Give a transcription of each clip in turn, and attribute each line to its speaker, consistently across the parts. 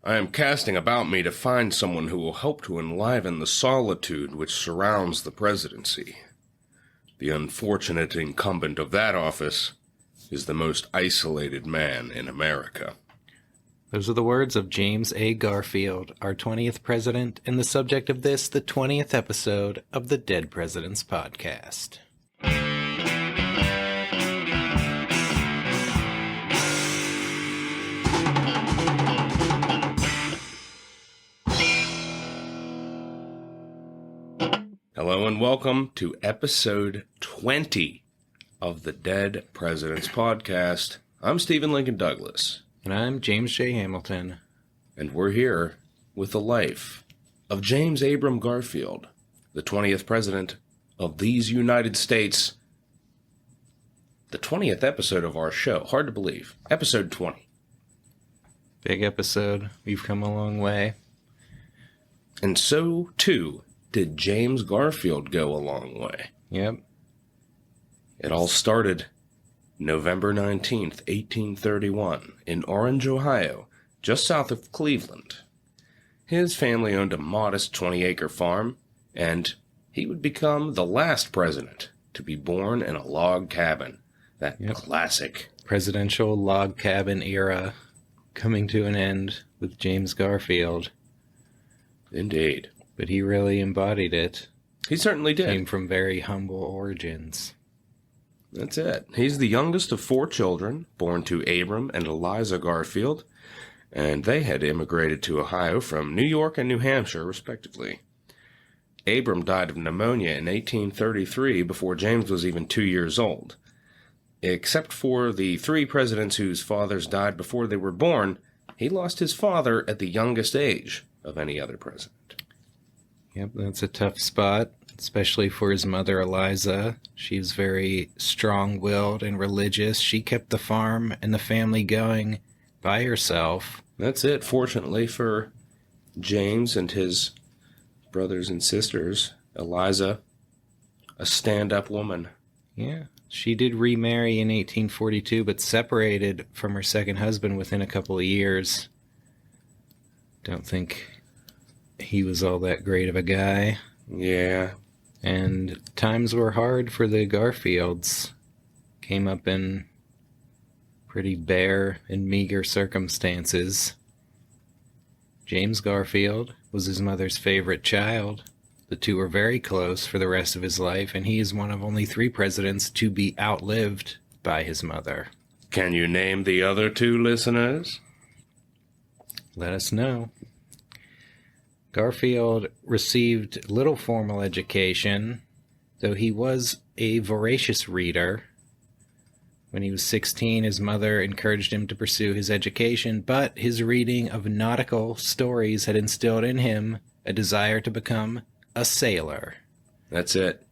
Speaker 1: I am casting about me to find someone who will help to enliven the solitude which surrounds the presidency. The unfortunate incumbent of that office is the most isolated man in America.
Speaker 2: Those are the words of James A. Garfield, our 20th president, and the subject of this, the 20th episode of the Dead Presidents Podcast.
Speaker 1: Hello and welcome to episode 20 of the Dead Presidents Podcast. I'm Stephen Lincoln Douglas.
Speaker 2: And I'm James J. Hamilton.
Speaker 1: And we're here with the life of James Abram Garfield, the 20th president of these United States. The 20th episode of our show. Hard to believe. Episode 20.
Speaker 2: Big episode. We've come a long way.
Speaker 1: And so, too, did James Garfield go a long way.
Speaker 2: Yep.
Speaker 1: It all started November 19th, 1831, in Orange, Ohio, just south of Cleveland. His family owned a modest 20-acre farm, and he would become the last president to be born in a log cabin. That classic
Speaker 2: presidential log cabin era coming to an end with James Garfield.
Speaker 1: Indeed.
Speaker 2: But he really embodied it.
Speaker 1: He certainly did.
Speaker 2: Came from very humble origins.
Speaker 1: That's it. He's the youngest of 4 children, born to Abram and Eliza Garfield, and they had immigrated to Ohio from New York and New Hampshire, respectively. Abram died of pneumonia in 1833 before James was even 2 years old. Except for the 3 presidents whose fathers died before they were born, he lost his father at the youngest age of any other president.
Speaker 2: Yep, that's a tough spot, especially for his mother, Eliza. She was very strong-willed and religious. She kept the farm and the family going by herself.
Speaker 1: That's it. Fortunately for James and his brothers and sisters, Eliza, a stand-up woman.
Speaker 2: Yeah, she did remarry in 1842, but separated from her second husband within a couple of years. Don't think he was all that great of a guy.
Speaker 1: Yeah.
Speaker 2: And times were hard for the Garfields. Came up in pretty bare and meager circumstances. James Garfield was his mother's favorite child. The two were very close for the rest of his life, and he is one of only 3 presidents to be outlived by his mother.
Speaker 1: Can you name the other 2 listeners?
Speaker 2: Let us know. Garfield received little formal education, though he was a voracious reader. When he was 16, his mother encouraged him to pursue his education, but his reading of nautical stories had instilled in him a desire to become a sailor.
Speaker 1: That's it.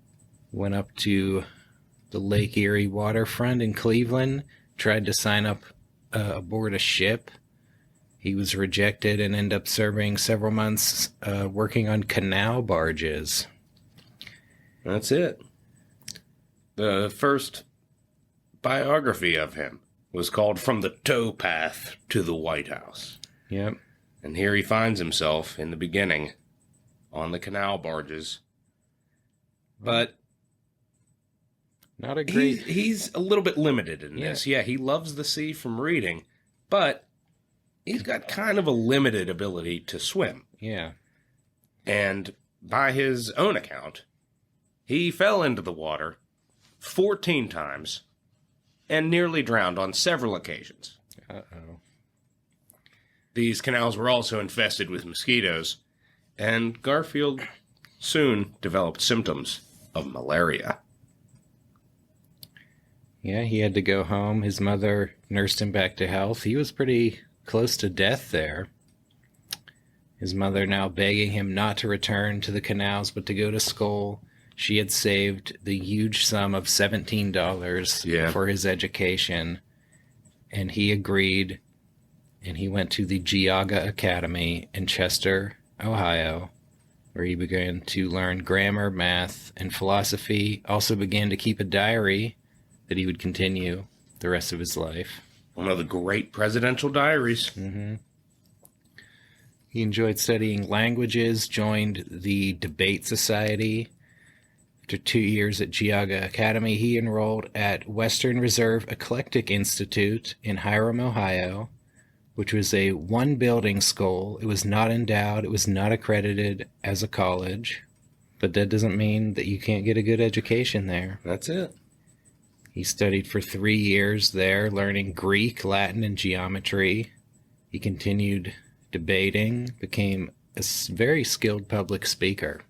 Speaker 2: Went up to the Lake Erie waterfront in Cleveland, tried to sign up aboard a ship. He was rejected and ended up serving several months working on canal barges.
Speaker 1: That's it. The first biography of him was called From the Towpath to the White House.
Speaker 2: Yep.
Speaker 1: And here he finds himself in the beginning on the canal barges. But
Speaker 2: not a great...
Speaker 1: He's a little bit limited in this. Yeah, he loves the sea from reading, but he's got kind of a limited ability to swim.
Speaker 2: Yeah.
Speaker 1: And by his own account, he fell into the water 14 times and nearly drowned on several occasions.
Speaker 2: Uh-oh.
Speaker 1: These canals were also infested with mosquitoes, and Garfield soon developed symptoms of malaria.
Speaker 2: Yeah, he had to go home. His mother nursed him back to health. He was pretty close to death there. His mother now begging him not to return to the canals, but to go to school. She had saved the huge sum of $17 for his education, and he agreed, and he went to the Geauga Academy in Chester, Ohio, where he began to learn grammar, math, and philosophy. Also began to keep a diary that he would continue the rest of his life.
Speaker 1: One of the great presidential diaries.
Speaker 2: Mm-hmm. He enjoyed studying languages, joined the debate society. After 2 years at Geauga Academy, he enrolled at Western Reserve Eclectic Institute in Hiram, Ohio, which was a one-building school. It was not endowed. It was not accredited as a college. But that doesn't mean that you can't get a good education there.
Speaker 1: That's it.
Speaker 2: He studied for 3 years there, learning Greek, Latin, and geometry. He continued debating, became a very skilled public speaker.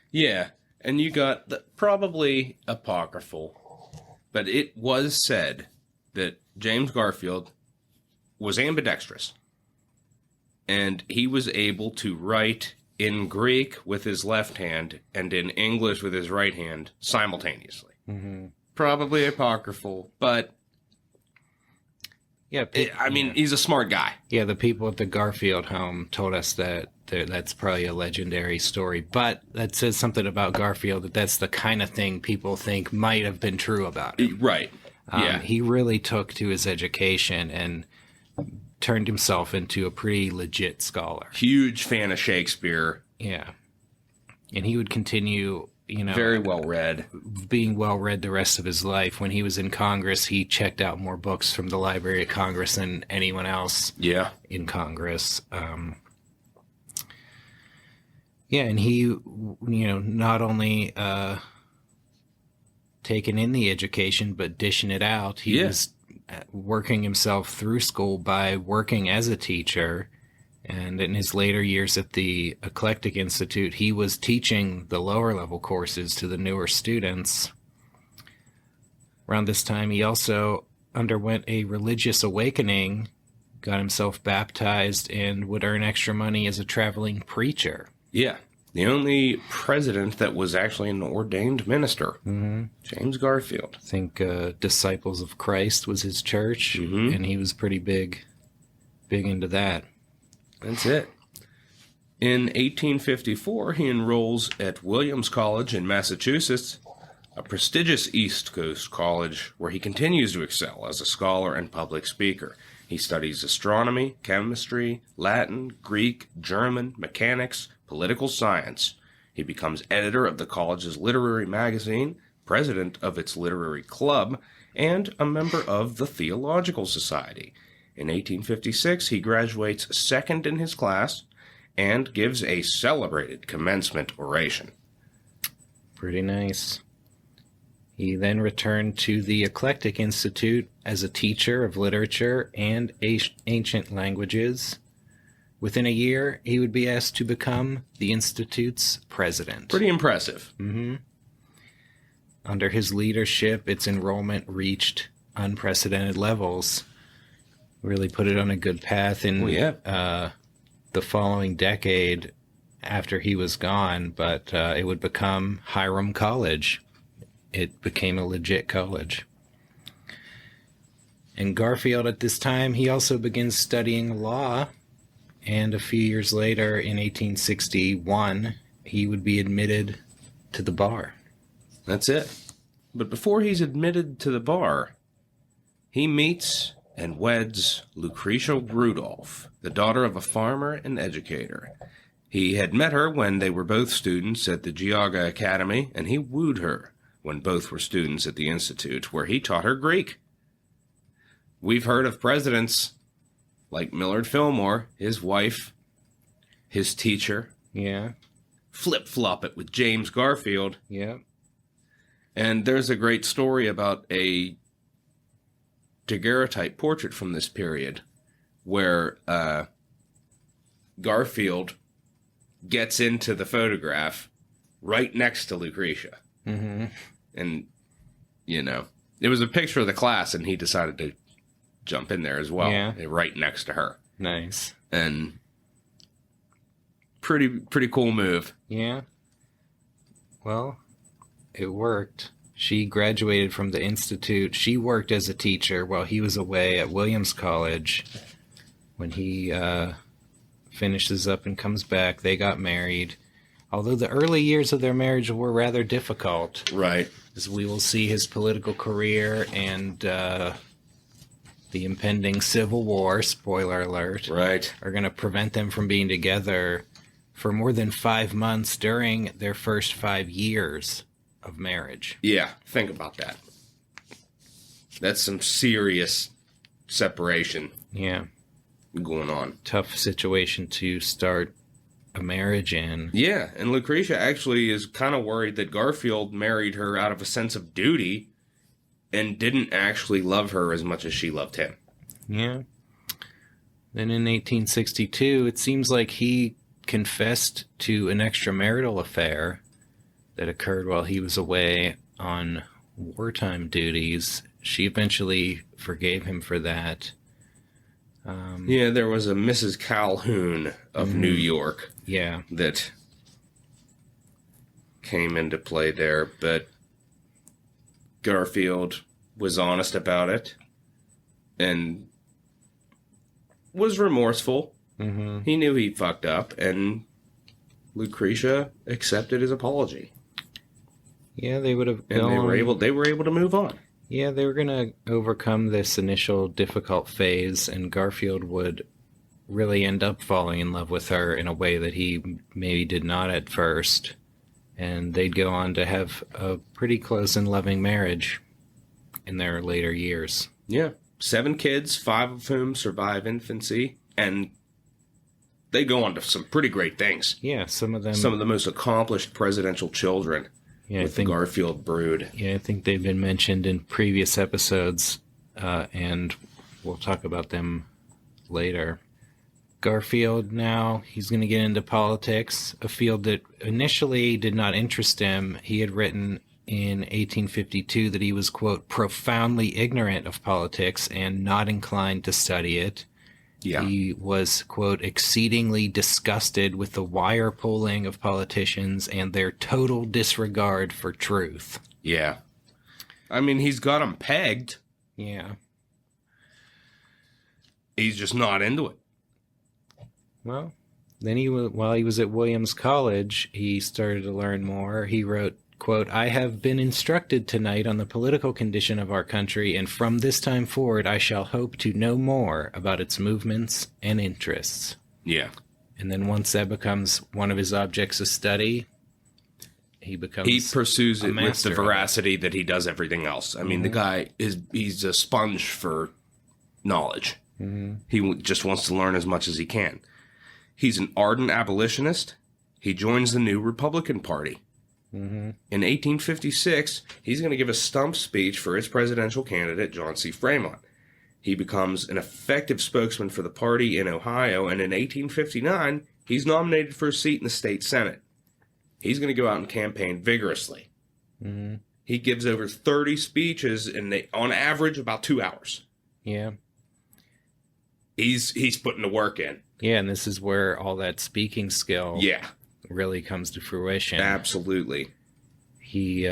Speaker 1: Yeah, and you got probably apocryphal, but it was said that James Garfield was ambidextrous, and he was able to write in Greek with his left hand and in English with his right hand simultaneously.
Speaker 2: Mm-hmm.
Speaker 1: Probably apocryphal, but
Speaker 2: yeah,
Speaker 1: he's a smart guy.
Speaker 2: Yeah, the people at the Garfield home told us that that's probably a legendary story, but that says something about Garfield, that's the kind of thing people think might have been true about him.
Speaker 1: Right. Yeah.
Speaker 2: He really took to his education and turned himself into a pretty legit scholar.
Speaker 1: Huge fan of Shakespeare.
Speaker 2: Yeah. And he would continue,
Speaker 1: very well read,
Speaker 2: being well read the rest of his life. When he was in Congress, he checked out more books from the Library of Congress than anyone else in Congress. And he, not only taking in the education, but dishing it out. He was working himself through school by working as a teacher. And in his later years at the Eclectic Institute, he was teaching the lower level courses to the newer students. Around this time, he also underwent a religious awakening, got himself baptized, and would earn extra money as a traveling preacher.
Speaker 1: Yeah. The only president that was actually an ordained minister. Mm-hmm. James Garfield.
Speaker 2: I think Disciples of Christ was his church, and he was pretty big into that.
Speaker 1: That's it. In 1854, he enrolls at Williams College in Massachusetts, a prestigious East Coast college where he continues to excel as a scholar and public speaker. He studies astronomy, chemistry, Latin, Greek, German, mechanics, political science. He becomes editor of the college's literary magazine, president of its literary club, and a member of the Theological Society. In 1856, he graduates second in his class and gives a celebrated commencement oration.
Speaker 2: Pretty nice. He then returned to the Eclectic Institute as a teacher of literature and ancient languages. Within a year, he would be asked to become the Institute's president.
Speaker 1: Pretty impressive.
Speaker 2: Mm-hmm. Under his leadership, its enrollment reached unprecedented levels. Really put it on a good path in the following decade after he was gone, but it would become Hiram College. It became a legit college. And Garfield, at this time, he also begins studying law, and a few years later, in 1861, he would be admitted to the bar.
Speaker 1: That's it. But before he's admitted to the bar, he meets and weds Lucretia Rudolph, the daughter of a farmer and educator. He had met her when they were both students at the Geauga Academy, and he wooed her when both were students at the Institute, where he taught her Greek. We've heard of presidents like Millard Fillmore, his wife, his teacher.
Speaker 2: Yeah.
Speaker 1: Flip-flop it with James Garfield.
Speaker 2: Yeah.
Speaker 1: And there's a great story about a daguerreotype portrait from this period where Garfield gets into the photograph right next to Lucretia.
Speaker 2: Mm-hmm.
Speaker 1: And, it was a picture of the class, and he decided to jump in there as well, right next to her.
Speaker 2: Nice.
Speaker 1: And pretty cool move.
Speaker 2: Yeah. Well, it worked. She graduated from the Institute. She worked as a teacher while he was away at Williams College. When he finishes up and comes back, they got married. Although the early years of their marriage were rather difficult.
Speaker 1: Right.
Speaker 2: As we will see his political career and the impending Civil War, spoiler alert,
Speaker 1: Right.
Speaker 2: are going to prevent them from being together for more than 5 months during their first 5 years of marriage.
Speaker 1: Yeah, think about that. That's some serious separation
Speaker 2: Yeah.
Speaker 1: going on.
Speaker 2: Tough situation to start a marriage in.
Speaker 1: Yeah, and Lucretia actually is kind of worried that Garfield married her out of a sense of duty and didn't actually love her as much as she loved him.
Speaker 2: Yeah. Then in 1862, it seems like he confessed to an extramarital affair that occurred while he was away on wartime duties. She eventually forgave him for that.
Speaker 1: Yeah, there was a Mrs. Calhoun of New York
Speaker 2: Yeah.
Speaker 1: that came into play there, but Garfield was honest about it and was remorseful.
Speaker 2: Mm-hmm.
Speaker 1: He knew he fucked up, and Lucretia accepted his apology.
Speaker 2: Yeah, they would have
Speaker 1: And
Speaker 2: gone...
Speaker 1: they were able to move on.
Speaker 2: Yeah, they were going to overcome this initial difficult phase, and Garfield would really end up falling in love with her in a way that he maybe did not at first. And they'd go on to have a pretty close and loving marriage in their later years.
Speaker 1: Yeah. 7 kids, 5 of whom survive infancy, and they go on to some pretty great things.
Speaker 2: Yeah, some of them...
Speaker 1: Some of the most accomplished presidential children with the Garfield brood.
Speaker 2: Yeah, I think they've been mentioned in previous episodes, and we'll talk about them later. Garfield now, he's going to get into politics, a field that initially did not interest him. He had written in 1852 that he was, quote, profoundly ignorant of politics and not inclined to study it.
Speaker 1: Yeah.
Speaker 2: He was, quote, exceedingly disgusted with the wire pulling of politicians and their total disregard for truth.
Speaker 1: Yeah. I mean, he's got them pegged.
Speaker 2: Yeah.
Speaker 1: He's just not into it.
Speaker 2: Well, then while he was at Williams College, he started to learn more. He wrote, quote, I have been instructed tonight on the political condition of our country, and from this time forward I shall hope to know more about its movements and interests.
Speaker 1: Yeah.
Speaker 2: And then once that becomes one of his objects of study, he
Speaker 1: pursues it with the
Speaker 2: of
Speaker 1: veracity that he does everything else. I mean, the guy he's a sponge for knowledge. Mm-hmm. He just wants to learn as much as he can. He's an ardent abolitionist. He joins the new Republican Party. Mm-hmm. In 1856, he's going to give a stump speech for his presidential candidate, John C. Fremont. He becomes an effective spokesman for the party in Ohio, and in 1859, he's nominated for a seat in the state Senate. He's going to go out and campaign vigorously. Mm-hmm. He gives over 30 speeches, and on average, about 2 hours.
Speaker 2: Yeah.
Speaker 1: He's putting the work in.
Speaker 2: Yeah, and this is where all that speaking skill really comes to fruition.
Speaker 1: Absolutely.
Speaker 2: He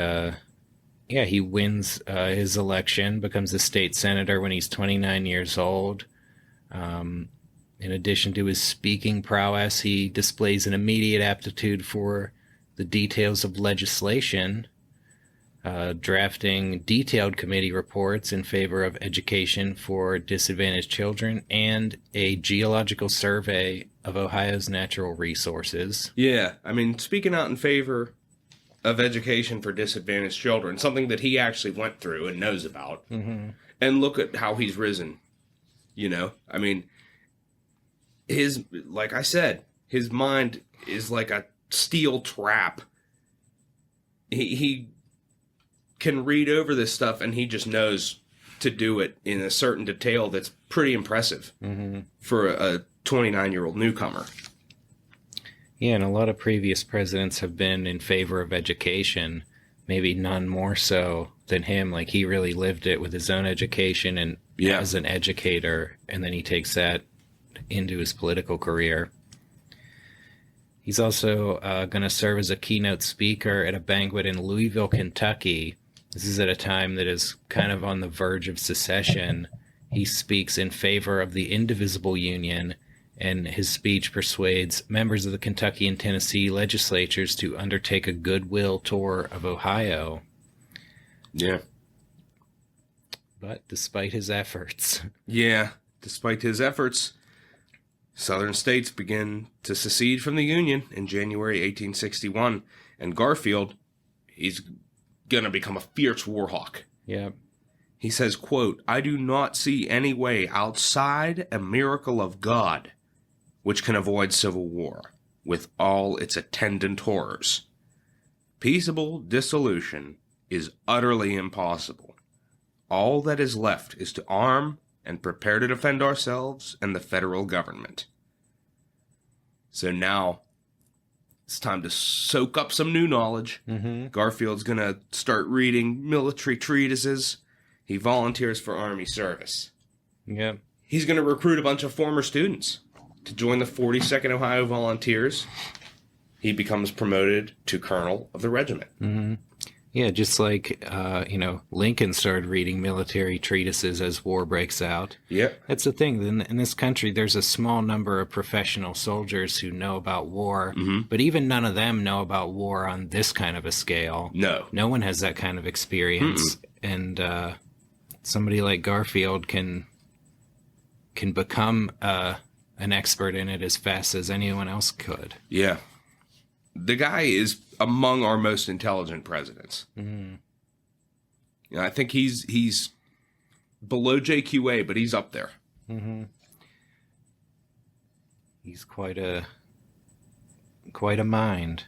Speaker 2: wins his election, becomes a state senator when he's 29 years old. In addition to his speaking prowess, he displays an immediate aptitude for the details of legislation, drafting detailed committee reports in favor of education for disadvantaged children and a geological survey of Ohio's natural resources.
Speaker 1: Yeah, I mean, speaking out in favor of education for disadvantaged children, something that he actually went through and knows about. Mm-hmm. And look at how he's risen. You know, I mean, like I said, his mind is like a steel trap. He can read over this stuff, and he just knows to do it in a certain detail that's pretty impressive for a 29-year-old newcomer.
Speaker 2: Yeah, and a lot of previous presidents have been in favor of education, maybe none more so than him. Like, he really lived it with his own education and as an educator, and then he takes that into his political career. He's also going to serve as a keynote speaker at a banquet in Louisville, Kentucky. This is at a time that is kind of on the verge of secession. He speaks in favor of the indivisible Union, and his speech persuades members of the Kentucky and Tennessee legislatures to undertake a goodwill tour of Ohio.
Speaker 1: Yeah.
Speaker 2: But despite his efforts.
Speaker 1: Yeah, despite his efforts, Southern states begin to secede from the Union in January 1861, and Garfield, he's going to become a fierce war hawk.
Speaker 2: Yeah.
Speaker 1: He says, quote, "I do not see any way outside a miracle of God which can avoid civil war, with all its attendant horrors. Peaceable dissolution is utterly impossible. All that is left is to arm and prepare to defend ourselves and the federal government." So now it's time to soak up some new knowledge. Garfield's going to start reading military treatises. He volunteers for Army service.
Speaker 2: Yeah.
Speaker 1: He's going to recruit a bunch of former students to join the 42nd Ohio Volunteers. He becomes promoted to colonel of the regiment.
Speaker 2: Yeah, just like, Lincoln started reading military treatises as war breaks out.
Speaker 1: Yep.
Speaker 2: That's the thing. In this country, there's a small number of professional soldiers who know about war, but even none of them know about war on this kind of a scale.
Speaker 1: No.
Speaker 2: No one has that kind of experience. And somebody like Garfield can become an expert in it as fast as anyone else could.
Speaker 1: Yeah. The guy is among our most intelligent presidents. I think he's below JQA, but he's up there.
Speaker 2: He's quite a mind.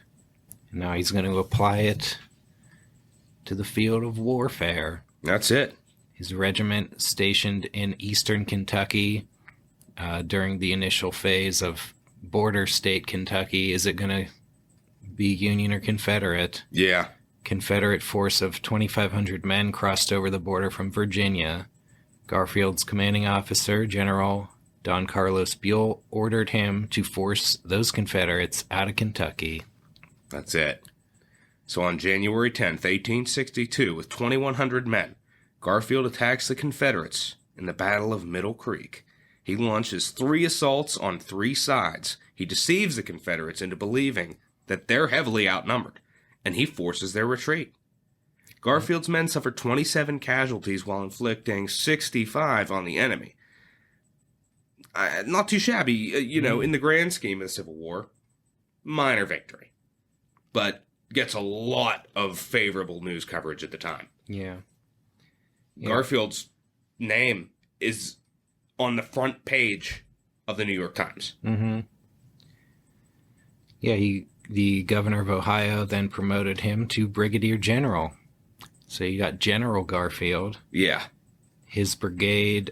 Speaker 2: And now he's going to apply it to the field of warfare.
Speaker 1: That's it.
Speaker 2: His regiment stationed in eastern Kentucky during the initial phase of border state Kentucky. Is it going to be Union or Confederate?
Speaker 1: Yeah.
Speaker 2: Confederate force of 2,500 men crossed over the border from Virginia. Garfield's commanding officer, General Don Carlos Buell, ordered him to force those Confederates out of Kentucky.
Speaker 1: That's it. So on January 10th, 1862, with 2,100 men, Garfield attacks the Confederates in the Battle of Middle Creek. He launches 3 assaults on 3 sides. He deceives the Confederates into believing that they're heavily outnumbered, and he forces their retreat. Garfield's men suffered 27 casualties while inflicting 65 on the enemy. Not too shabby, in the grand scheme of the Civil War. Minor victory. But gets a lot of favorable news coverage at the time.
Speaker 2: Yeah.
Speaker 1: Garfield's name is on the front page of the New York Times.
Speaker 2: Yeah, the governor of Ohio then promoted him to brigadier general. So you got General Garfield.
Speaker 1: Yeah.
Speaker 2: His brigade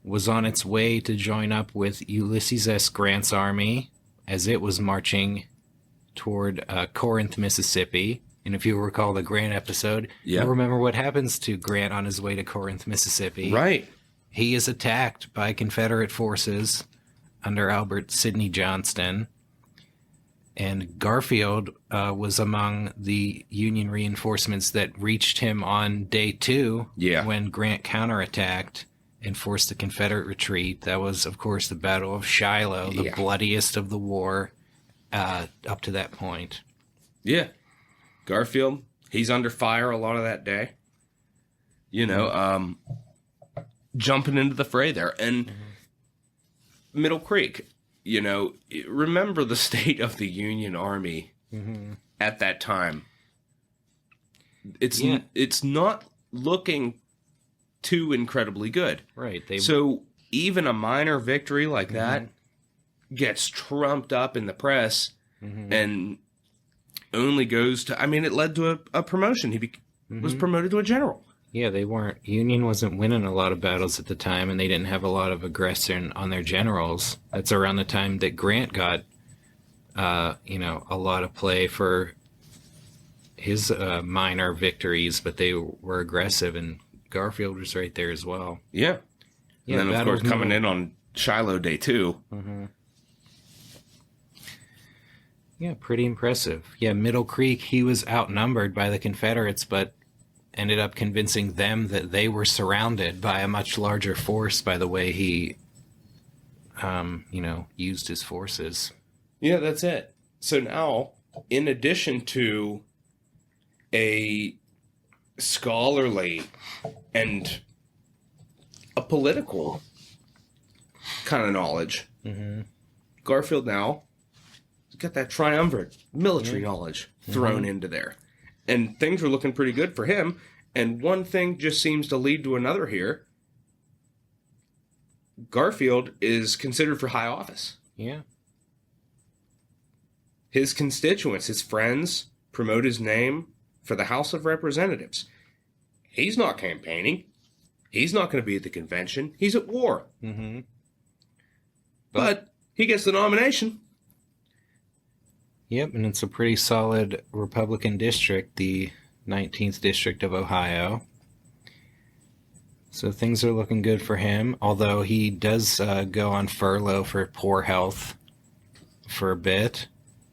Speaker 2: was on its way to join up with Ulysses S. Grant's army as it was marching toward Corinth, Mississippi. And if you recall the Grant episode, you'll remember what happens to Grant on his way to Corinth, Mississippi.
Speaker 1: Right.
Speaker 2: He is attacked by Confederate forces under Albert Sidney Johnston. And Garfield was among the Union reinforcements that reached him on day 2 when Grant counterattacked and forced the Confederate retreat. That was, of course, the Battle of Shiloh, the bloodiest of the war up to that point. Yeah.
Speaker 1: Garfield, he's under fire a lot of that day. Jumping into the fray there. And Middle Creek, remember the state of the Union Army at that time. It's not looking too incredibly good.
Speaker 2: Right.
Speaker 1: So even a minor victory like that gets trumped up in the press and only goes to, it led to a promotion. He was promoted to a general.
Speaker 2: Yeah, Union wasn't winning a lot of battles at the time, and they didn't have a lot of aggression on their generals. That's around the time that Grant got, a lot of play for his minor victories, but they were aggressive, and Garfield was right there as well.
Speaker 1: Yeah. And then, of course, coming in on Shiloh Day 2.
Speaker 2: Yeah, pretty impressive. Yeah, Middle Creek, he was outnumbered by the Confederates, but ended up convincing them that they were surrounded by a much larger force by the way he, used his forces.
Speaker 1: Yeah, that's it. So now, in addition to a scholarly and a political kind of knowledge.
Speaker 2: Mm-hmm.
Speaker 1: Garfield now has got that triumvirate military knowledge thrown into there. And things are looking pretty good for him. And one thing just seems to lead to another here. Garfield is considered for high office.
Speaker 2: Yeah.
Speaker 1: His constituents, his friends, promote his name for the House of Representatives. He's not campaigning. He's not going to be at the convention. He's at war.
Speaker 2: Mm-hmm.
Speaker 1: But he gets the nomination.
Speaker 2: Yep, and it's a pretty solid Republican district, the 19th District of Ohio. So things are looking good for him, although he does go on furlough for poor health for a bit.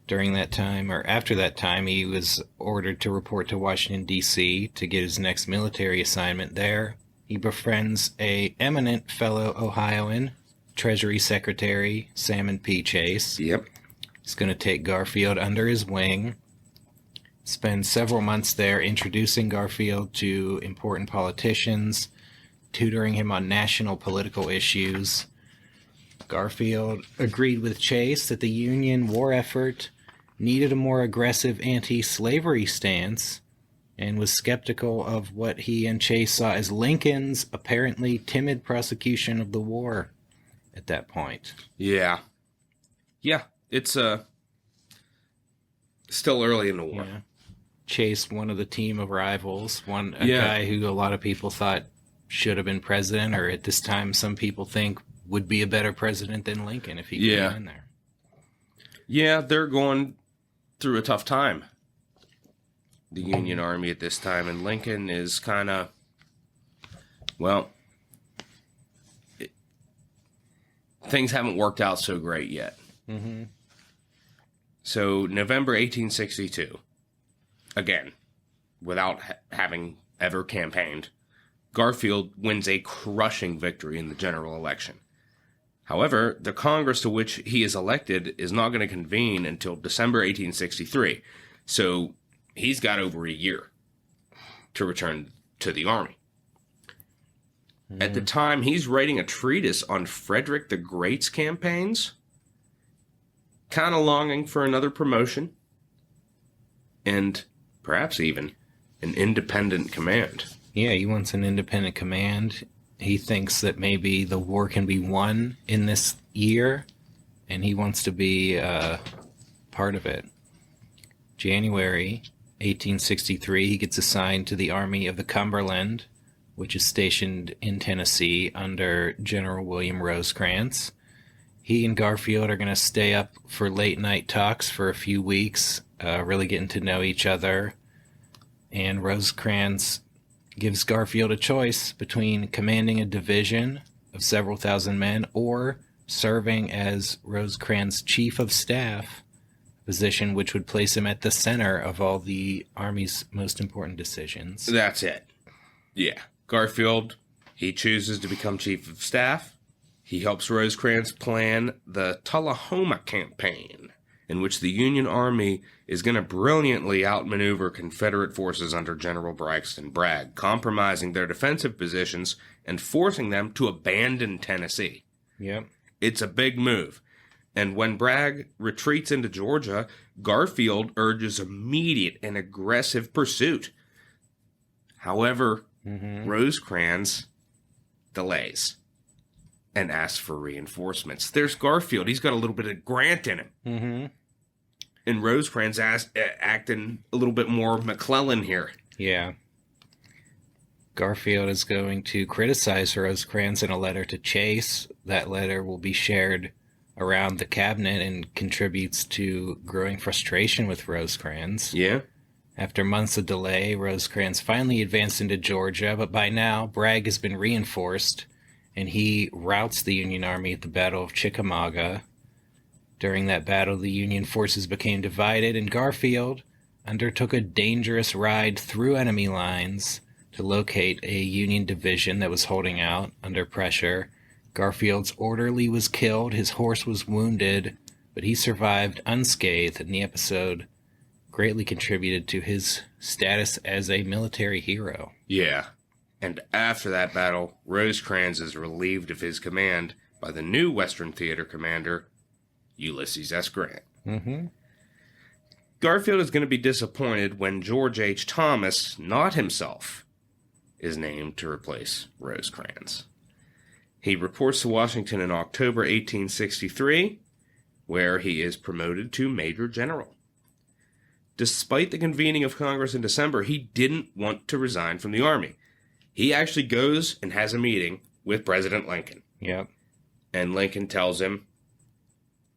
Speaker 2: During that time, or after that time, he was ordered to report to Washington, D.C. to get his next military assignment there. He befriends a eminent fellow Ohioan, Treasury Secretary Salmon P. Chase.
Speaker 1: Yep.
Speaker 2: He's going to take Garfield under his wing, spend several months there introducing Garfield to important politicians, tutoring him on national political issues. Garfield agreed with Chase that the Union war effort needed a more aggressive anti-slavery stance and was skeptical of what he and Chase saw as Lincoln's apparently timid prosecution of the war at that point.
Speaker 1: Yeah. Yeah, it's still early in the war.
Speaker 2: Yeah. Chase, one of the team of rivals, a guy who a lot of people thought should have been president, or at this time some people think would be a better president than Lincoln if he came in there. Yeah,
Speaker 1: they're going through a tough time, the Union Army at this time, and Lincoln is kind of, things haven't worked out so great yet.
Speaker 2: Mm-hmm.
Speaker 1: So November 1862, again, without having ever campaigned, Garfield wins a crushing victory in the general election. However, the Congress to which he is elected is not going to convene until December 1863, so he's got over a year to return to the army. At the time, he's writing a treatise on Frederick the Great's campaigns, kind of longing for another promotion, and perhaps even an independent command.
Speaker 2: Yeah, he wants an independent command. He thinks that maybe the war can be won in this year, and he wants to be part of it. January 1863, he gets assigned to the Army of the Cumberland, which is stationed in Tennessee under General William Rosecrans. He and Garfield are going to stay up for late-night talks for a few weeks, really getting to know each other. And Rosecrans gives Garfield a choice between commanding a division of several thousand men or serving as Rosecrans' chief of staff, a position which would place him at the center of all the Army's most important decisions.
Speaker 1: That's it. Yeah. Garfield, he chooses to become chief of staff. He helps Rosecrans plan the Tullahoma campaign, in which the Union Army is going to brilliantly outmaneuver Confederate forces under General Braxton Bragg, compromising their defensive positions and forcing them to abandon Tennessee.
Speaker 2: Yep.
Speaker 1: It's a big move. And when Bragg retreats into Georgia, Garfield urges immediate and aggressive pursuit. However, Rosecrans delays and asks for reinforcements. There's Garfield. He's got a little bit of Grant in him.
Speaker 2: Mm-hmm.
Speaker 1: And Rosecrans acting a little bit more McClellan here.
Speaker 2: Yeah. Garfield is going to criticize Rosecrans in a letter to Chase. That letter will be shared around the cabinet and contributes to growing frustration with Rosecrans.
Speaker 1: Yeah.
Speaker 2: After months of delay, Rosecrans finally advanced into Georgia, but by now, Bragg has been reinforced, and he routs the Union Army at the Battle of Chickamauga. During that battle, the Union forces became divided, and Garfield undertook a dangerous ride through enemy lines to locate a Union division that was holding out under pressure. Garfield's orderly was killed, his horse was wounded, but he survived unscathed, and the episode greatly contributed to his status as a military hero.
Speaker 1: Yeah. And after that battle, Rosecrans is relieved of his command by the new Western Theater commander, Ulysses S. Grant.
Speaker 2: Mm-hmm.
Speaker 1: Garfield is going to be disappointed when George H. Thomas, not himself, is named to replace Rosecrans. He reports to Washington in October 1863, where he is promoted to Major General. Despite the convening of Congress in December, he didn't want to resign from the Army. He actually goes and has a meeting with President Lincoln.
Speaker 2: Yep.
Speaker 1: And Lincoln tells him,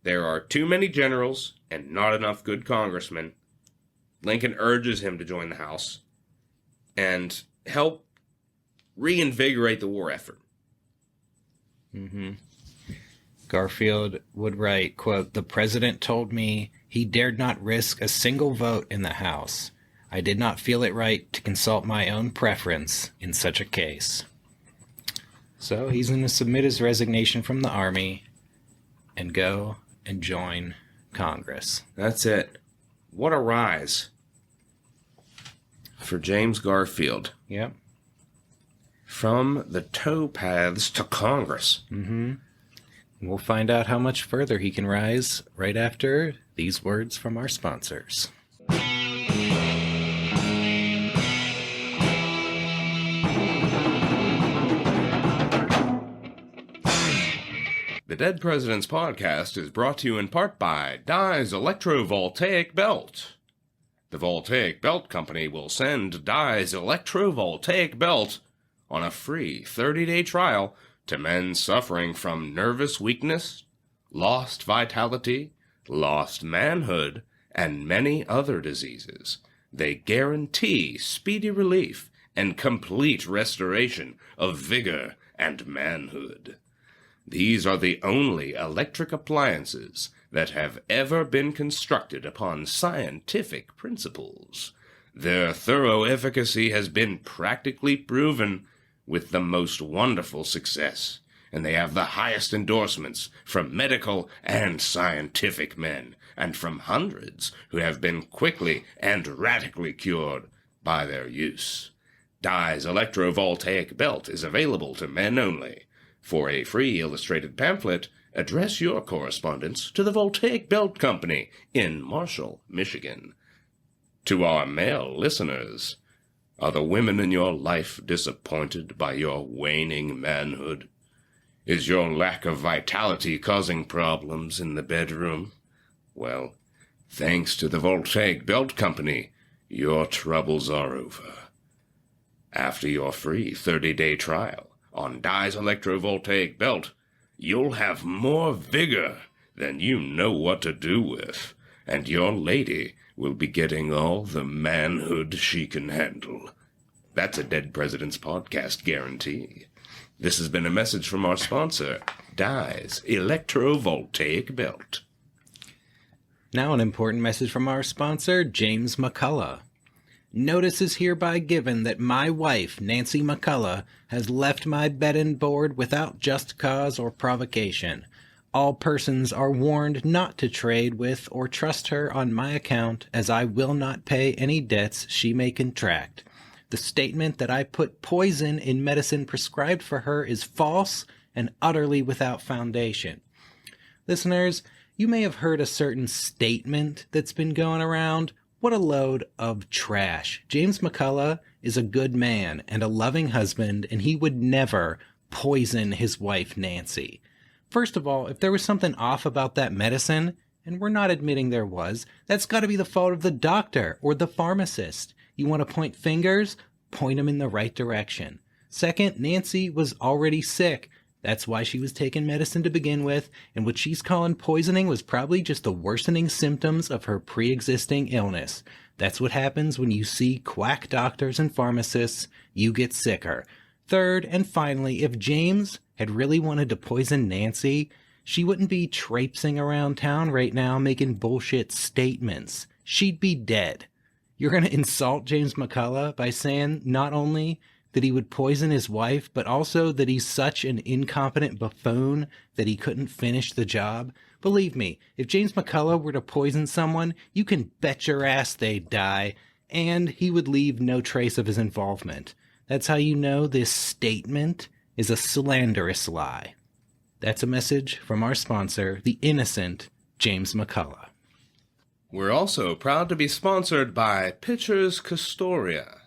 Speaker 1: there are too many generals and not enough good congressmen. Lincoln urges him to join the House and help reinvigorate the war effort.
Speaker 2: Mm-hmm. Garfield would write, quote, "The president told me he dared not risk a single vote in the House. I did not feel it right to consult my own preference in such a case." So he's going to submit his resignation from the Army and go and join Congress.
Speaker 1: That's it. What a rise for James Garfield.
Speaker 2: Yep.
Speaker 1: From the towpaths to Congress.
Speaker 2: Mm-hmm. We'll find out how much further he can rise right after these words from our sponsors.
Speaker 1: The Dead Presidents Podcast is brought to you in part by Dye's Electrovoltaic Belt. The Voltaic Belt Company will send Dye's Electrovoltaic Belt on a free 30-day trial to men suffering from nervous weakness, lost vitality, lost manhood, and many other diseases. They guarantee speedy relief and complete restoration of vigor and manhood. These are the only electric appliances that have ever been constructed upon scientific principles. Their thorough efficacy has been practically proven with the most wonderful success, and they have the highest endorsements from medical and scientific men, and from hundreds who have been quickly and radically cured by their use. Dye's Electrovoltaic Belt is available to men only. For a free illustrated pamphlet, address your correspondence to the Voltaic Belt Company in Marshall, Michigan. To our male listeners, are the women in your life disappointed by your waning manhood? Is your lack of vitality causing problems in the bedroom? Well, thanks to the Voltaic Belt Company, your troubles are over. After your free 30-day trial on Dye's Electrovoltaic Belt, you'll have more vigor than you know what to do with, and your lady will be getting all the manhood she can handle. That's a Dead Presidents Podcast guarantee. This has been a message from our sponsor, Dye's Electrovoltaic Belt.
Speaker 2: Now an important message from our sponsor, James McCullough. Notice is hereby given that my wife, Nancy McCullough, has left my bed and board without just cause or provocation. All persons are warned not to trade with or trust her on my account, as I will not pay any debts she may contract. The statement that I put poison in medicine prescribed for her is false and utterly without foundation. Listeners, you may have heard a certain statement that's been going around. What a load of trash. James McCullough is a good man and a loving husband, and he would never poison his wife, Nancy. First of all, if there was something off about that medicine, and we're not admitting there was, that's got to be the fault of the doctor or the pharmacist. You want to point fingers? Point them in the right direction. Second, Nancy was already sick. That's why she was taking medicine to begin with, and what she's calling poisoning was probably just the worsening symptoms of her pre-existing illness. That's what happens when you see quack doctors and pharmacists. You get sicker. Third, and finally, if James had really wanted to poison Nancy, she wouldn't be traipsing around town right now making bullshit statements. She'd be dead. You're going to insult James McCullough by saying not only that he would poison his wife, but also that he's such an incompetent buffoon that he couldn't finish the job? Believe me, if James McCullough were to poison someone, you can bet your ass they'd die, and he would leave no trace of his involvement. That's how you know this statement is a slanderous lie. That's a message from our sponsor, the innocent James McCullough.
Speaker 1: We're also proud to be sponsored by Pitcher's Castoria.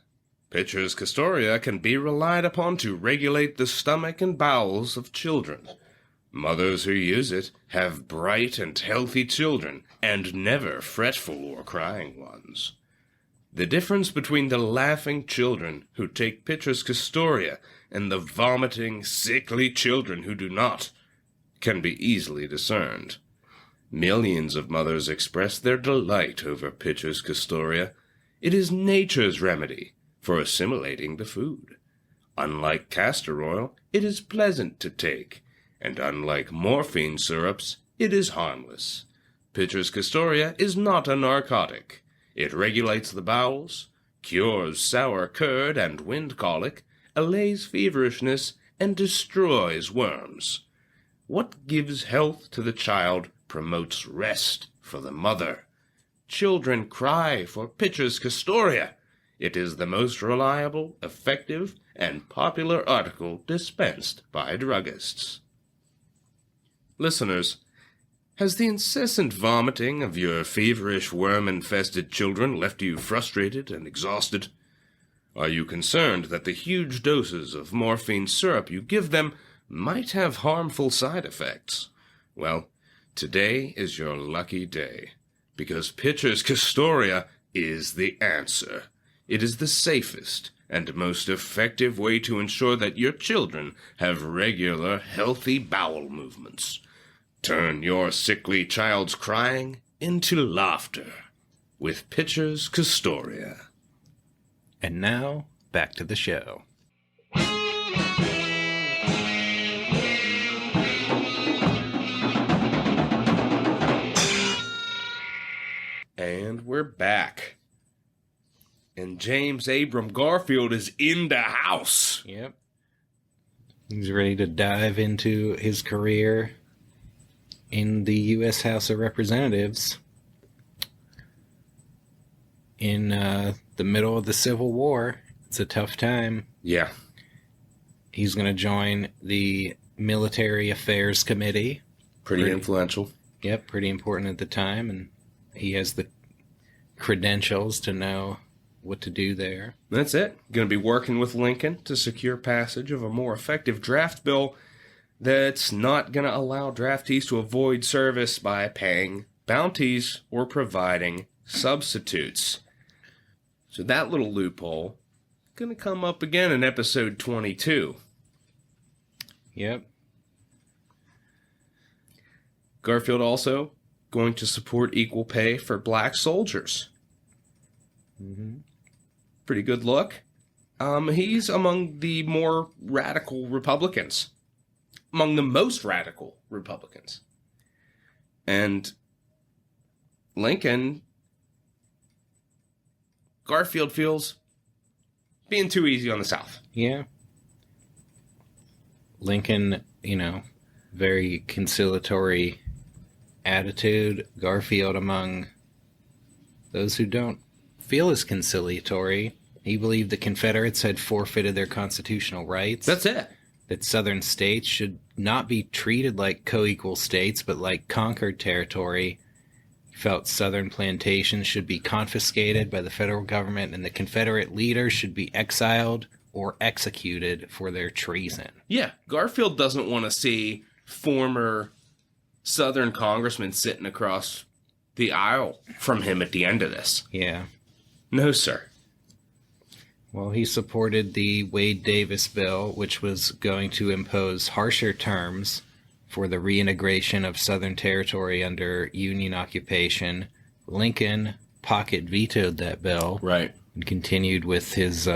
Speaker 1: Pitcher's Castoria can be relied upon to regulate the stomach and bowels of children. Mothers who use it have bright and healthy children, and never fretful or crying ones. The difference between the laughing children who take Pitcher's Castoria and the vomiting, sickly children who do not can be easily discerned. Millions of mothers express their delight over Pitcher's Castoria. It is nature's remedy for assimilating the food. Unlike castor oil, it is pleasant to take, and unlike morphine syrups, it is harmless. Pitcher's Castoria is not a narcotic. It regulates the bowels, cures sour curd and wind colic, allays feverishness, and destroys worms. What gives health to the child promotes rest for the mother. Children cry for Pitcher's Castoria. It is the most reliable, effective, and popular article dispensed by druggists. Listeners, has the incessant vomiting of your feverish, worm-infested children left you frustrated and exhausted? Are you concerned that the huge doses of morphine syrup you give them might have harmful side effects? Well, today is your lucky day, because Pitcher's Castoria is the answer. It is the safest and most effective way to ensure that your children have regular, healthy bowel movements. Turn your sickly child's crying into laughter with Pitcher's Castoria.
Speaker 2: And now, back to the show.
Speaker 1: And we're back. And James Abram Garfield is in the house.
Speaker 2: Yep. He's ready to dive into his career in the U.S. House of Representatives in the middle of the Civil War. It's a tough time.
Speaker 1: Yeah.
Speaker 2: He's going to join the Military Affairs Committee.
Speaker 1: Pretty influential.
Speaker 2: Yep, pretty important at the time, and he has the credentials to know what to do there.
Speaker 1: That's it. Going to be working with Lincoln to secure passage of a more effective draft bill that's not going to allow draftees to avoid service by paying bounties or providing substitutes. So that little loophole going to come up again in episode 22.
Speaker 2: Yep.
Speaker 1: Garfield also going to support equal pay for black soldiers.
Speaker 2: Mm-hmm.
Speaker 1: Pretty good look. He's among the more radical Republicans. Among the most radical Republicans. And Lincoln, Garfield feels being too easy on the South.
Speaker 2: Yeah. Lincoln, very conciliatory attitude. Garfield, among those who don't feel as conciliatory, he believed the Confederates had forfeited their constitutional rights.
Speaker 1: That's it.
Speaker 2: That southern states should not be treated like co-equal states, but like conquered territory. He felt southern plantations should be confiscated by the federal government, and the Confederate leaders should be exiled or executed for their treason.
Speaker 1: Yeah, Garfield doesn't want to see former Southern congressmen sitting across the aisle from him at the end of this.
Speaker 2: Yeah.
Speaker 1: No, sir.
Speaker 2: Well, he supported the Wade Davis bill, which was going to impose harsher terms for the reintegration of Southern territory under Union occupation. Lincoln pocket vetoed that bill.
Speaker 1: Right.
Speaker 2: And continued with his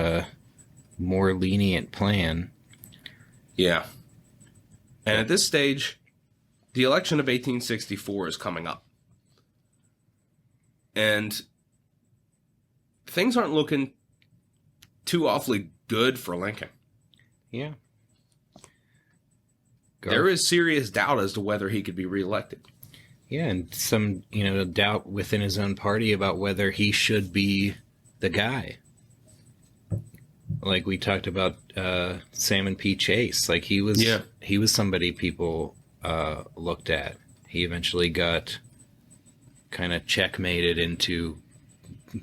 Speaker 2: more lenient plan.
Speaker 1: Yeah. And at this stage, the election of 1864 is coming up. And things aren't looking too awfully good for Lincoln.
Speaker 2: Yeah.
Speaker 1: There is serious doubt as to whether he could be reelected.
Speaker 2: Yeah, and some, doubt within his own party about whether he should be the guy. like we talked about Salmon P. Chase. Like he was somebody people looked at. He eventually got kind of checkmated into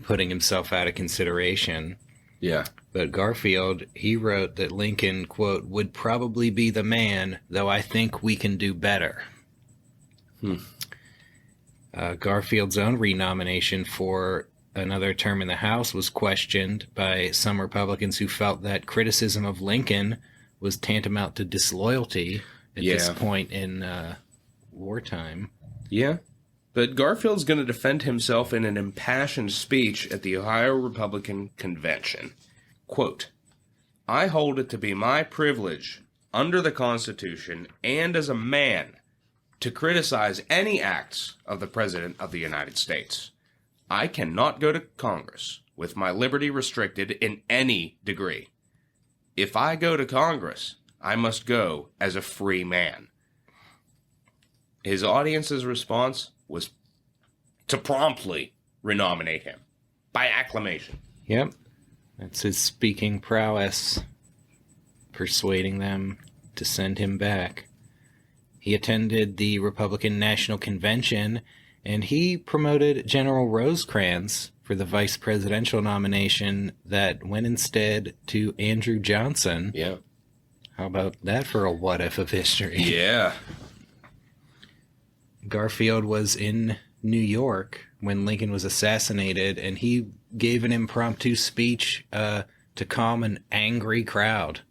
Speaker 2: putting himself out of consideration.
Speaker 1: Yeah.
Speaker 2: But Garfield, he wrote that Lincoln, quote, would probably be the man, though I think we can do better. Garfield's own renomination for another term in the House was questioned by some Republicans who felt that criticism of Lincoln was tantamount to disloyalty at this point in wartime.
Speaker 1: Yeah. But Garfield's going to defend himself in an impassioned speech at the Ohio Republican Convention. Quote, I hold it to be my privilege, under the Constitution and as a man, to criticize any acts of the President of the United States. I cannot go to Congress with my liberty restricted in any degree. If I go to Congress, I must go as a free man. His audience's response was to promptly renominate him by acclamation.
Speaker 2: Yep. That's his speaking prowess, persuading them to send him back. He attended the Republican National Convention, and he promoted General Rosecrans for the vice presidential nomination that went instead to Andrew Johnson.
Speaker 1: Yeah.
Speaker 2: How about that for a what-if of history?
Speaker 1: Yeah.
Speaker 2: Garfield was in New York when Lincoln was assassinated, and he gave an impromptu speech to calm an angry crowd.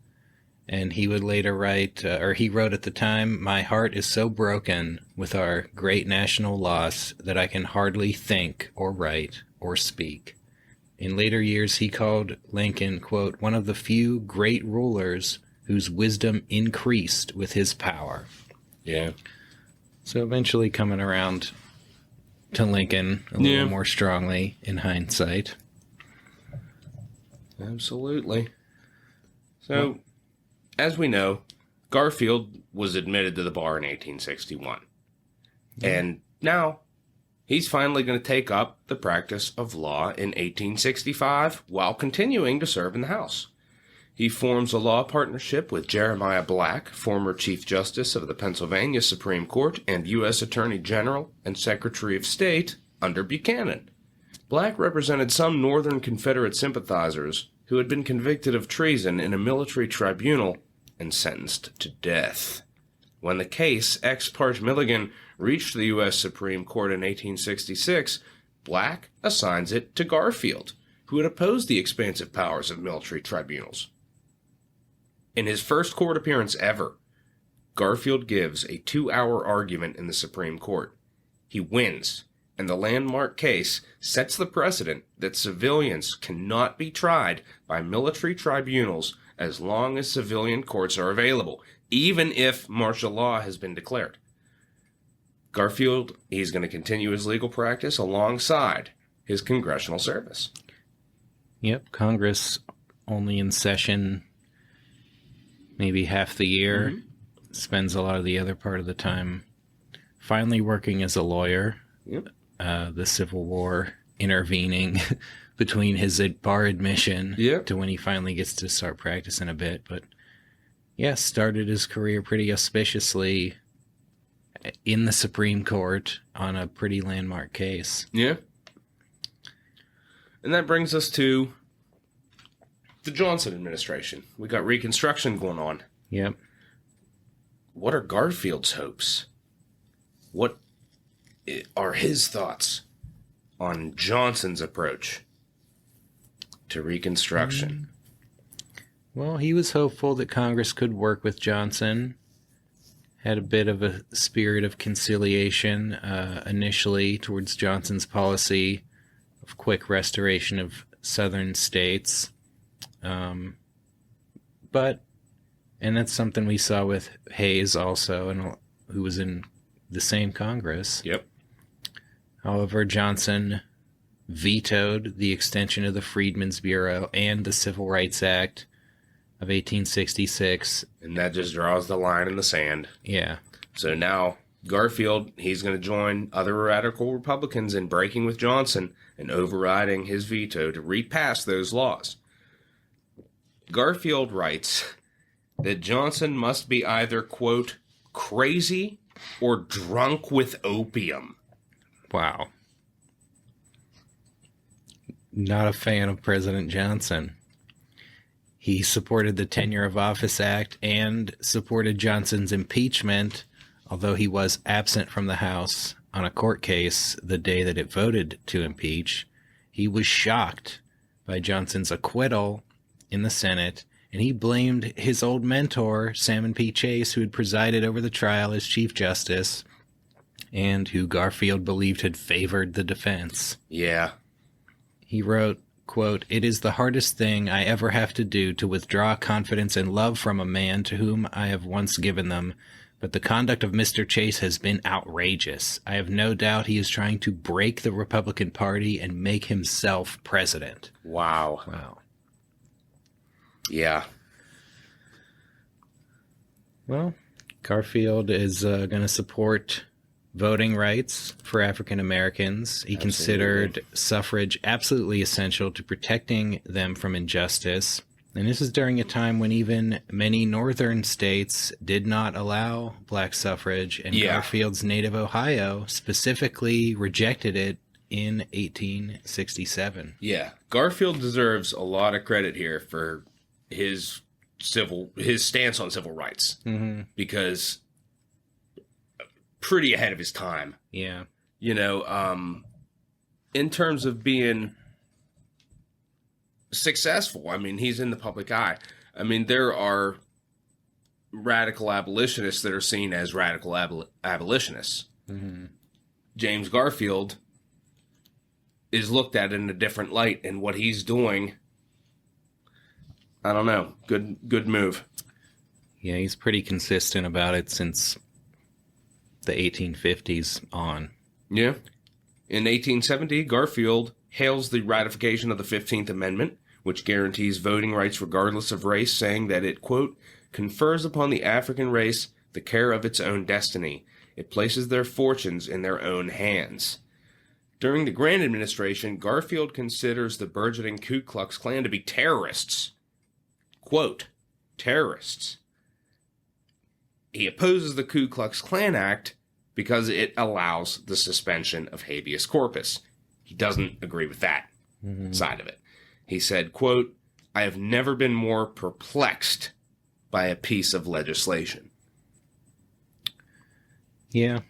Speaker 2: And he would later write, or he wrote at the time, my heart is so broken with our great national loss that I can hardly think or write or speak. In later years, he called Lincoln, quote, one of the few great rulers whose wisdom increased with his power.
Speaker 1: Yeah.
Speaker 2: So eventually coming around to Lincoln a little more strongly in hindsight.
Speaker 1: Absolutely. So, as we know, Garfield was admitted to the bar in 1861. And now he's finally going to take up the practice of law in 1865 while continuing to serve in the House. He forms a law partnership with Jeremiah Black, former Chief Justice of the Pennsylvania Supreme Court and U.S. Attorney General and Secretary of State under Buchanan. Black represented some Northern Confederate sympathizers who had been convicted of treason in a military tribunal and sentenced to death. When the case ex parte Milligan reached the U.S. Supreme Court in 1866, Black assigns it to Garfield, who had opposed the expansive powers of military tribunals. In his first court appearance ever, Garfield gives a 2-hour argument in the Supreme Court. He wins, and the landmark case sets the precedent that civilians cannot be tried by military tribunals as long as civilian courts are available, even if martial law has been declared. Garfield, he's going to continue his legal practice alongside his congressional service.
Speaker 2: Yep, Congress only in session maybe half the year, spends a lot of the other part of the time finally working as a lawyer.
Speaker 1: Yep.
Speaker 2: The Civil War intervening between his bar admission to when he finally gets to start practicing a bit. But yeah, started his career pretty auspiciously in the Supreme Court on a pretty landmark case.
Speaker 1: Yeah. And that brings us to the Johnson administration. We got Reconstruction going on.
Speaker 2: Yep.
Speaker 1: What are Garfield's hopes? What are his thoughts on Johnson's approach to Reconstruction?
Speaker 2: Well, he was hopeful that Congress could work with Johnson. Had a bit of a spirit of conciliation initially towards Johnson's policy of quick restoration of southern states. But, and that's something we saw with Hayes also, and who was in the same Congress.
Speaker 1: Yep.
Speaker 2: However, Johnson vetoed the extension of the Freedmen's Bureau and the Civil Rights Act of 1866.
Speaker 1: And that just draws the line in the sand.
Speaker 2: Yeah.
Speaker 1: So now Garfield, he's going to join other radical Republicans in breaking with Johnson and overriding his veto to repass those laws. Garfield writes that Johnson must be either, quote, crazy or drunk with opium.
Speaker 2: Wow. Not a fan of President Johnson. He supported the Tenure of Office Act and supported Johnson's impeachment, although he was absent from the House on a court case the day that it voted to impeach. He was shocked by Johnson's acquittal in the Senate, and he blamed his old mentor, Salmon P. Chase, who had presided over the trial as Chief Justice, and who Garfield believed had favored the defense.
Speaker 1: Yeah.
Speaker 2: He wrote, quote, "It is the hardest thing I ever have to do to withdraw confidence and love from a man to whom I have once given them, but the conduct of Mr. Chase has been outrageous. I have no doubt he is trying to break the Republican Party and make himself president."
Speaker 1: Wow.
Speaker 2: Wow.
Speaker 1: Yeah.
Speaker 2: Well, Garfield is going to support voting rights for African Americans. He considered suffrage absolutely essential to protecting them from injustice. And this is during a time when even many northern states did not allow black suffrage, and Garfield's native Ohio specifically rejected it in 1867.
Speaker 1: Yeah. Garfield deserves a lot of credit here for his stance on civil rights.
Speaker 2: Mm-hmm.
Speaker 1: Because pretty ahead of his time.
Speaker 2: Yeah.
Speaker 1: You know, in terms of being successful, I mean, he's in the public eye. I mean, there are radical abolitionists that are seen as radical abolitionists.
Speaker 2: Mm-hmm.
Speaker 1: James Garfield is looked at in a different light, and what he's doing, I don't know, good move.
Speaker 2: Yeah, he's pretty consistent about it since the 1850s on.
Speaker 1: Yeah. In 1870, Garfield hails the ratification of the 15th Amendment, which guarantees voting rights regardless of race, saying that it, quote, confers upon the African race the care of its own destiny. It places their fortunes in their own hands. During the Grant administration, Garfield considers the burgeoning Ku Klux Klan to be terrorists. Quote, terrorists. He opposes the Ku Klux Klan Act because it allows the suspension of habeas corpus. He doesn't agree with that side of it. He said, quote, I have never been more perplexed by a piece of legislation.
Speaker 2: Yeah.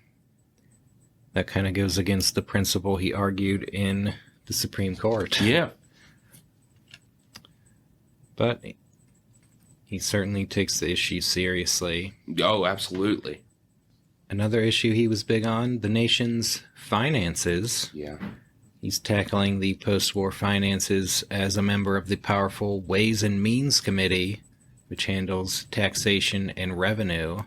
Speaker 2: That kind of goes against the principle he argued in the Supreme Court.
Speaker 1: Yeah.
Speaker 2: But he certainly takes the issue seriously.
Speaker 1: Oh, absolutely.
Speaker 2: Another issue he was big on, the nation's finances.
Speaker 1: Yeah.
Speaker 2: He's tackling the post-war finances as a member of the powerful Ways and Means Committee, which handles taxation and revenue.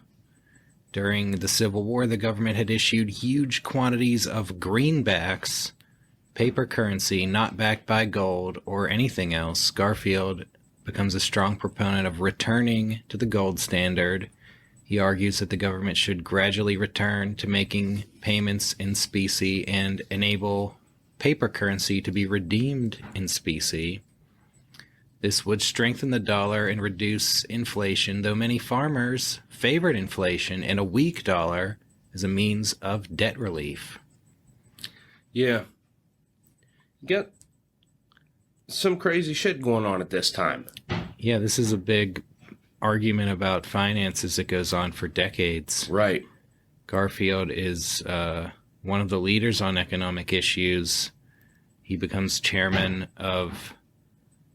Speaker 2: During the Civil War, the government had issued huge quantities of greenbacks, paper currency not backed by gold or anything else. Garfield becomes a strong proponent of returning to the gold standard. He argues that the government should gradually return to making payments in specie and enable paper currency to be redeemed in specie. This would strengthen the dollar and reduce inflation, though many farmers favored inflation and a weak dollar as a means of debt relief.
Speaker 1: Yeah. You got some crazy shit going on at this time.
Speaker 2: Yeah, this is a big argument about finances that goes on for decades.
Speaker 1: Right.
Speaker 2: Garfield is one of the leaders on economic issues. He becomes chairman of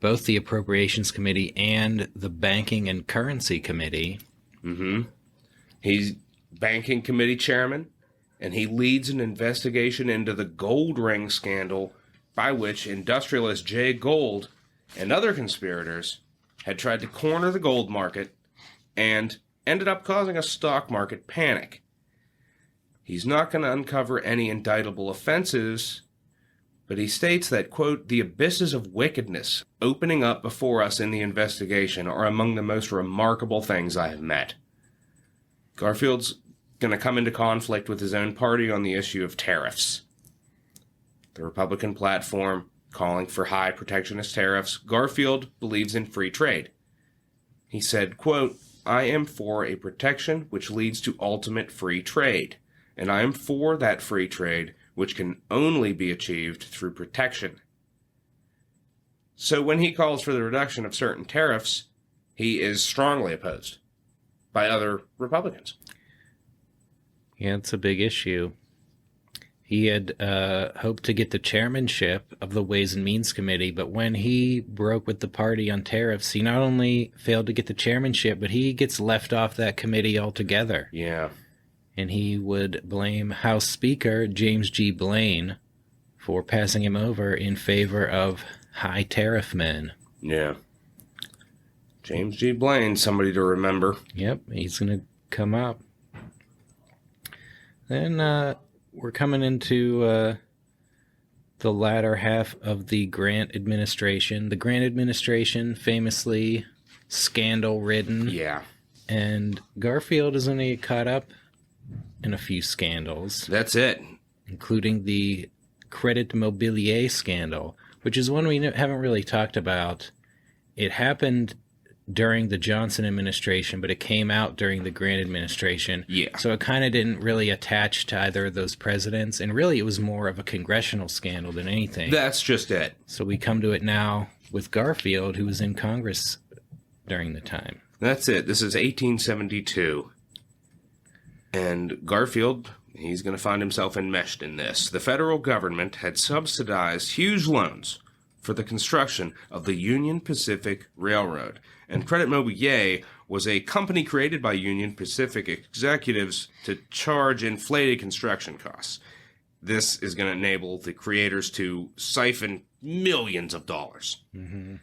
Speaker 2: both the Appropriations Committee and the Banking and Currency Committee.
Speaker 1: Mm-hmm. He's Banking Committee chairman, and he leads an investigation into the gold ring scandal by which industrialist Jay Gould and other conspirators had tried to corner the gold market and ended up causing a stock market panic. He's not going to uncover any indictable offenses, but he states that, quote, the abysses of wickedness opening up before us in the investigation are among the most remarkable things I have met. Garfield's going to come into conflict with his own party on the issue of tariffs. The Republican platform calling for high protectionist tariffs, Garfield believes in free trade. He said, quote, "I am for a protection which leads to ultimate free trade, and I am for that free trade which can only be achieved through protection." So when he calls for the reduction of certain tariffs, he is strongly opposed by other Republicans.
Speaker 2: Yeah, it's a big issue. He had hoped to get the chairmanship of the Ways and Means Committee, but when he broke with the party on tariffs, he not only failed to get the chairmanship, but he gets left off that committee altogether.
Speaker 1: Yeah.
Speaker 2: And he would blame House Speaker James G. Blaine for passing him over in favor of high tariff men.
Speaker 1: Yeah. James G. Blaine, somebody to remember.
Speaker 2: Yep, he's going to come up. Then we're coming into the latter half of the Grant administration. The Grant administration, famously scandal-ridden.
Speaker 1: Yeah.
Speaker 2: And Garfield is going to get caught up in a few scandals.
Speaker 1: That's it.
Speaker 2: Including the Credit Mobilier scandal, which is one we haven't really talked about. It happened during the Johnson administration, but it came out during the Grant administration.
Speaker 1: Yeah.
Speaker 2: So it kind of didn't really attach to either of those presidents, and really it was more of a congressional scandal than anything.
Speaker 1: That's just it.
Speaker 2: So we come to it now with Garfield, who was in Congress during the time.
Speaker 1: That's it. This is 1872. And Garfield, he's going to find himself enmeshed in this. The federal government had subsidized huge loans for the construction of the Union Pacific Railroad. And Credit Mobilier was a company created by Union Pacific executives to charge inflated construction costs. This is going to enable the creators to siphon millions of dollars. Mm-hmm.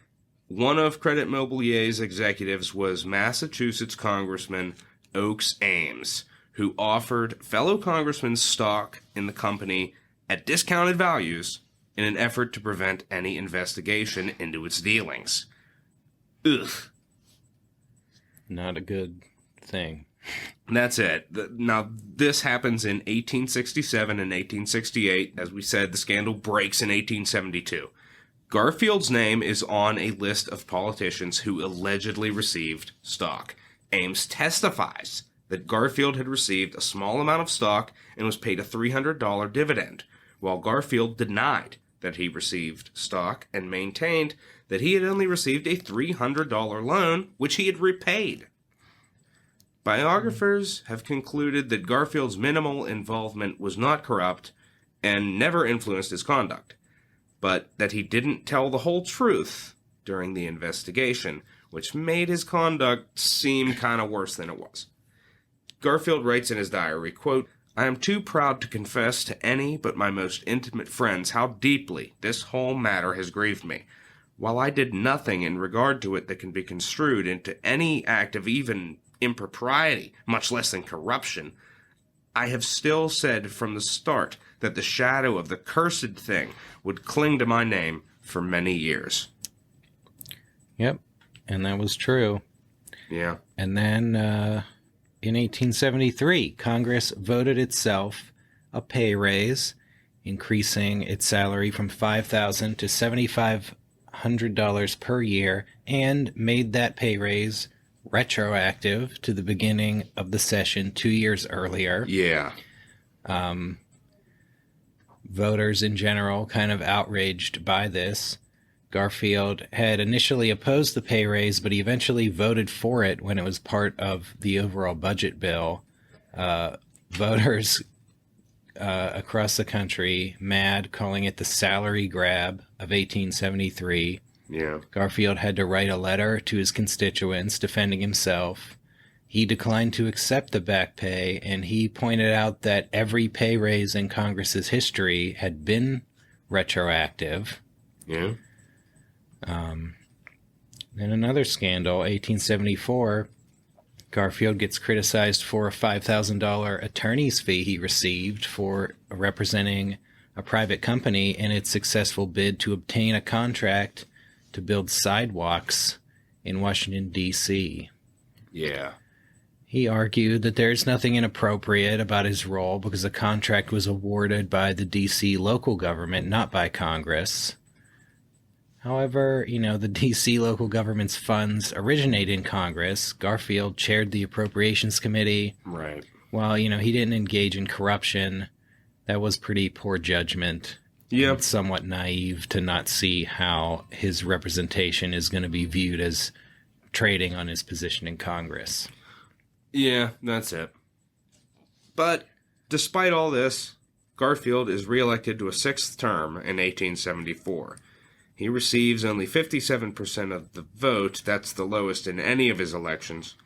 Speaker 1: One of Credit Mobilier's executives was Massachusetts Congressman Oakes Ames, who offered fellow congressmen stock in the company at discounted values in an effort to prevent any investigation into its dealings. Ugh.
Speaker 2: Not a good thing.
Speaker 1: That's it. Now, this happens in 1867 and 1868. As we said, the scandal breaks in 1872. Garfield's name is on a list of politicians who allegedly received stock. Ames testifies that Garfield had received a small amount of stock and was paid a $300 dividend, while Garfield denied that he received stock and maintained that he had only received a $300 loan, which he had repaid. Biographers have concluded that Garfield's minimal involvement was not corrupt and never influenced his conduct, but that he didn't tell the whole truth during the investigation, which made his conduct seem kind of worse than it was. Garfield writes in his diary, quote, "I am too proud to confess to any but my most intimate friends how deeply this whole matter has grieved me. While I did nothing in regard to it that can be construed into any act of even impropriety, much less than corruption, I have still said from the start that the shadow of the cursed thing would cling to my name for many years."
Speaker 2: Yep, and that was true.
Speaker 1: Yeah.
Speaker 2: And then in 1873, Congress voted itself a pay raise, increasing its salary from $5,000 to $7,500 per year, and made that pay raise retroactive to the beginning of the session 2 years earlier.
Speaker 1: Yeah.
Speaker 2: Voters in general kind of outraged by this. Garfield had initially opposed the pay raise, but he eventually voted for it when it was part of the overall budget bill. Voters across the country mad, calling it the salary grab of 1873.
Speaker 1: Yeah.
Speaker 2: Garfield had to write a letter to his constituents defending himself. He declined to accept the back pay, and he pointed out that every pay raise in Congress's history had been retroactive.
Speaker 1: Yeah.
Speaker 2: Then another scandal, 1874, Garfield gets criticized for a $5,000 attorney's fee he received for representing a private in its successful bid to obtain a contract to build sidewalks in Washington, D.C.
Speaker 1: Yeah.
Speaker 2: He argued that there's nothing inappropriate about his role because the contract was awarded by the D.C. local government, not by Congress. However, the D.C. local government's funds originate in Congress. Garfield chaired the Appropriations Committee.
Speaker 1: Right.
Speaker 2: While, he didn't engage in corruption, that was pretty poor judgment.
Speaker 1: Yeah.
Speaker 2: And somewhat naive to not see how his representation is going to be viewed as trading on his position in Congress.
Speaker 1: Yeah, that's it. But despite all this, Garfield is reelected to a sixth term in 1874. He receives only 57% of the vote. That's the lowest in any of his elections.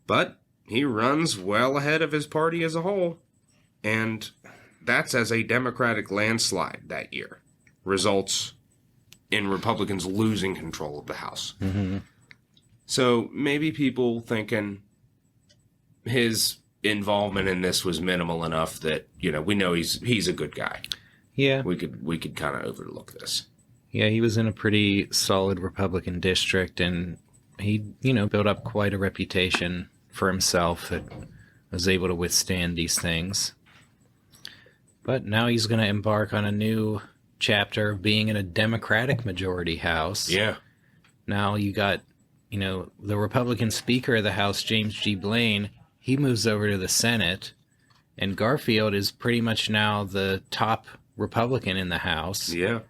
Speaker 1: But he runs well ahead of his party as a whole. And that's as a Democratic landslide that year results in Republicans losing control of the House.
Speaker 2: Mm-hmm.
Speaker 1: So maybe people thinking his involvement in this was minimal enough that, we know he's a good guy.
Speaker 2: Yeah.
Speaker 1: We could kind of overlook this.
Speaker 2: Yeah, he was in a pretty solid Republican district, and he, built up quite a reputation for himself that was able to withstand these things. But now he's going to embark on a new chapter of being in a Democratic majority House.
Speaker 1: Yeah.
Speaker 2: Now you got, the Republican Speaker of the House, James G. Blaine, he moves over to the Senate, and Garfield is pretty much now the top Republican in the House.
Speaker 1: Yeah.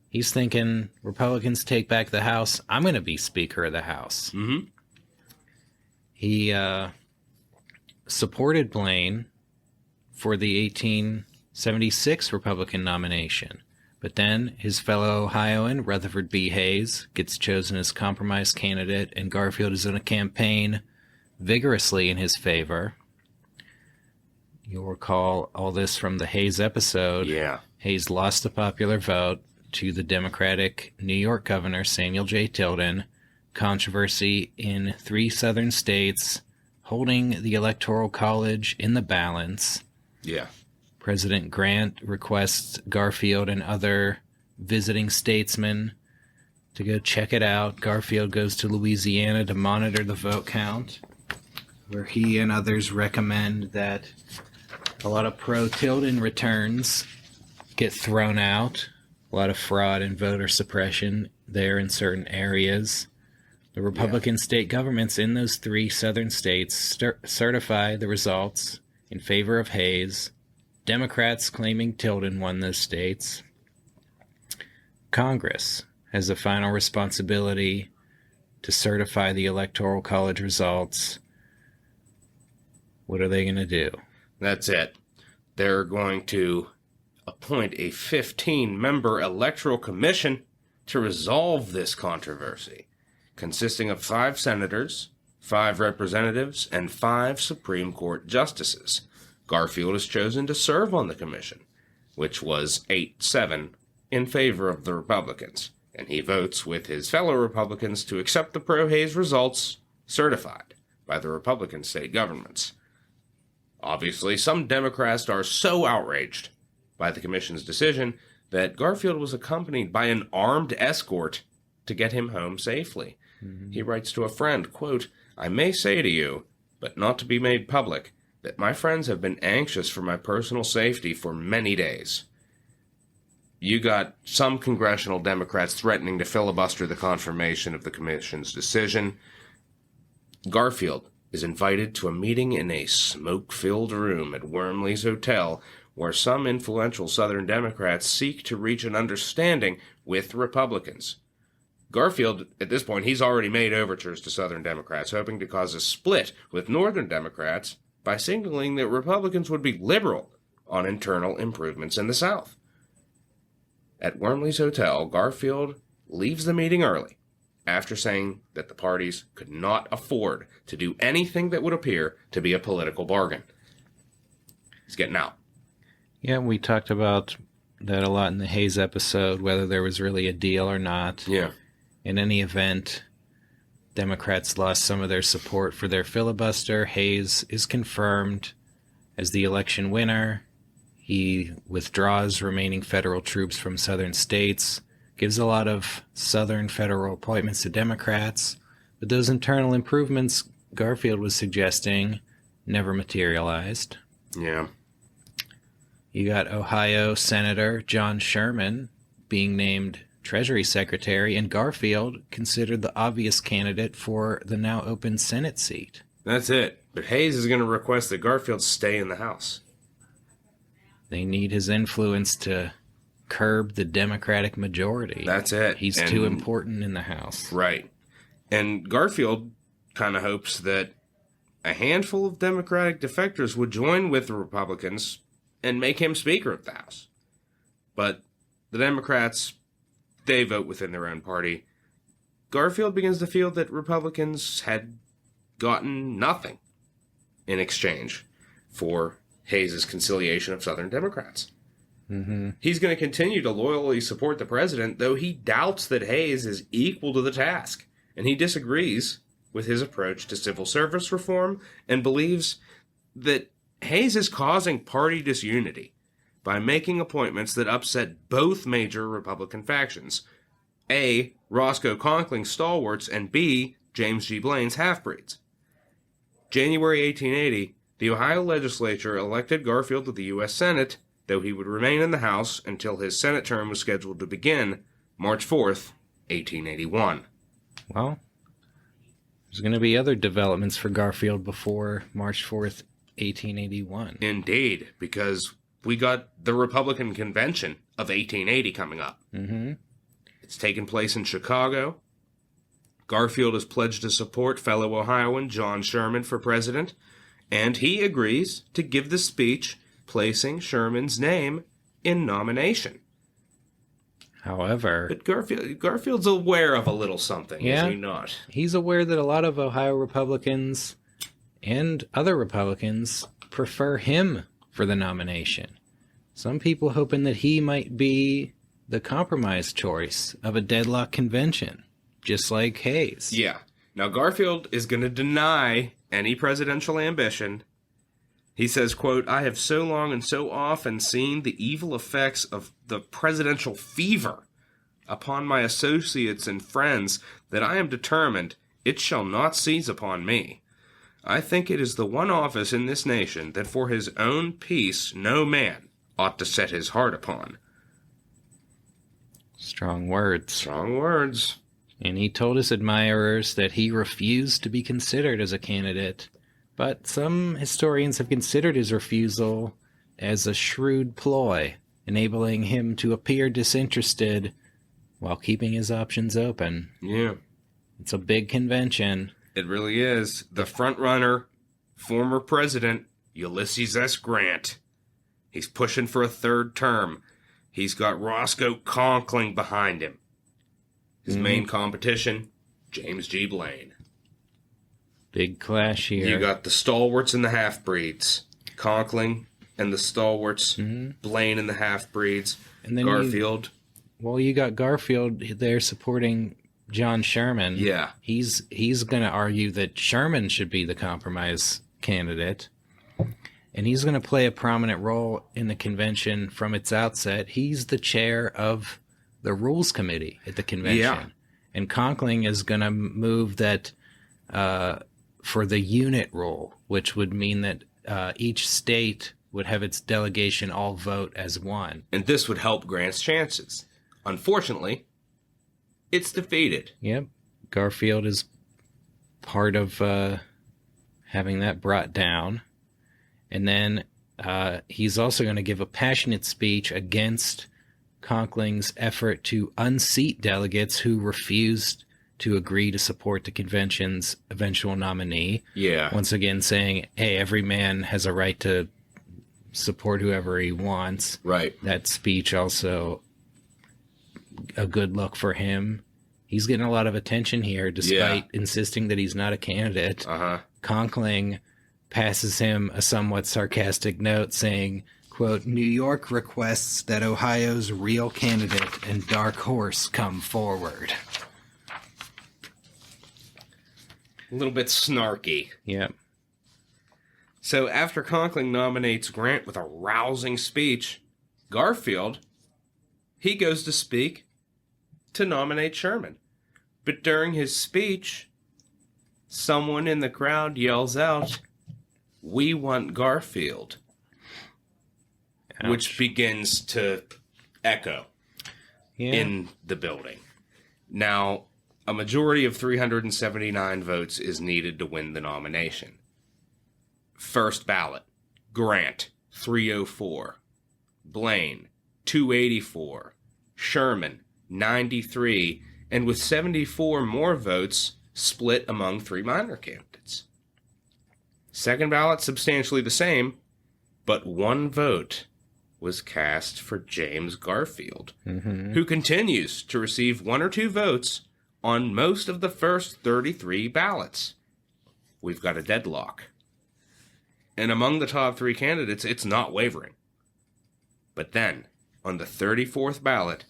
Speaker 2: He's thinking, Republicans take back the House, I'm going to be Speaker of the House.
Speaker 1: Mm-hmm.
Speaker 2: He supported Blaine for the 1876 Republican nomination. But then his fellow Ohioan, Rutherford B. Hayes, gets chosen as compromise candidate, and Garfield is in a campaign vigorously in his favor. You'll recall all this from the Hayes episode.
Speaker 1: Yeah.
Speaker 2: Hayes lost the popular vote to the Democratic New York governor, Samuel J. Tilden. Controversy in 3 southern states, holding the Electoral College in the balance.
Speaker 1: Yeah.
Speaker 2: President Grant requests Garfield and other visiting statesmen to go check it out. Garfield goes to Louisiana to monitor the vote count, where he and others recommend that a lot of pro-Tilden returns get thrown out. A lot of fraud and voter suppression there in certain areas. The Republican state governments in those 3 southern states certify the results in favor of Hayes. Democrats claiming Tilden won those states. Congress has the final responsibility to certify the Electoral College results. What are they going to do?
Speaker 1: That's it. They're going to appoint a 15-member electoral commission to resolve this controversy, consisting of 5 senators, 5 representatives, and 5 Supreme Court justices. Garfield is chosen to serve on the commission, which was 8-7 in favor of the Republicans, and he votes with his fellow Republicans to accept the pro-Hayes results certified by the Republican state governments. Obviously, some Democrats are so outraged by the commission's decision that Garfield was accompanied by an armed escort to get him home safely. Mm-hmm. He writes to a friend, quote, "I may say to you, but not to be made public, that my friends have been anxious for my personal safety for many days." You got some congressional Democrats threatening to filibuster the confirmation of the commission's decision. Garfield is invited to a meeting in a smoke-filled room at Wormley's Hotel, where some influential Southern Democrats seek to reach an understanding with Republicans. Garfield, at this point, he's already made overtures to Southern Democrats, hoping to cause a split with Northern Democrats by signaling that Republicans would be liberal on internal improvements in the South. At Wormley's Hotel, Garfield leaves the meeting early, after saying that the parties could not afford to do anything that would appear to be a political bargain. He's getting out.
Speaker 2: Yeah, we talked about that a lot in the Hayes episode, whether there was really a deal or not.
Speaker 1: Yeah.
Speaker 2: In any event, Democrats lost some of their support for their filibuster. Hayes is confirmed as the election winner. He withdraws remaining federal troops from southern states, gives a lot of southern federal appointments to Democrats, but those internal improvements Garfield was suggesting never materialized.
Speaker 1: Yeah.
Speaker 2: You got Ohio Senator John Sherman being named Treasury Secretary, and Garfield considered the obvious candidate for the now open Senate seat.
Speaker 1: That's it. But Hayes is going to request that Garfield stay in the House.
Speaker 2: They need his influence to curb the Democratic majority.
Speaker 1: That's it.
Speaker 2: He's too important in the House.
Speaker 1: Right. And Garfield kind of hopes that a handful of Democratic defectors would join with the Republicans and make him Speaker of the House. But the Democrats, they vote within their own party. Garfield begins to feel that Republicans had gotten nothing in exchange for Hayes' conciliation of Southern Democrats.
Speaker 2: Mm-hmm.
Speaker 1: He's going to continue to loyally support the president, though he doubts that Hayes is equal to the task, and he disagrees with his approach to civil service reform and believes that Hayes is causing party disunity by making appointments that upset both major Republican factions, A, Roscoe Conkling's stalwarts, and B, James G. Blaine's half-breeds. January 1880, the Ohio legislature elected Garfield to the U.S. Senate, though he would remain in the House until his Senate term was scheduled to begin March 4th, 1881.
Speaker 2: Well, there's going to be other developments for Garfield before March 4th, 1881.
Speaker 1: Indeed, because we got the Republican Convention of 1880 coming up.
Speaker 2: Mm-hmm.
Speaker 1: It's taking place in Chicago. Garfield is pledged to support fellow Ohioan John Sherman for president, and he agrees to give the speech placing Sherman's name in nomination.
Speaker 2: However,
Speaker 1: But Garfield's aware of a little something,
Speaker 2: Yeah.
Speaker 1: is he not?
Speaker 2: he's aware that a lot of Ohio Republicans and other Republicans prefer him for the nomination. Some people hoping that he might be the compromise choice of a deadlock convention, just like Hayes.
Speaker 1: Yeah. Now, Garfield is going to deny any presidential ambition. He says, quote, "I have so long and so often seen the evil effects of the presidential fever upon my associates and friends that I am determined it shall not seize upon me. I think it is the one office in this nation that for his own peace no man ought to set his heart upon."
Speaker 2: Strong words.
Speaker 1: Strong words.
Speaker 2: And he told his admirers that he refused to be considered as a candidate, but some historians have considered his refusal as a shrewd ploy, enabling him to appear disinterested while keeping his options open.
Speaker 1: Yeah,
Speaker 2: It's a big convention.
Speaker 1: it really is. The front runner, former president Ulysses S. Grant. He's pushing for a third term. He's got Roscoe Conkling behind him. His main competition, James G. Blaine.
Speaker 2: Big clash here.
Speaker 1: You got the stalwarts and the half-breeds. Conkling and the stalwarts. Blaine and the half-breeds.
Speaker 2: And then
Speaker 1: Garfield.
Speaker 2: you got Garfield there supporting John Sherman.
Speaker 1: Yeah.
Speaker 2: He's going to argue that Sherman should be the compromise candidate. And he's going to play a prominent role in the convention from its outset. He's the chair of the Rules Committee at the convention.
Speaker 1: Yeah.
Speaker 2: And Conkling is going to move that for the unit rule, which would mean that each state would have its delegation all vote as one.
Speaker 1: And this would help Grant's chances. Unfortunately, it's defeated.
Speaker 2: Yep. Garfield is part of having that brought down. And then he's also going to give a passionate speech against Conkling's effort to unseat delegates who refused to agree to support the convention's eventual nominee.
Speaker 1: Yeah.
Speaker 2: Once again saying, hey, every man has a right to support whoever he wants.
Speaker 1: Right.
Speaker 2: That speech also a good look for him. He's getting a lot of attention here despite insisting that he's not a candidate.
Speaker 1: Uh-huh.
Speaker 2: Conkling passes him a somewhat sarcastic note saying, quote, "New York requests that Ohio's real candidate and dark horse come forward."
Speaker 1: A little bit snarky.
Speaker 2: Yep.
Speaker 1: So after Conkling nominates Grant with a rousing speech, Garfield, he goes to speak to nominate Sherman. But during his speech, someone in the crowd yells out, "We want Garfield,"
Speaker 2: Ouch.
Speaker 1: which begins to echo. in the building. Now, a majority of 379 votes is needed to win the nomination. First ballot, Grant, 304. Blaine, 284. Sherman, 93. And with 74 more votes, split among 3 minor candidates. Second ballot, substantially the same, but 1 vote was cast for James Garfield, who continues to receive 1 or 2 votes on most of the first 33 ballots. We've got a deadlock. And among the top 3 candidates, it's not wavering. But then, on the 34th ballot,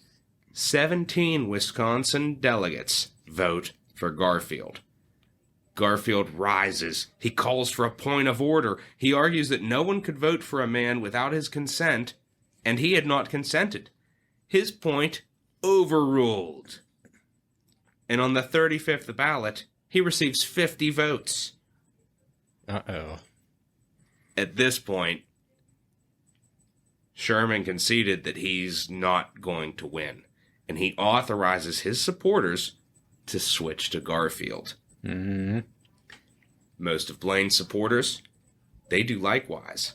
Speaker 1: 17 Wisconsin delegates vote for Garfield. Garfield rises. He calls for a point of order. He argues that no one could vote for a man without his consent, and he had not consented. His point overruled. And on the 35th ballot, he receives 50 votes.
Speaker 2: Uh-oh.
Speaker 1: At this point, Sherman conceded that he's not going to win, and he authorizes his supporters to switch to Garfield. Most of Blaine's supporters, they do likewise.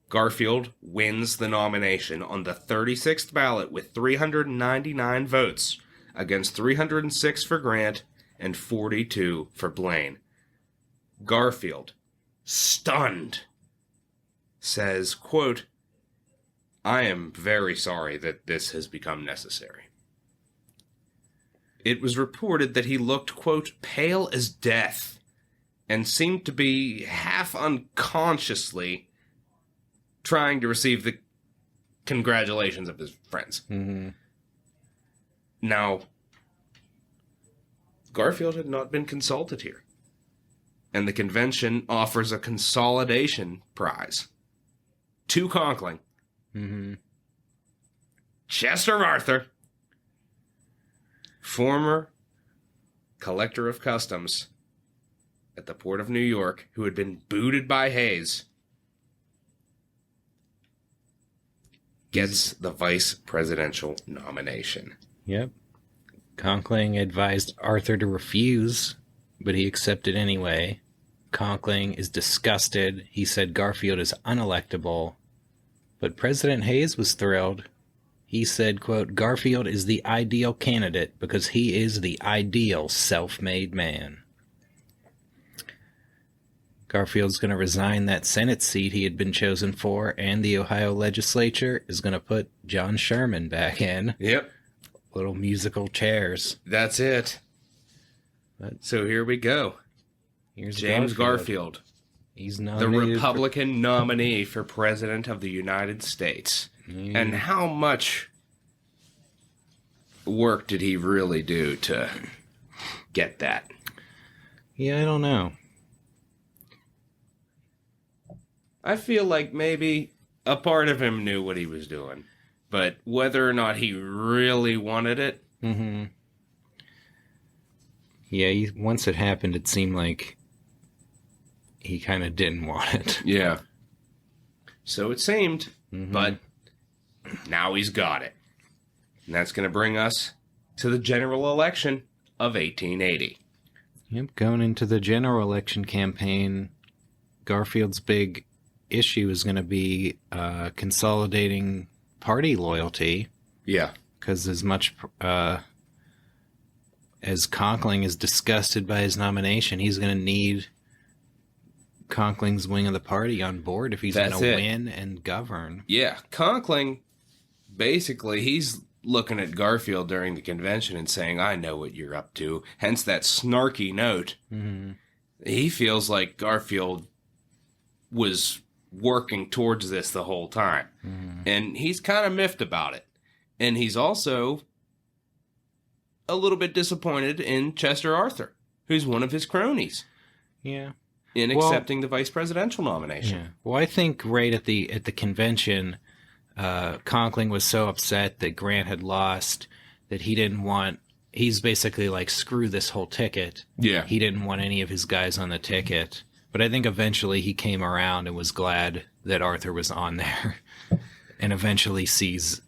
Speaker 1: Garfield wins the nomination on the 36th ballot with 399 votes against 306 for Grant and 42 for Blaine. Garfield, stunned, says, quote, "I am very sorry that this has become necessary." It was reported that he looked, quote, "pale as death," and seemed to be half unconsciously trying to receive the congratulations of his friends. Now, Garfield had not been consulted here, and the convention offers a consolidation prize to Conkling. Chester Arthur, former collector of customs at the Port of New York, who had been booted by Hayes, gets the vice presidential nomination.
Speaker 2: Yep. Conkling advised Arthur to refuse, but he accepted anyway. Conkling is disgusted. He said Garfield is unelectable. But President Hayes was thrilled. He said, quote, "Garfield is the ideal candidate because he is the ideal self-made man." Garfield's going to resign that Senate seat he had been chosen for, and the Ohio legislature is going to put John Sherman back in.
Speaker 1: Yep.
Speaker 2: Little musical chairs.
Speaker 1: That's it. So here we go.
Speaker 2: Here's
Speaker 1: James Garfield.
Speaker 2: He's
Speaker 1: The
Speaker 2: nominated
Speaker 1: Republican nominee for President of the United States. And how much work did he really do to get that?
Speaker 2: Yeah, I don't know.
Speaker 1: I feel like maybe a part of him knew what he was doing, but whether or not he really wanted it.
Speaker 2: Yeah, once it happened, it seemed like he kind of didn't want it.
Speaker 1: Yeah. So it seemed, but now he's got it. And that's going to bring us to the general election of 1880.
Speaker 2: Yep, going into the general election campaign, Garfield's big issue is going to be consolidating party loyalty.
Speaker 1: Yeah.
Speaker 2: Because as much as Conkling is disgusted by his nomination, he's going to need Conkling's wing of the party on board if he's going to win and govern.
Speaker 1: Yeah, Conkling, basically, he's looking at Garfield during the convention and saying, "I know what you're up to." Hence that snarky note. He feels like Garfield was working towards this the whole time. And he's kind of miffed about it. And he's also a little bit disappointed in Chester Arthur, who's one of his cronies.
Speaker 2: Yeah.
Speaker 1: In accepting the vice presidential nomination.
Speaker 2: Yeah. Well, I think right at the convention, Conkling was so upset that Grant had lost that he didn't want. He's basically like, screw this whole ticket.
Speaker 1: Yeah.
Speaker 2: He didn't want any of his guys on the ticket. But I think eventually he came around and was glad that Arthur was on there, and eventually sees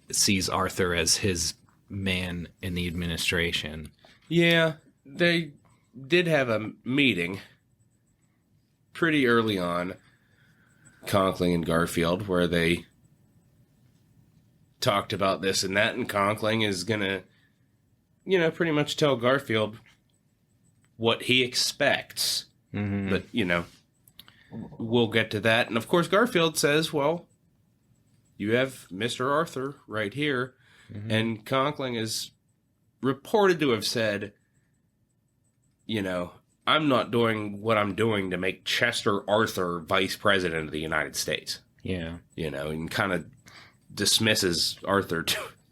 Speaker 2: Arthur as his man in the administration.
Speaker 1: Yeah, they did have a meeting pretty early on, Conkling and Garfield, where they talked about this and that, and Conkling is going to, pretty much tell Garfield what he expects.
Speaker 2: Mm-hmm.
Speaker 1: But, we'll get to that. And, of course, Garfield says, well, you have Mr. Arthur right here. Mm-hmm. And Conkling is reported to have said, I'm not doing what I'm doing to make Chester Arthur vice president of the United States.
Speaker 2: Yeah.
Speaker 1: And kind of dismisses Arthur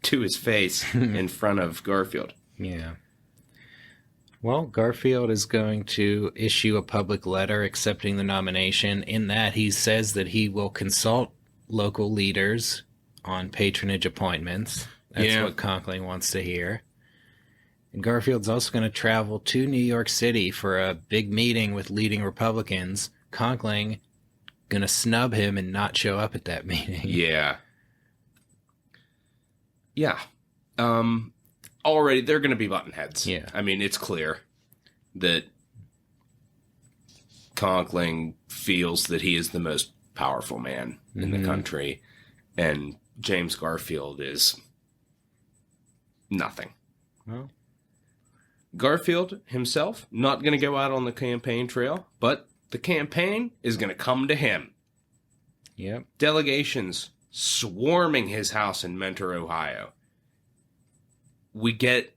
Speaker 1: to his face in front of Garfield.
Speaker 2: Yeah. Well, Garfield is going to issue a public letter accepting the nomination. In that, he says that he will consult local leaders on patronage appointments. That's what Conkling wants to hear. And Garfield's also going to travel to New York City for a big meeting with leading Republicans. Conkling going to snub him and not show up at that meeting.
Speaker 1: Yeah. Yeah. Already, they're going to be button heads.
Speaker 2: Yeah.
Speaker 1: I mean, it's clear that Conkling feels that he is the most powerful man in the country, and James Garfield is nothing.
Speaker 2: Well,
Speaker 1: Garfield himself, not going to go out on the campaign trail, but the campaign is going to come to him.
Speaker 2: Yep.
Speaker 1: Delegations swarming his house in Mentor, Ohio. We get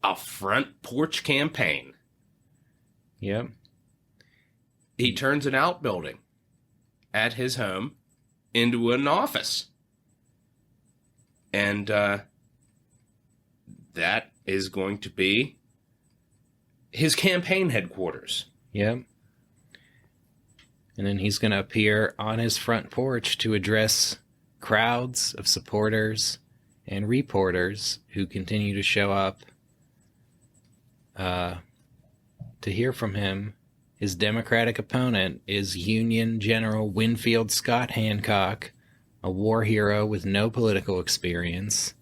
Speaker 1: a front porch campaign.
Speaker 2: Yep.
Speaker 1: He turns an outbuilding at his home into an office. And that is going to be his campaign headquarters.
Speaker 2: Yep. And then he's going to appear on his front porch to address crowds of supporters and reporters who continue to show up to hear from him. His Democratic opponent is Union General Winfield Scott Hancock, a war hero with no political experience.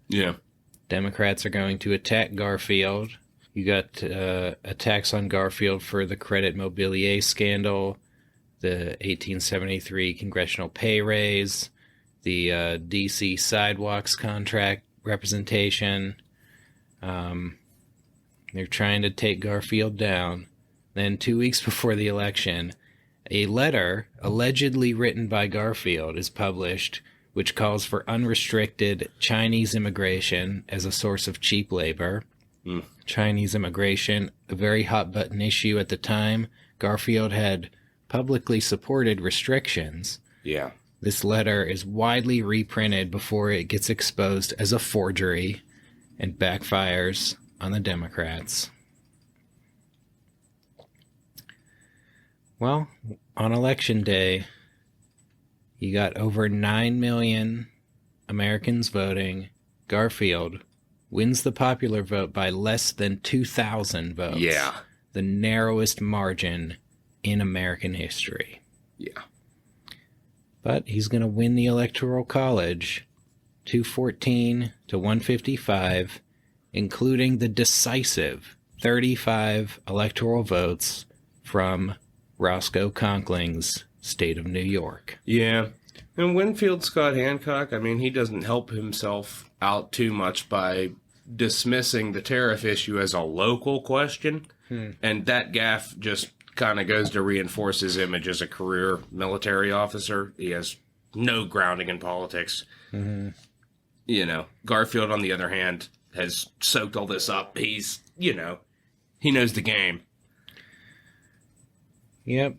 Speaker 1: Yeah.
Speaker 2: Democrats are going to attack Garfield. You got attacks on Garfield for the Credit Mobilier scandal, the 1873 congressional pay raise, the D.C. sidewalks contract representation. They're trying to take Garfield down. Then 2 weeks before the election, a letter allegedly written by Garfield is published, which calls for unrestricted Chinese immigration as a source of cheap labor. Chinese immigration, a very hot-button issue at the time. Garfield had publicly supported restrictions.
Speaker 1: Yeah.
Speaker 2: This letter is widely reprinted before it gets exposed as a forgery and backfires on the Democrats. Well, on Election Day, you got over 9 million Americans voting. Garfield wins the popular vote by less than 2,000 votes.
Speaker 1: Yeah.
Speaker 2: The narrowest margin in American history.
Speaker 1: Yeah.
Speaker 2: But he's going to win the Electoral College 214 to 155, including the decisive 35 electoral votes from Roscoe Conkling's state of New York.
Speaker 1: Yeah. And Winfield Scott Hancock, I mean, he doesn't help himself out too much by dismissing the tariff issue as a local question. And that gaffe just kind of goes to reinforce his image as a career military officer. He has no grounding in politics. Garfield, on the other hand, has soaked all this up. He's, he knows the game.
Speaker 2: Yep.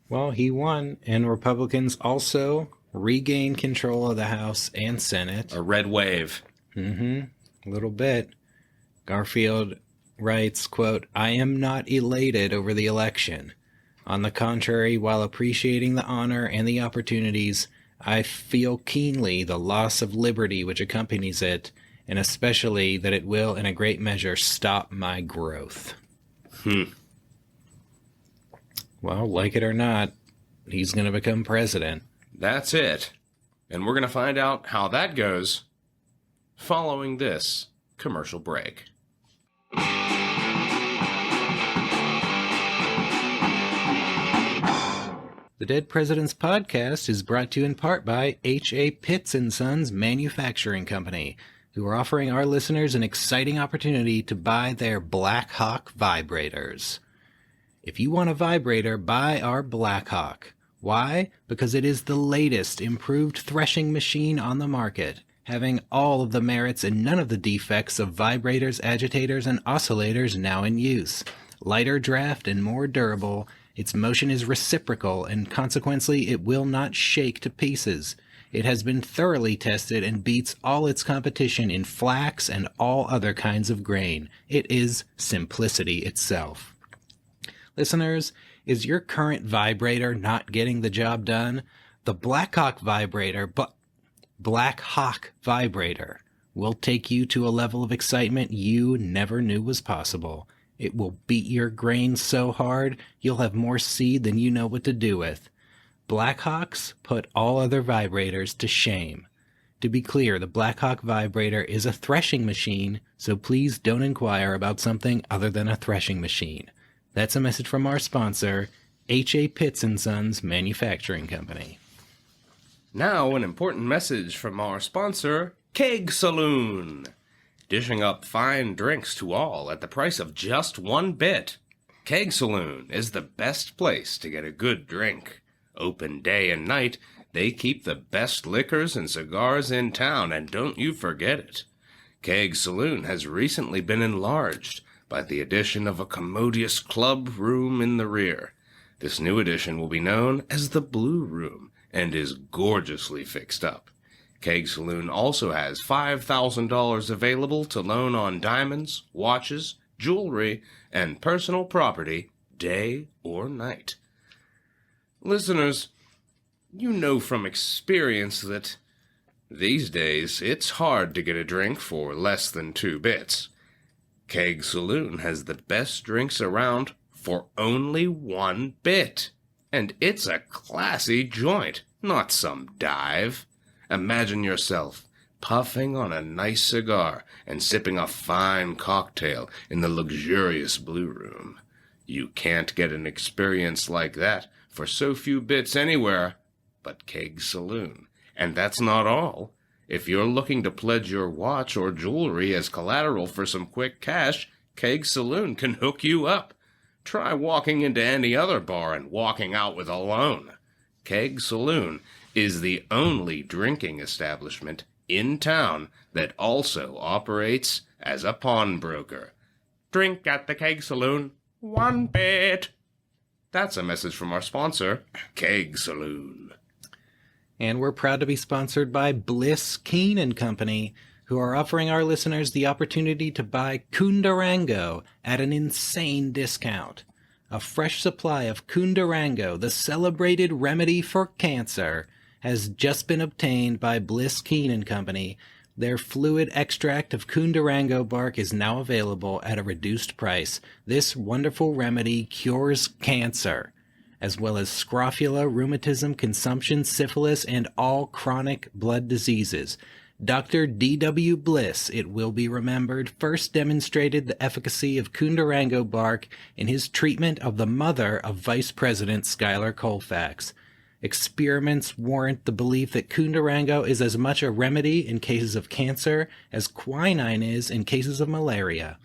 Speaker 2: Well, he won, and Republicans also regained control of the House and Senate.
Speaker 1: A red wave.
Speaker 2: A little bit. Garfield writes, quote, "I am not elated over the election. On the contrary, while appreciating the honor and the opportunities, I feel keenly the loss of liberty which accompanies it, and especially that it will, in a great measure, stop my growth." Well, like it or not, he's going to become president.
Speaker 1: That's it. And we're going to find out how that goes following this commercial break.
Speaker 2: The Dead Presidents Podcast is brought to you in part by H.A. Pitts & Sons Manufacturing Company, who are offering our listeners an exciting opportunity to buy their Black Hawk vibrators. If you want a vibrator, buy our Black Hawk. Why? Because it is the latest improved threshing machine on the market, having all of the merits and none of the defects of vibrators, agitators, and oscillators now in use. Lighter draft and more durable, its motion is reciprocal, and consequently it will not shake to pieces. It has been thoroughly tested and beats all its competition in flax and all other kinds of grain. It is simplicity itself. Listeners, is your current vibrator not getting the job done? The Black Hawk vibrator will take you to a level of excitement you never knew was possible. It will beat your grain so hard, you'll have more seed than you know what to do with. Black Hawks put all other vibrators to shame. To be clear, the Black Hawk vibrator is a threshing machine, so please don't inquire about something other than a threshing machine. That's a message from our sponsor, H.A. Pitts & Sons Manufacturing Company.
Speaker 1: Now, an important message from our sponsor, Keg Saloon. Dishing up fine drinks to all at the price of just 1 bit. Keg Saloon is the best place to get a good drink. Open day and night, they keep the best liquors and cigars in town, and don't you forget it. Keg Saloon has recently been enlarged by the addition of a commodious club room in the rear. This new addition will be known as the Blue Room and is gorgeously fixed up. Keg Saloon also has $5,000 available to loan on diamonds, watches, jewelry, and personal property, day or night. Listeners, you know from experience that these days it's hard to get a drink for less than 2 bits. Keg Saloon has the best drinks around for only 1 bit. And it's a classy joint, not some dive. Imagine yourself puffing on a nice cigar and sipping a fine cocktail in the luxurious Blue Room. You can't get an experience like that for so few bits anywhere but Keg Saloon. And that's not all. If you're looking to pledge your watch or jewelry as collateral for some quick cash, Keg Saloon can hook you up. Try walking into any other bar and walking out with a loan. Keg Saloon is the only drinking establishment in town that also operates as a pawnbroker. Drink at the Keg Saloon, 1 bit. That's a message from our sponsor, Keg Saloon.
Speaker 2: And we're proud to be sponsored by Bliss Keen & Company, who are offering our listeners the opportunity to buy Kundarango at an insane discount. A fresh supply of Kundarango, the celebrated remedy for cancer, has just been obtained by Bliss Keen & Company. Their fluid extract of Kundarango bark is now available at a reduced price. This wonderful remedy cures cancer, as well as scrofula, rheumatism, consumption, syphilis, and all chronic blood diseases. Dr. D.W. Bliss, it will be remembered, first demonstrated the efficacy of Kundarango bark in his treatment of the mother of Vice President Schuyler Colfax. Experiments warrant the belief that Kundarango is as much a remedy in cases of cancer as quinine is in cases of malaria.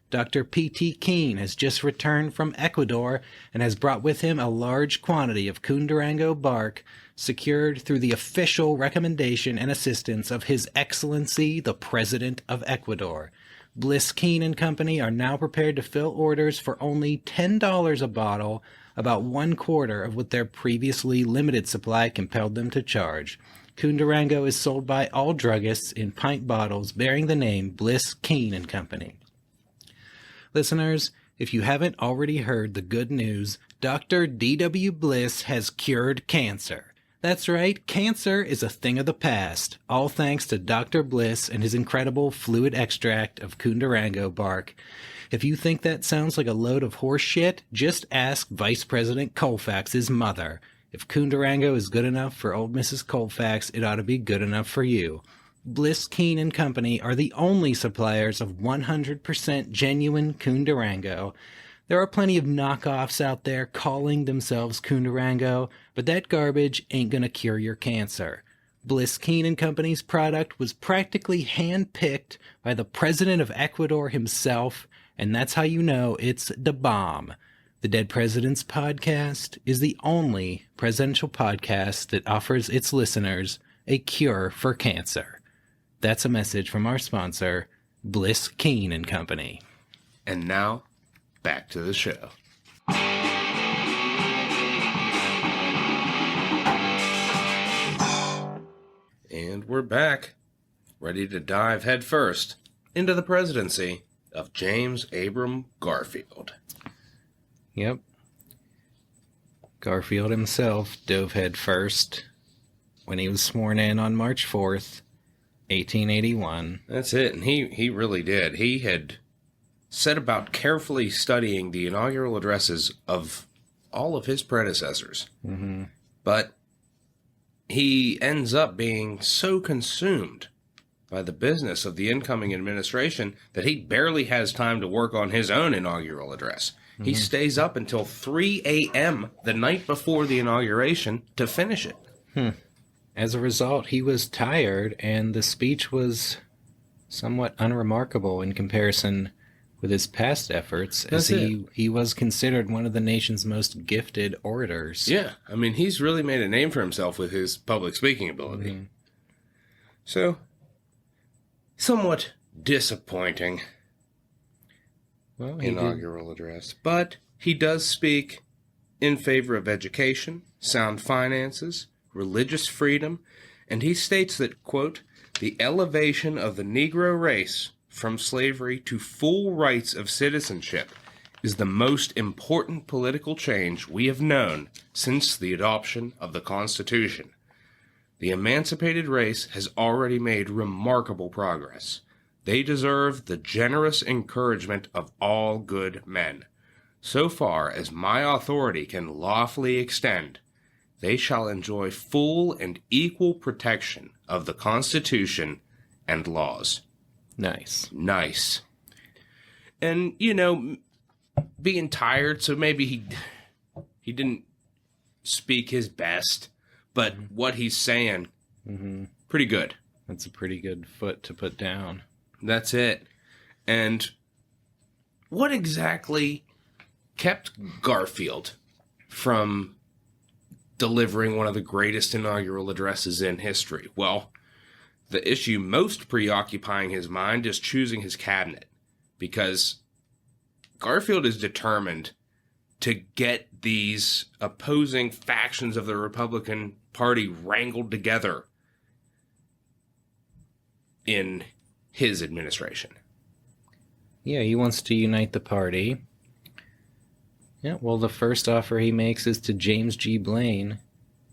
Speaker 2: Dr. P.T. Keene has just returned from Ecuador and has brought with him a large quantity of Kundarango bark secured through the official recommendation and assistance of His Excellency, the President of Ecuador. Bliss Keene & Company are now prepared to fill orders for only $10 a bottle, about 1/4 of what their previously limited supply compelled them to charge. Kundarango is sold by all druggists in pint bottles bearing the name Bliss Keene & Company. Listeners, if you haven't already heard the good news, Dr. D.W. Bliss has cured cancer. That's right, cancer is a thing of the past, all thanks to Dr. Bliss and his incredible fluid extract of Kundarango bark. If you think that sounds like a load of horse shit, just ask Vice President Colfax's mother. If Kundarango is good enough for old Mrs. Colfax, it ought to be good enough for you. Bliss, Keene and Company are the only suppliers of 100% genuine Coon Durango. There are plenty of knockoffs out there calling themselves Coon Durango, but that garbage ain't gonna cure your cancer. Bliss, Keene and Company's product was practically hand-picked by the president of Ecuador himself, and that's how you know it's the bomb. The Dead Presidents Podcast is the only presidential podcast that offers its listeners a cure for cancer. That's a message from our sponsor, Bliss, Keene and Company.
Speaker 1: And now, back to the show. And we're back, ready to dive headfirst into the presidency of James Abram Garfield.
Speaker 2: Yep. Garfield himself dove headfirst when he was sworn in on March 4th, 1881.
Speaker 1: That's it, and he really did. He had set about carefully studying the inaugural addresses of all of his predecessors.
Speaker 2: Mm-hmm.
Speaker 1: But he ends up being so consumed by the business of the incoming administration that he barely has time to work on his own inaugural address. Mm-hmm. He stays up until 3 a.m. the night before the inauguration to finish it.
Speaker 2: As a result, he was tired, and the speech was somewhat unremarkable in comparison with his past efforts, as he was considered one of the nation's most gifted orators.
Speaker 1: Yeah, I mean, he's really made a name for himself with his public speaking ability. Mm-hmm. So, somewhat disappointing inaugural address. But he does speak in favor of education, sound finances, religious freedom, and he states that, quote, the elevation of the Negro race from slavery to full rights of citizenship is the most important political change we have known since the adoption of the Constitution. The emancipated race has already made remarkable progress. They deserve the generous encouragement of all good men. So far as my authority can lawfully extend, they shall enjoy full and equal protection of the Constitution and laws. Nice. And, you know, being tired, so maybe he didn't speak his best, but what he's saying, pretty good.
Speaker 2: That's a pretty good foot to put down.
Speaker 1: That's it. And what exactly kept Garfield from delivering one of the greatest inaugural addresses in history? Well, the issue most preoccupying his mind is choosing his cabinet, because Garfield is determined to get these opposing factions of the Republican Party wrangled together in his administration.
Speaker 2: Yeah, he wants to unite the party. Yeah, well, the first offer he makes is to James G. Blaine,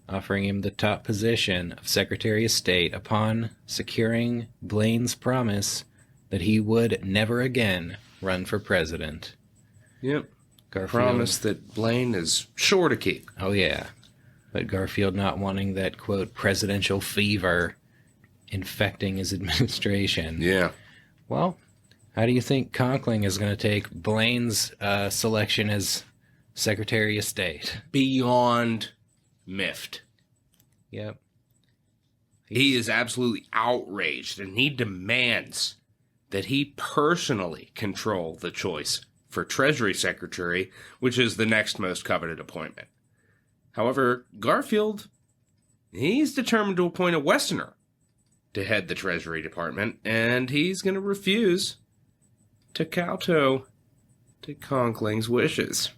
Speaker 2: offering him the top position of Secretary of State upon securing Blaine's promise that he would never again run for president.
Speaker 1: Yep. Garfield. Promise that Blaine is sure to keep.
Speaker 2: Oh, yeah. But Garfield not wanting that, quote, presidential fever infecting his administration.
Speaker 1: Yeah.
Speaker 2: Well, how do you think Conkling is going to take Blaine's selection as Secretary of State?
Speaker 1: Beyond miffed.
Speaker 2: Yep.
Speaker 1: He is absolutely outraged, and he demands that he personally control the choice for Treasury Secretary, which is the next most coveted appointment. However, Garfield, he's determined to appoint a Westerner to head the Treasury Department, and he's going to refuse to kowtow to Conkling's wishes.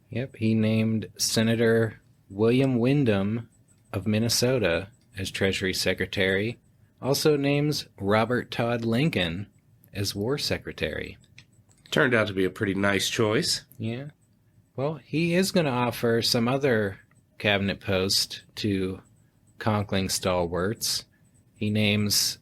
Speaker 2: Yep, he named Senator William Windom of Minnesota as Treasury Secretary. Also names Robert Todd Lincoln as War Secretary.
Speaker 1: Turned out to be a pretty nice choice.
Speaker 2: Yeah. Well, he is going to offer some other cabinet posts to Conkling stalwarts. He names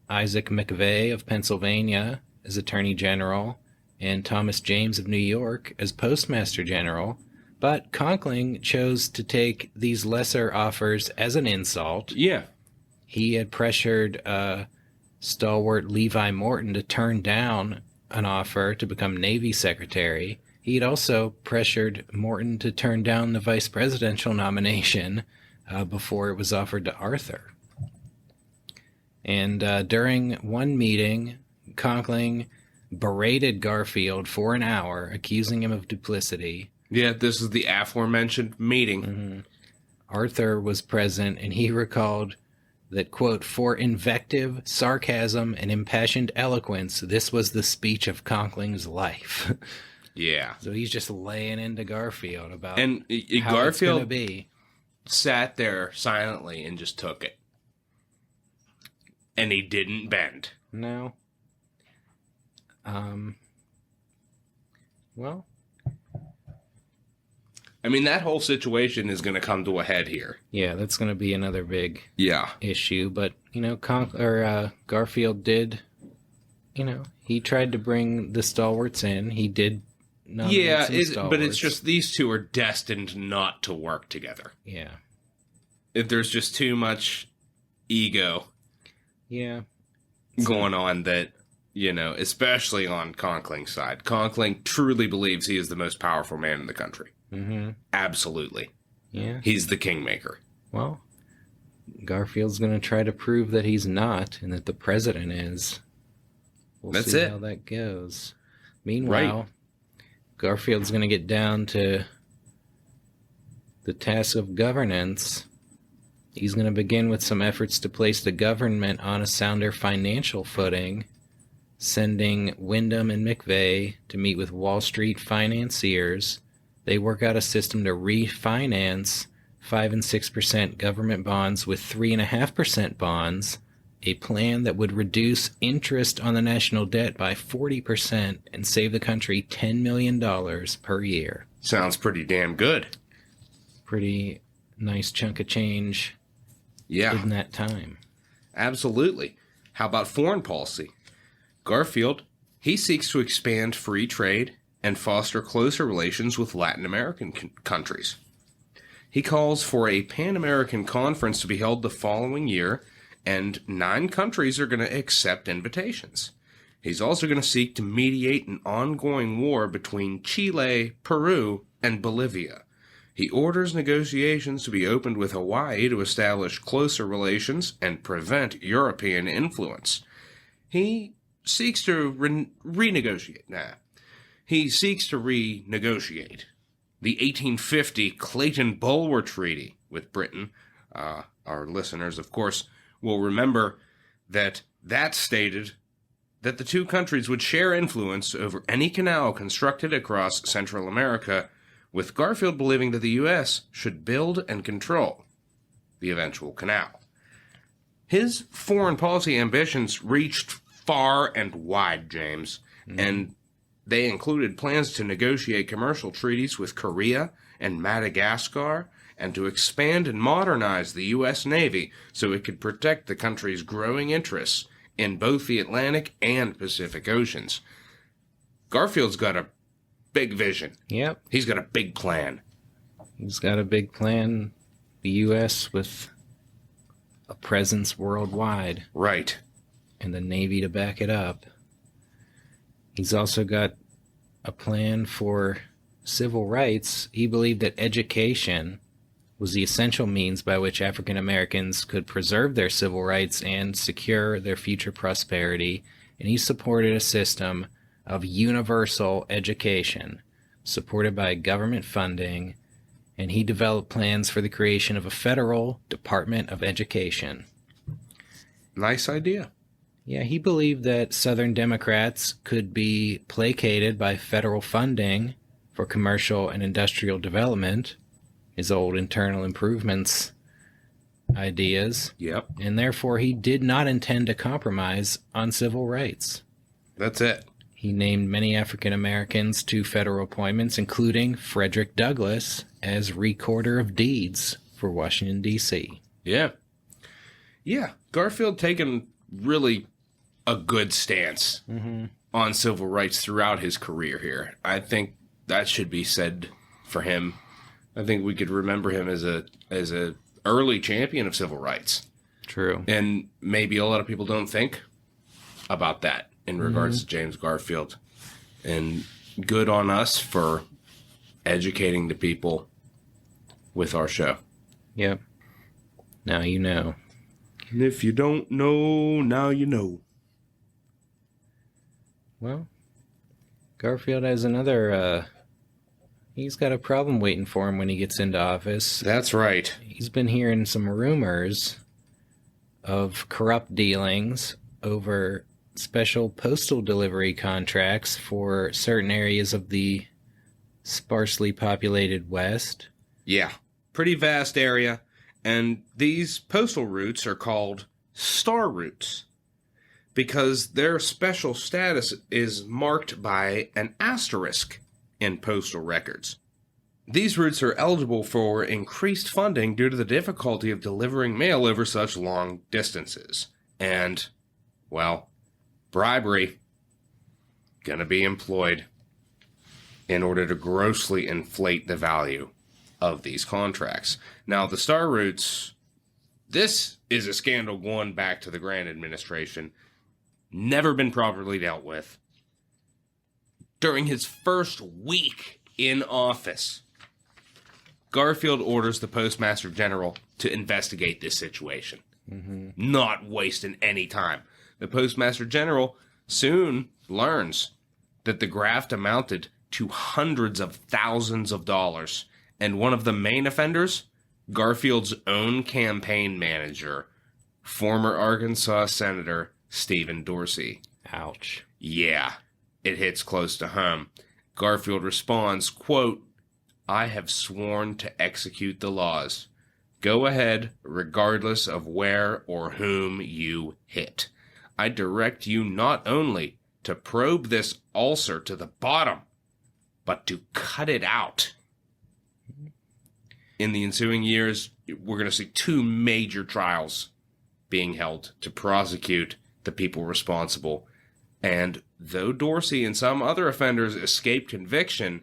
Speaker 2: Isaac McVeigh of Pennsylvania as Attorney General and Thomas James of New York as Postmaster General. But Conkling chose to take these lesser offers as an insult.
Speaker 1: Yeah.
Speaker 2: he had pressured stalwart Levi Morton to turn down an offer to become Navy Secretary. He had also pressured Morton to turn down the vice presidential nomination before it was offered to Arthur. And during one meeting, Conkling berated Garfield for an hour, accusing him of duplicity.
Speaker 1: Yeah, this is the aforementioned meeting.
Speaker 2: Mm-hmm. Arthur was present, and he recalled that, quote, for invective, sarcasm, and impassioned eloquence, this was the speech of Conkling's life.
Speaker 1: Yeah.
Speaker 2: So he's just laying into Garfield about
Speaker 1: and
Speaker 2: how
Speaker 1: Garfield
Speaker 2: it's going to be.
Speaker 1: Sat there silently and just took it. And he didn't bend.
Speaker 2: No. Well,
Speaker 1: I mean, that whole situation is going to come to a head here.
Speaker 2: yeah, that's going to be another big
Speaker 1: Yeah.
Speaker 2: issue. But, you know, Garfield did, you know, he tried to bring the stalwarts in. He did nominate some stalwarts.
Speaker 1: But it's just these two are destined not to work together.
Speaker 2: Yeah.
Speaker 1: If there's just too much ego
Speaker 2: Yeah.
Speaker 1: going on that, you know, especially on Conkling's side. Conkling truly believes he is the most powerful man in the country.
Speaker 2: Mm-hmm.
Speaker 1: Absolutely.
Speaker 2: Yeah.
Speaker 1: He's the kingmaker.
Speaker 2: Well, Garfield's going to try to prove that he's not and that the president is. We'll see how that goes. Meanwhile, Garfield's going to get down to the task of governance. He's going to begin with some efforts to place the government on a sounder financial footing, sending Wyndham and McVeigh to meet with Wall Street financiers. They work out a system to refinance 5 and 6% government bonds with 3.5% bonds, a plan that would reduce interest on the national debt by 40% and save the country $10 million per year.
Speaker 1: Sounds pretty damn good.
Speaker 2: Pretty nice chunk of change in that time.
Speaker 1: Absolutely. How about foreign policy? Garfield, he seeks to expand free trade and foster closer relations with Latin American countries. He calls for a Pan-American conference to be held the following year, and 9 countries are going to accept invitations. He's also going to seek to mediate an ongoing war between Chile, Peru, and Bolivia. He orders negotiations to be opened with Hawaii to establish closer relations and prevent European influence. He seeks to renegotiate the 1850 Clayton-Bulwer Treaty with Britain. Our listeners, of course, will remember that stated that the two countries would share influence over any canal constructed across Central America, with Garfield believing that the U.S. should build and control the eventual canal. His foreign policy ambitions reached far and wide, James, and they included plans to negotiate commercial treaties with Korea and Madagascar, and to expand and modernize the U.S. Navy so it could protect the country's growing interests in both the Atlantic and Pacific Oceans. Garfield's got a big vision.
Speaker 2: Yep.
Speaker 1: He's got a big plan.
Speaker 2: He's got a big plan. The U.S. with a presence worldwide.
Speaker 1: Right.
Speaker 2: And the Navy to back it up. He's also got a plan for civil rights. He believed that education was the essential means by which African Americans could preserve their civil rights and secure their future prosperity. And he supported a system of universal education, supported by government funding, and he developed plans for the creation of a federal Department of Education.
Speaker 1: Nice idea.
Speaker 2: Yeah, he believed that Southern Democrats could be placated by federal funding for commercial and industrial development, his old internal improvements ideas.
Speaker 1: Yep.
Speaker 2: And therefore he did not intend to compromise on civil rights.
Speaker 1: That's it.
Speaker 2: He named many African Americans to federal appointments, including Frederick Douglass as Recorder of Deeds for Washington, D.C.
Speaker 1: Yeah. Yeah. Garfield taken really a good stance on civil rights throughout his career here. I think that should be said for him. I think we could remember him as a early champion of civil rights.
Speaker 2: True.
Speaker 1: And maybe a lot of people don't think about that in regards to James Garfield. And good on us for educating the people with our show.
Speaker 2: Yep. Now you know.
Speaker 1: And if you don't know, now you know.
Speaker 2: Well, Garfield has another, he's got a problem waiting for him when he gets into office.
Speaker 1: That's right.
Speaker 2: He's been hearing some rumors of corrupt dealings over special postal delivery contracts for certain areas of the sparsely populated West.
Speaker 1: Yeah, pretty vast area. And these postal routes are called star routes because their special status is marked by an asterisk in postal records. These routes are eligible for increased funding due to the difficulty of delivering mail over such long distances. And, well, bribery gonna be employed in order to grossly inflate the value of these contracts. Now, the star routes, this is a scandal going back to the Grant administration. Never been properly dealt with. During his first week in office, Garfield orders the Postmaster General to investigate this situation. Not wasting any time. The Postmaster General soon learns that the graft amounted to hundreds of thousands of dollars. And one of the main offenders, Garfield's own campaign manager, former Arkansas Senator Stephen Dorsey.
Speaker 2: Ouch.
Speaker 1: Yeah, it hits close to home. Garfield responds, quote, "I have sworn to execute the laws. Go ahead, regardless of where or whom you hit. I direct you not only to probe this ulcer to the bottom, but to cut it out." In the ensuing years, we're going to see two major trials being held to prosecute the people responsible. And though Dorsey and some other offenders escaped conviction,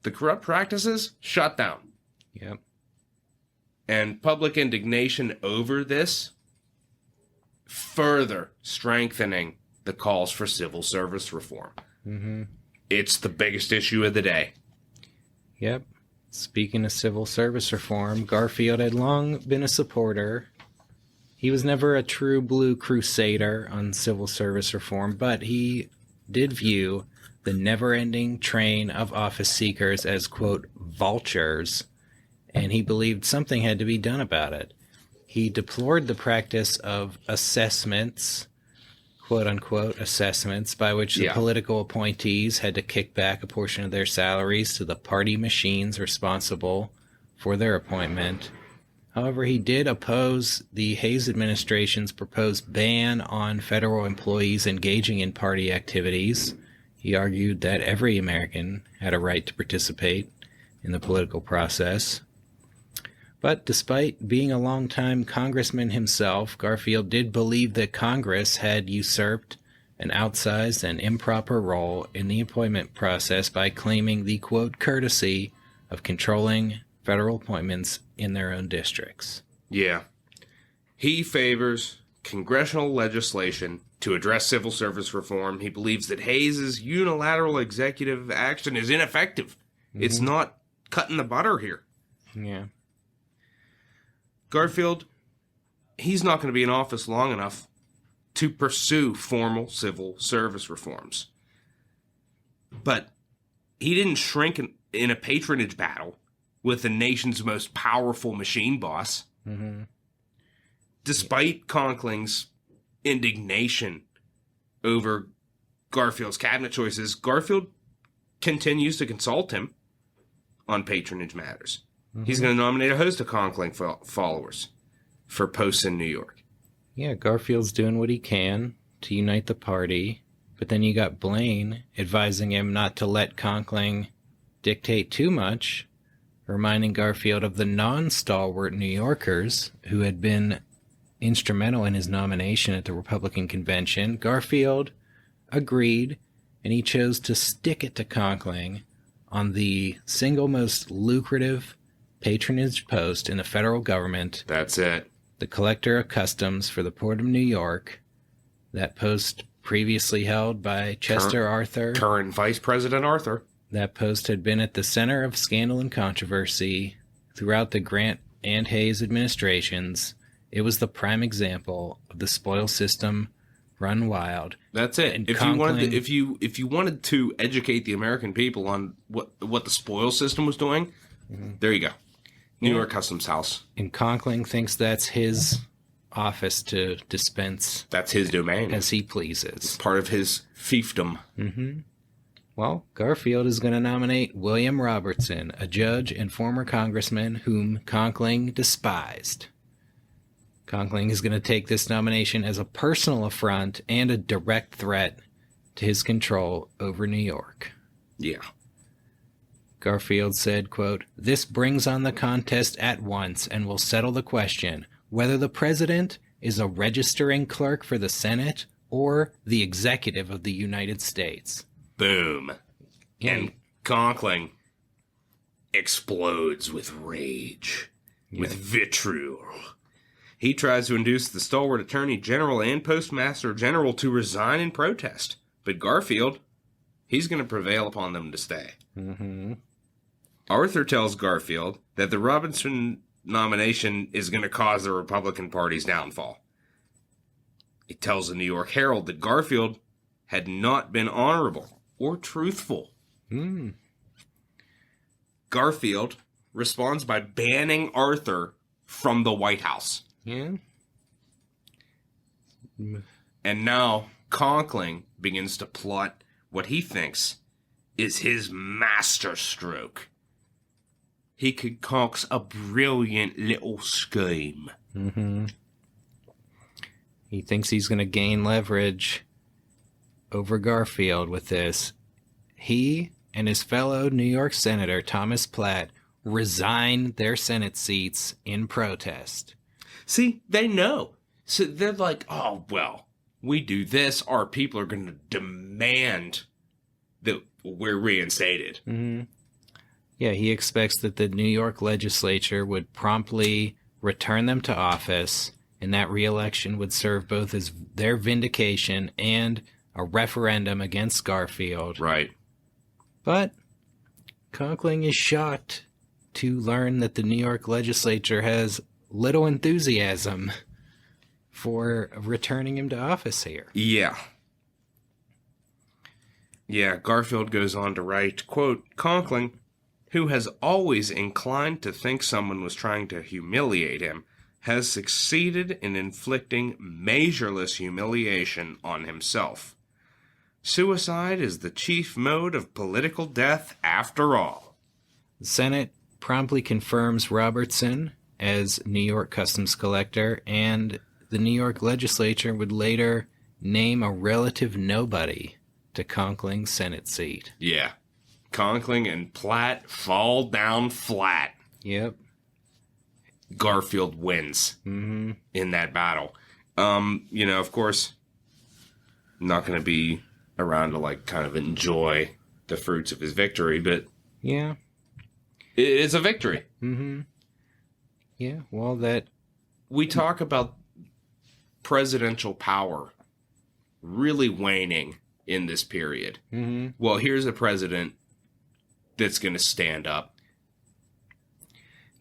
Speaker 1: the corrupt practices shut down.
Speaker 2: Yep.
Speaker 1: And public indignation over this further strengthening the calls for civil service reform. It's the biggest issue of the day.
Speaker 2: Yep. Speaking of civil service reform, Garfield had long been a supporter. He was never a true blue crusader on civil service reform, but he did view the never-ending train of office seekers as, quote, vultures, and he believed something had to be done about it. He deplored the practice of assessments, quote-unquote assessments, by which the political appointees had to kick back a portion of their salaries to the party machines responsible for their appointment. However, he did oppose the Hayes administration's proposed ban on federal employees engaging in party activities. He argued that every American had a right to participate in the political process. But despite being a longtime congressman himself, Garfield did believe that Congress had usurped an outsized and improper role in the appointment process by claiming the, quote, courtesy of controlling federal appointments in their own districts.
Speaker 1: Yeah. He favors congressional legislation to address civil service reform. He believes that Hayes' unilateral executive action is ineffective. It's not cutting the butter here.
Speaker 2: Yeah.
Speaker 1: Garfield, he's not going to be in office long enough to pursue formal civil service reforms. But he didn't shrink in a patronage battle with the nation's most powerful machine boss. Despite Conkling's indignation over Garfield's cabinet choices, Garfield continues to consult him on patronage matters. He's going to nominate a host of Conkling followers for posts in New York.
Speaker 2: Yeah, Garfield's doing what he can to unite the party, but then you got Blaine advising him not to let Conkling dictate too much, reminding Garfield of the non-stalwart New Yorkers who had been instrumental in his nomination at the Republican convention. Garfield agreed, and he chose to stick it to Conkling on the single most lucrative patronage post in the federal government.
Speaker 1: That's it.
Speaker 2: the collector of customs for the Port of New York, that post previously held by Chester Arthur.
Speaker 1: Current Vice President Arthur.
Speaker 2: That post had been at the center of scandal and controversy throughout the Grant and Hayes administrations. It was the prime example of the spoil system run wild.
Speaker 1: That's it.
Speaker 2: And
Speaker 1: if you wanted to educate the American people on what the spoil system was doing, there you go. New York Customs House.
Speaker 2: And Conkling thinks that's his office to dispense.
Speaker 1: That's his domain.
Speaker 2: As he pleases.
Speaker 1: It's part of his fiefdom.
Speaker 2: Mm-hmm. Well, Garfield is going to nominate William Robertson, a judge and former congressman whom Conkling despised. Conkling is going to take this nomination as a personal affront and a direct threat to his control over New York.
Speaker 1: Yeah.
Speaker 2: Garfield said, quote, "This brings on the contest at once and will settle the question whether the president is a registering clerk for the Senate or the executive of the United States."
Speaker 1: Boom.
Speaker 2: Yeah.
Speaker 1: And Conkling explodes with rage, with vitriol. He tries to induce the stalwart attorney general and postmaster general to resign in protest. But Garfield, he's going to prevail upon them to stay.
Speaker 2: Mm-hmm.
Speaker 1: Arthur tells Garfield that the Robinson nomination is going to cause the Republican Party's downfall. He tells the New York Herald that Garfield had not been honorable or truthful. Garfield responds by banning Arthur from the White House.
Speaker 2: Yeah.
Speaker 1: And now Conkling begins to plot what he thinks is his masterstroke. He concocts a brilliant little scheme.
Speaker 2: Mm-hmm. He thinks he's going to gain leverage over Garfield with this. He and his fellow New York Senator Thomas Platt resign their Senate seats in protest.
Speaker 1: See, they know. So they're like, oh, well, we do this, our people are going to demand that we're reinstated.
Speaker 2: Mm-hmm. Yeah, he expects that the New York legislature would promptly return them to office, and that re-election would serve both as their vindication and a referendum against Garfield.
Speaker 1: Right.
Speaker 2: But Conkling is shocked to learn that the New York legislature has little enthusiasm for returning him to office here.
Speaker 1: Yeah. Yeah, Garfield goes on to write, quote, "Conkling, who has always inclined to think someone was trying to humiliate him, has succeeded in inflicting measureless humiliation on himself. Suicide is the chief mode of political death after all."
Speaker 2: The Senate promptly confirms Robertson as New York Customs Collector, and the New York legislature would later name a relative nobody to Conkling's Senate seat.
Speaker 1: Yeah. Conkling and Platt fall down flat.
Speaker 2: Yep.
Speaker 1: Garfield wins in that battle. Of course, I'm not going to be around to kind of enjoy the fruits of his victory, but
Speaker 2: yeah,
Speaker 1: it's a victory.
Speaker 2: Mm-hmm. Yeah, well, that...
Speaker 1: We talk about presidential power really waning in this period.
Speaker 2: Mm-hmm.
Speaker 1: Well, here's a president that's going to stand up.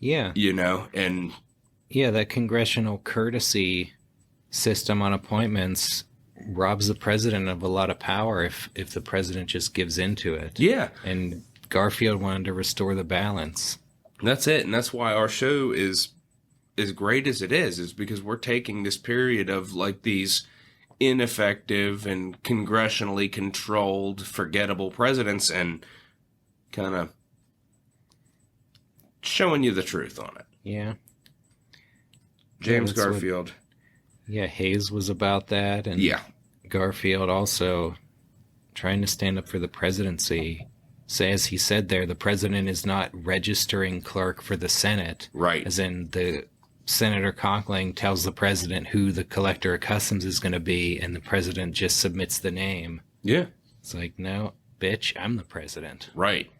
Speaker 2: Yeah.
Speaker 1: And...
Speaker 2: Yeah, that congressional courtesy system on appointments robs the president of a lot of power if the president just gives into it.
Speaker 1: Yeah.
Speaker 2: And Garfield wanted to restore the balance.
Speaker 1: That's it. And that's why our show is as great as it is because we're taking this period of these ineffective and congressionally controlled, forgettable presidents and kind of showing you the truth on it.
Speaker 2: Yeah.
Speaker 1: James Garfield.
Speaker 2: Hayes was about that. And Garfield also trying to stand up for the presidency. As he said there, the president is not registering clerk for the Senate.
Speaker 1: Right.
Speaker 2: As in the Senator Conkling tells the president who the collector of customs is going to be, and the president just submits the name.
Speaker 1: Yeah.
Speaker 2: It's like, no, bitch, I'm the president.
Speaker 1: Right.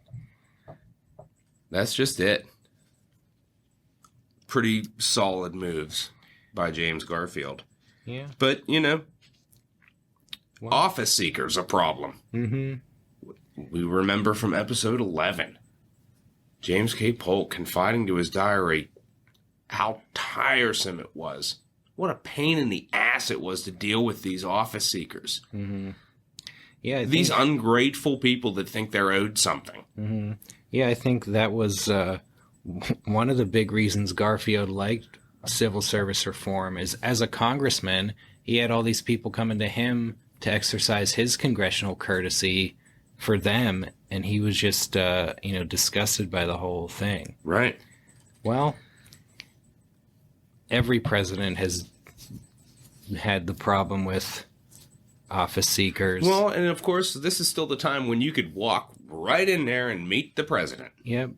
Speaker 1: That's just it. Pretty solid moves by James Garfield.
Speaker 2: Yeah.
Speaker 1: But,
Speaker 2: Well,
Speaker 1: office seekers a problem.
Speaker 2: Mm-hmm.
Speaker 1: We remember from episode 11, James K. Polk confiding to his diary how tiresome it was. What a pain in the ass it was to deal with these office seekers.
Speaker 2: Mm-hmm. Yeah,
Speaker 1: These ungrateful people that think they're owed something.
Speaker 2: Mm-hmm. Yeah, I think that was one of the big reasons Garfield liked civil service reform is as a congressman, he had all these people coming to him to exercise his congressional courtesy for them, and he was just, disgusted by the whole thing.
Speaker 1: Right.
Speaker 2: Well, every president has had the problem with office seekers.
Speaker 1: Well, and of course, this is still the time when you could walk right in there and meet the president.
Speaker 2: Yep.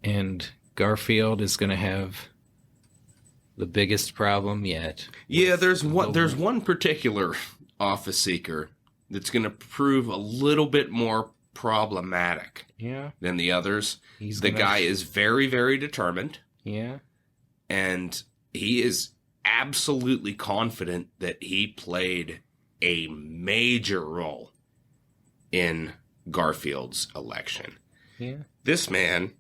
Speaker 2: And Garfield is going to have the biggest problem yet.
Speaker 1: Yeah, there's one particular office seeker that's going to prove a little bit more problematic than the others. The guy is very, very determined.
Speaker 2: Yeah.
Speaker 1: And he is absolutely confident that he played a major role in Garfield's election.
Speaker 2: Yeah.
Speaker 1: This man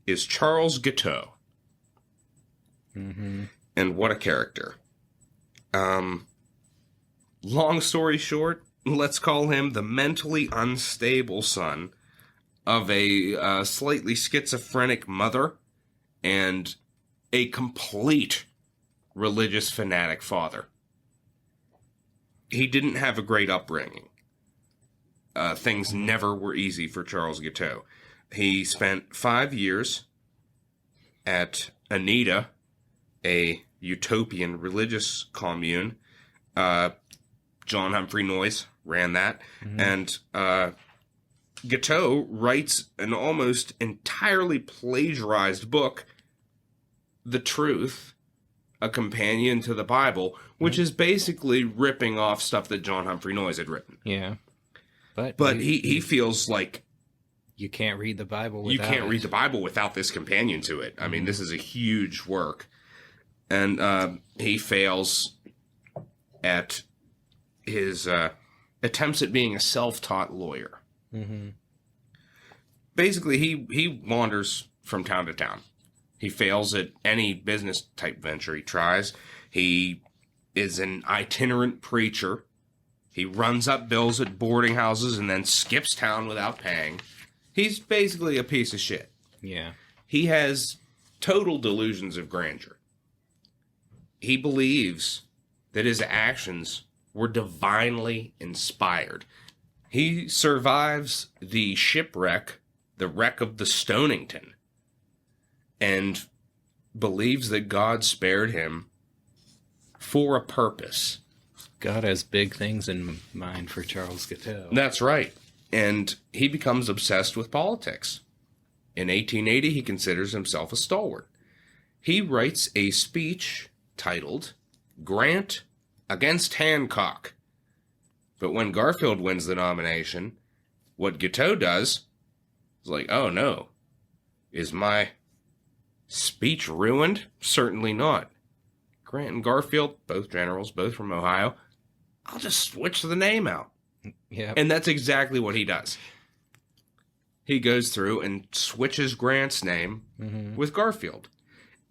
Speaker 1: is Charles Guiteau.
Speaker 2: Mm-hmm.
Speaker 1: And what a character. Long story short, let's call him the mentally unstable son of a slightly schizophrenic mother and a complete religious fanatic father. He didn't have a great upbringing. Things never were easy for Charles Guiteau. He spent 5 years at Anita, a utopian religious commune. John Humphrey Noyes ran that. Mm-hmm. And Guiteau writes an almost entirely plagiarized book, The Truth, a companion to the Bible, which is basically ripping off stuff that John Humphrey Noyes had written.
Speaker 2: Yeah.
Speaker 1: But he feels like
Speaker 2: you can't read the Bible without
Speaker 1: you can't read the Bible without this companion to it. I mean, this is a huge work. And he fails at his attempts at being a self-taught lawyer.
Speaker 2: Mm-hmm.
Speaker 1: Basically, he wanders from town to town. He fails at any business type venture he tries. He is an itinerant preacher. He runs up bills at boarding houses and then skips town without paying. He's basically a piece of shit.
Speaker 2: Yeah.
Speaker 1: He has total delusions of grandeur. He believes that his actions were divinely inspired. He survives the shipwreck, the wreck of the Stonington, and believes that God spared him for a purpose.
Speaker 2: God has big things in mind for Charles Guiteau.
Speaker 1: That's right. And he becomes obsessed with politics. In 1880, he considers himself a stalwart. He writes a speech titled Grant Against Hancock. But when Garfield wins the nomination, what Guiteau does is like, oh no, is my speech ruined? Certainly not. Grant and Garfield, both generals, both from Ohio, I'll just switch the name out.
Speaker 2: Yeah.
Speaker 1: And that's exactly what he does. He goes through and switches Grant's name with Garfield.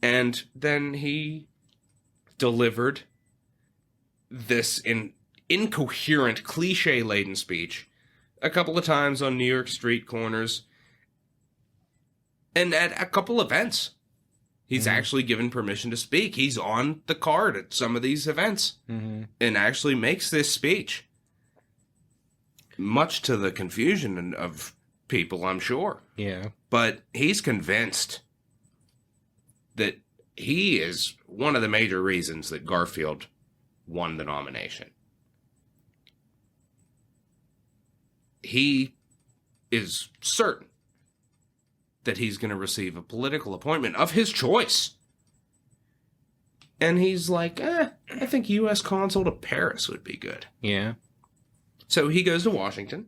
Speaker 1: And then he delivered this incoherent, cliche-laden speech a couple of times on New York street corners and at a couple events. He's actually given permission to speak. He's on the card at some of these events and actually makes this speech. Much to the confusion of people, I'm sure.
Speaker 2: Yeah.
Speaker 1: But he's convinced that he is one of the major reasons that Garfield won the nomination. He is certain that he's going to receive a political appointment of his choice. And he's like, I think U.S. Consul to Paris would be good.
Speaker 2: Yeah.
Speaker 1: So he goes to Washington,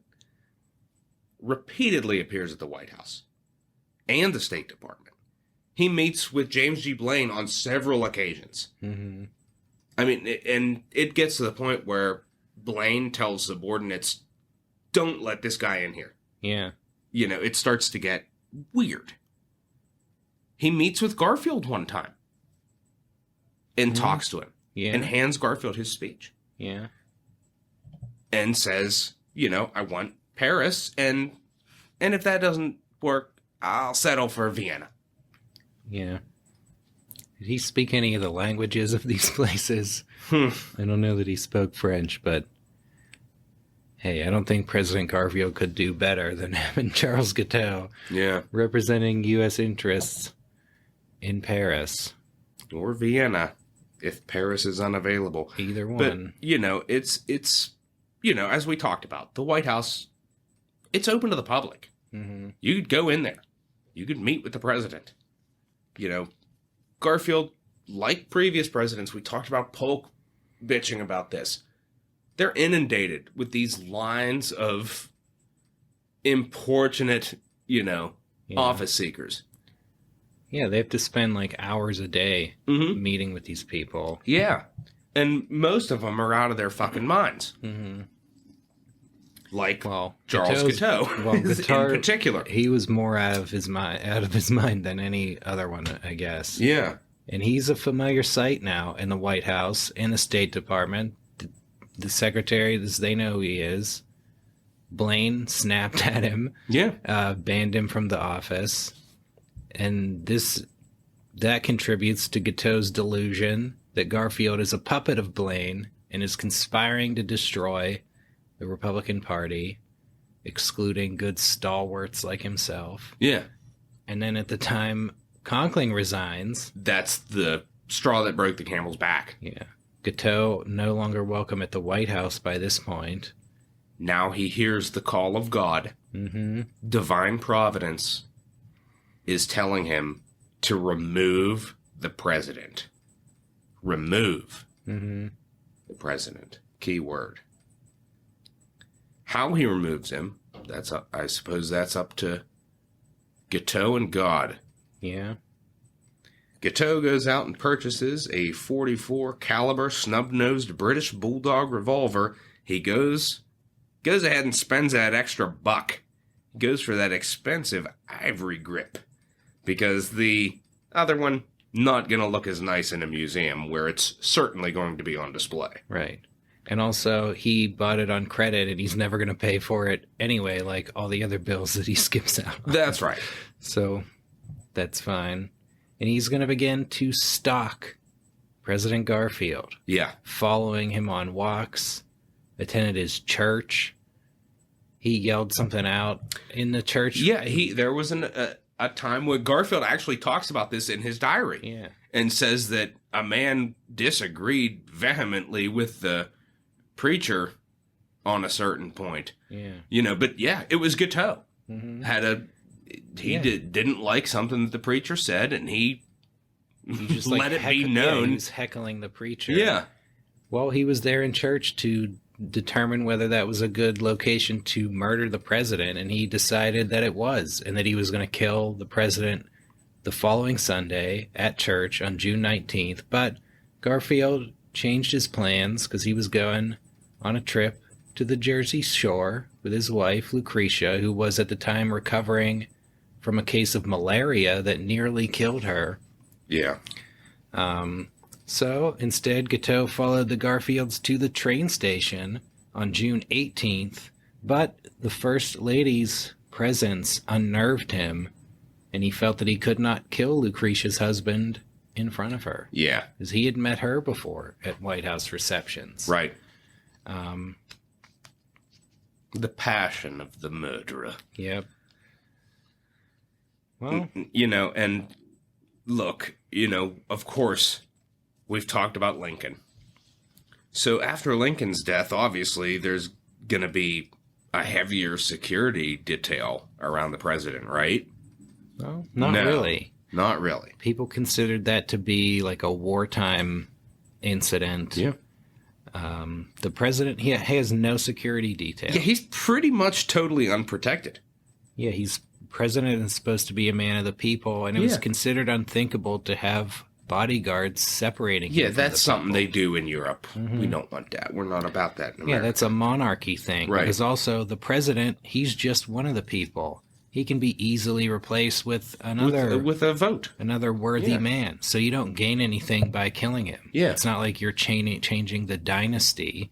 Speaker 1: repeatedly appears at the White House and the State Department. he meets with James G. Blaine on several occasions.
Speaker 2: Mm-hmm.
Speaker 1: I mean, and it gets to the point where Blaine tells subordinates, don't let this guy in here.
Speaker 2: Yeah.
Speaker 1: It starts to get weird. He meets with Garfield one time and talks to him and hands Garfield his speech.
Speaker 2: Yeah.
Speaker 1: And says, I want Paris, and if that doesn't work, I'll settle for Vienna.
Speaker 2: Yeah. Did he speak any of the languages of these places? I don't know that he spoke French, but hey, I don't think President Garfield could do better than having Charles Guiteau representing U.S. interests in Paris.
Speaker 1: Or Vienna, if Paris is unavailable.
Speaker 2: Either one.
Speaker 1: But, it's as we talked about, the White House, it's open to the public.
Speaker 2: Mm-hmm.
Speaker 1: You could go in there. You could meet with the president. Garfield, like previous presidents, we talked about Polk bitching about this. They're inundated with these lines of importunate, office seekers.
Speaker 2: Yeah, they have to spend like hours a day meeting with these people.
Speaker 1: Yeah. And most of them are out of their fucking minds.
Speaker 2: Mm-hmm.
Speaker 1: Like Charles Guiteau, in particular.
Speaker 2: He was more out of his mind than any other one, I guess.
Speaker 1: Yeah.
Speaker 2: And he's a familiar sight now in the White House, in the State Department. The secretaries, they know who he is. Blaine snapped at him.
Speaker 1: Yeah.
Speaker 2: Banned him from the office. And that contributes to Guiteau's delusion that Garfield is a puppet of Blaine and is conspiring to destroy the Republican Party, excluding good stalwarts like himself.
Speaker 1: Yeah.
Speaker 2: And then at the time Conkling resigns...
Speaker 1: That's the straw that broke the camel's back.
Speaker 2: Yeah. Guiteau no longer welcome at the White House by this point.
Speaker 1: Now he hears the call of God.
Speaker 2: Mm-hmm.
Speaker 1: Divine Providence is telling him to remove the president. Remove the president. Key word. How he removes him, I suppose that's up to Guiteau and God.
Speaker 2: Yeah.
Speaker 1: Guiteau goes out and purchases a .44 caliber snub-nosed British Bulldog revolver. He goes ahead and spends that extra buck. He goes for that expensive ivory grip. Because the other one, not going to look as nice in a museum where it's certainly going to be on display.
Speaker 2: Right. And also, he bought it on credit, and he's never going to pay for it anyway, like all the other bills that he skips out on.
Speaker 1: That's right.
Speaker 2: So, that's fine. And he's going to begin to stalk President Garfield.
Speaker 1: Yeah.
Speaker 2: Following him on walks, attended his church. He yelled something out in the church.
Speaker 1: Yeah, there was a time where Garfield actually talks about this in his diary.
Speaker 2: Yeah.
Speaker 1: And says that a man disagreed vehemently with the preacher on a certain point.
Speaker 2: Yeah.
Speaker 1: But yeah, it was Guiteau.
Speaker 2: Mm-hmm.
Speaker 1: Didn't like something that the preacher said, and he
Speaker 2: just
Speaker 1: let it be known.
Speaker 2: Yeah, he was heckling the preacher.
Speaker 1: Yeah.
Speaker 2: Well, he was there in church to determine whether that was a good location to murder the president, and he decided that it was, and that he was going to kill the president the following Sunday at church on June 19th. But Garfield changed his plans because he was going on a trip to the Jersey Shore with his wife, Lucretia, who was at the time recovering from a case of malaria that nearly killed her.
Speaker 1: Yeah.
Speaker 2: So instead, Guiteau followed the Garfields to the train station on June 18th, but the First Lady's presence unnerved him, and he felt that he could not kill Lucretia's husband in front of her.
Speaker 1: Yeah.
Speaker 2: Because he had met her before at White House receptions.
Speaker 1: Right. The passion of the murderer.
Speaker 2: Yep. Well,
Speaker 1: and look, of course, we've talked about Lincoln. So after Lincoln's death, obviously, there's going to be a heavier security detail around the president, right?
Speaker 2: well, not really.
Speaker 1: Not really.
Speaker 2: People considered that to be like a wartime incident.
Speaker 1: Yeah.
Speaker 2: The president, he has no security detail.
Speaker 1: Yeah, he's pretty much totally unprotected.
Speaker 2: Yeah, he's president is supposed to be a man of the people, and it was
Speaker 1: Yeah.
Speaker 2: considered unthinkable to have bodyguards separating him
Speaker 1: Yeah,
Speaker 2: from
Speaker 1: that's
Speaker 2: the
Speaker 1: something
Speaker 2: people.
Speaker 1: they do in Europe. We don't want that. We're not about that in
Speaker 2: Yeah,
Speaker 1: America.
Speaker 2: that's a monarchy thing.
Speaker 1: Right.
Speaker 2: Because also the president, he's just one of the people. He can be easily replaced with another
Speaker 1: with a vote.
Speaker 2: another worthy
Speaker 1: Yeah.
Speaker 2: man. So you don't gain anything by killing him.
Speaker 1: Yeah.
Speaker 2: It's not like you're changing the dynasty.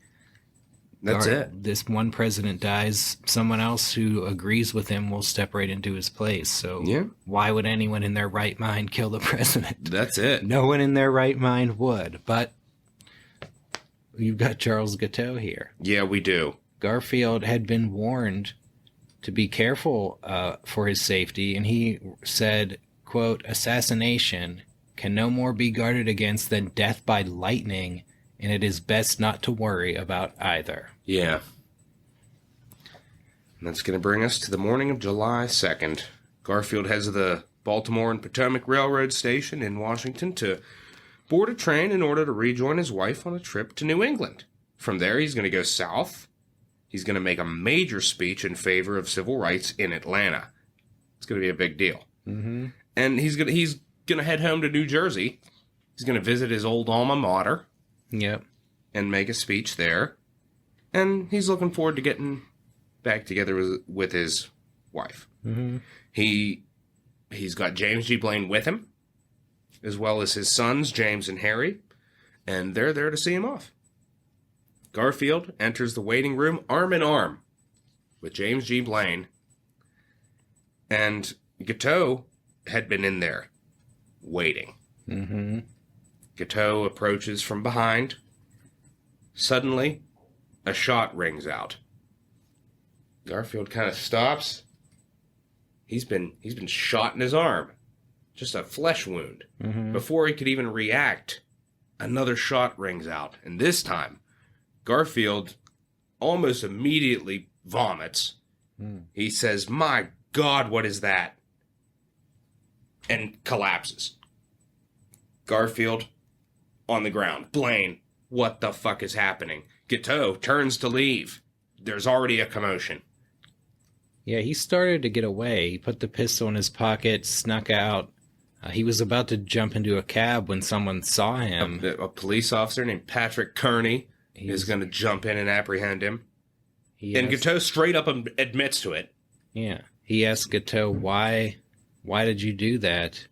Speaker 1: That's it.
Speaker 2: This one president dies, someone else who agrees with him will step right into his place. So
Speaker 1: Yeah.
Speaker 2: why would anyone in their right mind kill the president?
Speaker 1: That's it.
Speaker 2: No one in their right mind would. But you've got Charles Guiteau here.
Speaker 1: Yeah, we do.
Speaker 2: Garfield had been warned to be careful for his safety, and he said, quote, assassination can no more be guarded against than death by lightning, and it is best not to worry about either.
Speaker 1: Yeah. And that's going to bring us to the morning of July 2nd. Garfield heads to the Baltimore and Potomac Railroad Station in Washington to board a train in order to rejoin his wife on a trip to New England. From there, he's going to go south. He's going to make a major speech in favor of civil rights in Atlanta. It's going to be a big deal.
Speaker 2: Mm-hmm.
Speaker 1: And he's going to head home to New Jersey. He's going to visit his old alma mater
Speaker 2: Yep.
Speaker 1: and make a speech there. And he's looking forward to getting back together with his wife.
Speaker 2: Mm-hmm.
Speaker 1: He's got James G. Blaine with him, as well as his sons, James and Harry, and they're there to see him off. Garfield enters the waiting room arm in arm with James G. Blaine, and Guiteau had been in there waiting.
Speaker 2: Mm-hmm.
Speaker 1: Guiteau approaches from behind. Suddenly, a shot rings out. Garfield kind of stops. He's been shot in his arm. Just a flesh wound.
Speaker 2: Mm-hmm.
Speaker 1: Before he could even react, another shot rings out. And this time, Garfield almost immediately vomits. He says, "My God, what is that?" And collapses. Garfield on the ground. Blaine, what the fuck is happening? Guiteau turns to leave. There's already a commotion.
Speaker 2: Yeah, he started to get away. He put the pistol in his pocket, snuck out. He was about to jump into a cab when someone saw him.
Speaker 1: A police officer named Patrick Kearney is
Speaker 2: He's-
Speaker 1: going to jump in and apprehend him. And
Speaker 2: asked-
Speaker 1: Guiteau straight up admits to it.
Speaker 2: Yeah. He asked Guiteau, why did you do that?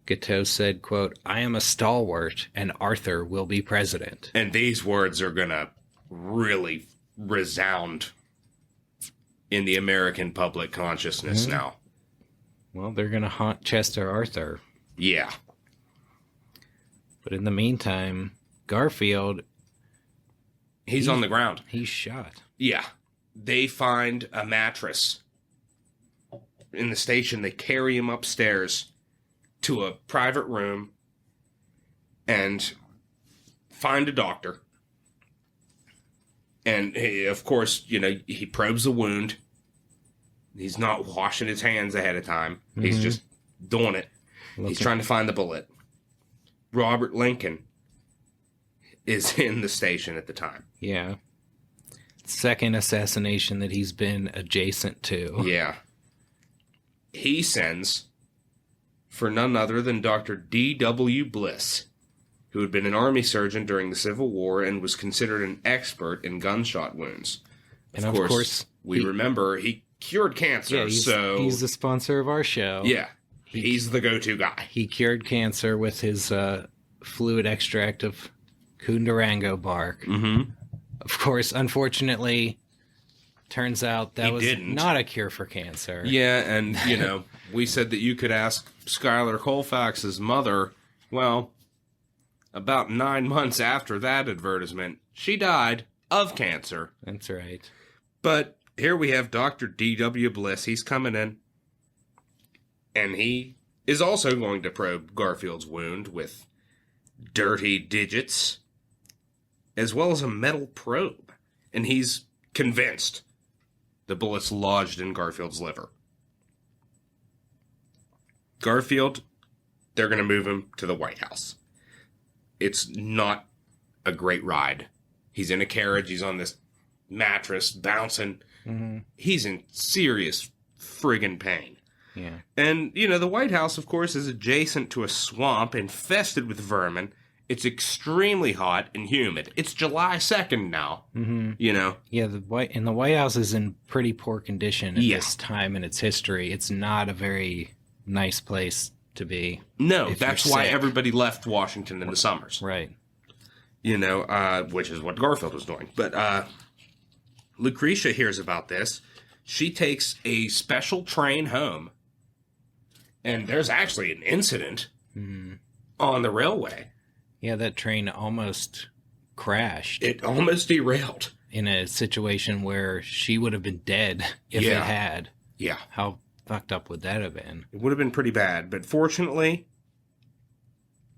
Speaker 2: Guiteau said, quote, I am a stalwart and Arthur will be president.
Speaker 1: And these words are going to really resound in the American public consciousness now.
Speaker 2: Well, they're going to haunt Chester Arthur.
Speaker 1: Yeah.
Speaker 2: But in the meantime, Garfield,
Speaker 1: He's on the ground.
Speaker 2: he's shot.
Speaker 1: Yeah. They find a mattress in the station. They carry him upstairs to a private room and find a doctor. And he, of course, he probes the wound. He's not washing his hands ahead of time. He's just doing it. He's trying to find the bullet. Robert Lincoln is in the station at the time.
Speaker 2: Yeah. Second assassination that he's been adjacent to.
Speaker 1: Yeah. He sends for none other than Dr. D.W. Bliss, who had been an army surgeon during the Civil War and was considered an expert in gunshot wounds.
Speaker 2: And of course,
Speaker 1: we remember he cured cancer,
Speaker 2: Yeah, he's the sponsor of our show.
Speaker 1: yeah, he's the go-to guy.
Speaker 2: He cured cancer with his fluid extract of Kundarango bark.
Speaker 1: Mm-hmm.
Speaker 2: Of course, unfortunately, turns out that
Speaker 1: He
Speaker 2: was
Speaker 1: didn't.
Speaker 2: not a cure for cancer.
Speaker 1: Yeah, and, we said that you could ask Schuyler Colfax's mother. Well, about 9 months after that advertisement, she died of cancer.
Speaker 2: That's right.
Speaker 1: But here we have Dr. D.W. Bliss. He's coming in, and he is also going to probe Garfield's wound with dirty digits, as well as a metal probe. And he's convinced the bullet's lodged in Garfield's liver. Garfield, they're going to move him to the White House. It's not a great ride. He's in a carriage. He's on this mattress, bouncing.
Speaker 2: Mm-hmm.
Speaker 1: He's in serious friggin' pain.
Speaker 2: Yeah.
Speaker 1: And, the White House, of course, is adjacent to a swamp infested with vermin. It's extremely hot and humid. It's July 2nd now,
Speaker 2: Yeah, the White House is in pretty poor condition at this time in its history. It's not a very nice place to be.
Speaker 1: No,
Speaker 2: if
Speaker 1: that's
Speaker 2: you're
Speaker 1: why
Speaker 2: sick.
Speaker 1: everybody left Washington in the summers.
Speaker 2: Right.
Speaker 1: Which is what Garfield was doing. But Lucretia hears about this. She takes a special train home. And there's actually an incident on the railway.
Speaker 2: Yeah, that train almost crashed.
Speaker 1: It almost derailed.
Speaker 2: In a situation where she would have been dead if it had.
Speaker 1: Yeah.
Speaker 2: How fucked up would that have been?
Speaker 1: It would have been pretty bad. But fortunately,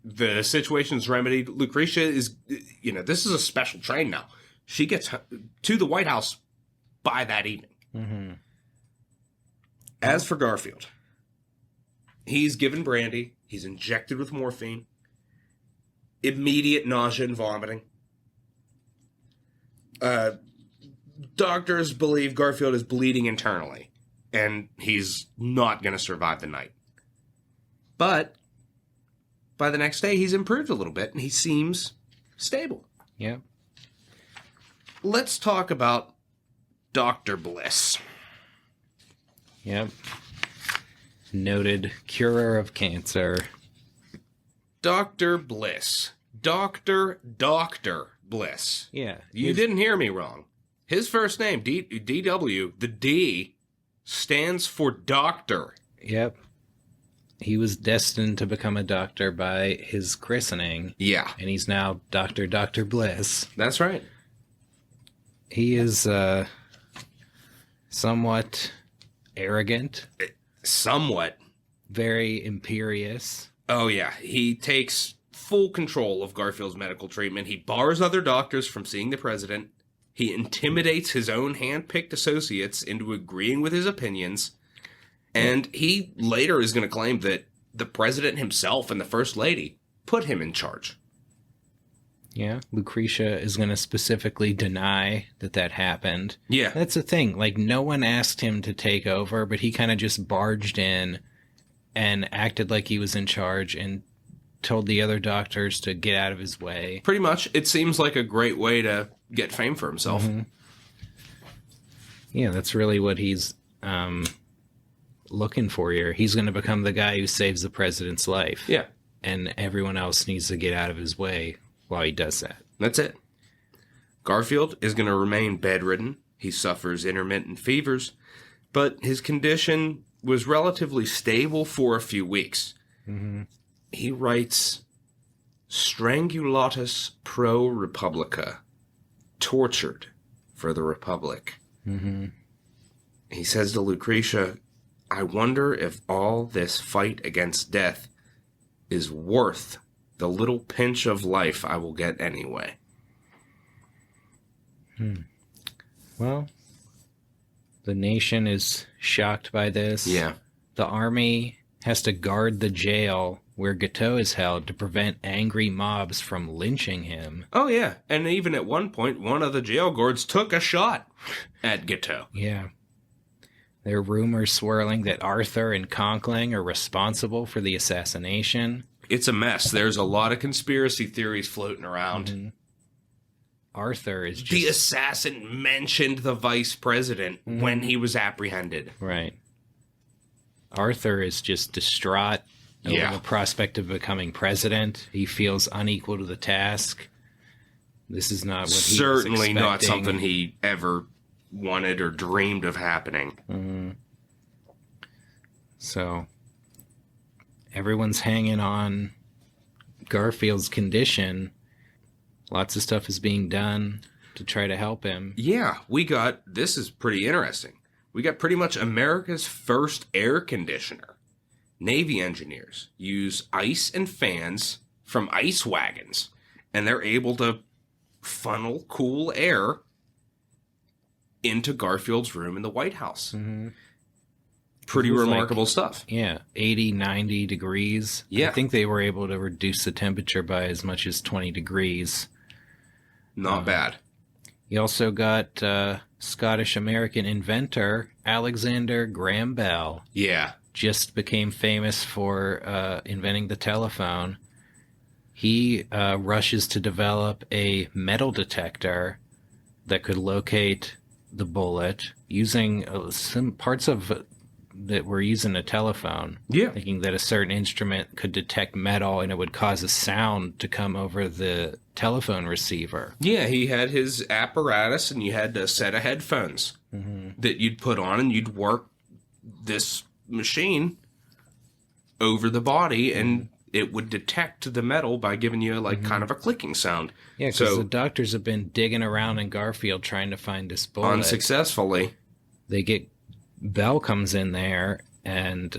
Speaker 1: the situation's remedied. Lucretia is, this is a special train now. She gets to the White House by that evening. Mm-hmm. As for Garfield, he's given brandy. He's injected with morphine. Immediate nausea and vomiting. Doctors believe Garfield is bleeding internally, and he's not going to survive the night. But by the next day, he's improved a little bit, and he seems stable.
Speaker 2: Yeah.
Speaker 1: Let's talk about Dr. Bliss.
Speaker 2: Yep. Noted curer of cancer.
Speaker 1: Dr. Bliss. Dr. Bliss.
Speaker 2: Yeah.
Speaker 1: You didn't hear me wrong. His first name, DW, the D, stands for doctor.
Speaker 2: Yep. He was destined to become a doctor by his christening.
Speaker 1: Yeah.
Speaker 2: And he's now Dr. Bliss.
Speaker 1: That's right.
Speaker 2: He is somewhat arrogant.
Speaker 1: Somewhat.
Speaker 2: Very imperious.
Speaker 1: Oh, yeah. He takes full control of Garfield's medical treatment. He bars other doctors from seeing the president. He intimidates his own hand-picked associates into agreeing with his opinions. And he later is going to claim that the president himself and the first lady put him in charge.
Speaker 2: Yeah, Lucretia is going to specifically deny that happened.
Speaker 1: Yeah.
Speaker 2: That's the thing. Like, no one asked him to take over, but he kind of just barged in and acted like he was in charge and told the other doctors to get out of his way.
Speaker 1: Pretty much. It seems like a great way to get fame for himself.
Speaker 2: Mm-hmm. Yeah, that's really what he's looking for here. He's going to become the guy who saves the president's life.
Speaker 1: Yeah.
Speaker 2: And everyone else needs to get out of his way while he does that.
Speaker 1: That's it. Garfield is going to remain bedridden. He suffers intermittent fevers, but his condition was relatively stable for a few weeks. Mm-hmm. He writes, Strangulatus pro Republica, tortured for the Republic. Mm-hmm. He says to Lucretia, I wonder if all this fight against death is worth the little pinch of life I will get anyway.
Speaker 2: Well, the nation is shocked by this.
Speaker 1: Yeah.
Speaker 2: The army has to guard the jail where Gateau is held to prevent angry mobs from lynching him.
Speaker 1: Oh, yeah. And even at one point, one of the jail guards took a shot at Gateau.
Speaker 2: Yeah. There are rumors swirling that Arthur and Conkling are responsible for the assassination.
Speaker 1: It's a mess. There's a lot of conspiracy theories floating around.
Speaker 2: Mm-hmm. Arthur is just...
Speaker 1: The assassin mentioned the vice president when he was apprehended.
Speaker 2: Right. Arthur is just distraught over the prospect of becoming president. He feels unequal to the task. This is not what he was
Speaker 1: Certainly not
Speaker 2: expecting.
Speaker 1: something he ever wanted or dreamed of happening.
Speaker 2: Mm-hmm. So, everyone's hanging on Garfield's condition. Lots of stuff is being done to try to help him.
Speaker 1: Yeah, this is pretty interesting. We got pretty much America's first air conditioner. Navy engineers use ice and fans from ice wagons, and they're able to funnel cool air into Garfield's room in the White House. Mm-hmm. Pretty remarkable stuff.
Speaker 2: Yeah, 80, 90 degrees.
Speaker 1: Yeah.
Speaker 2: I think they were able to reduce the temperature by as much as 20 degrees.
Speaker 1: Not bad.
Speaker 2: You also got Scottish-American inventor Alexander Graham Bell.
Speaker 1: Yeah.
Speaker 2: just became famous for inventing the telephone. He rushes to develop a metal detector that could locate the bullet using some parts of that were using a telephone.
Speaker 1: Yeah.
Speaker 2: Thinking that a certain instrument could detect metal and it would cause a sound to come over the telephone receiver.
Speaker 1: Yeah, he had his apparatus, and you had a set of headphones that you'd put on, and you'd work this machine over the body, and it would detect the metal by giving you kind of a clicking sound.
Speaker 2: Yeah, because the doctors have been digging around in Garfield trying to find this bullet.
Speaker 1: Unsuccessfully.
Speaker 2: Bell comes in there, and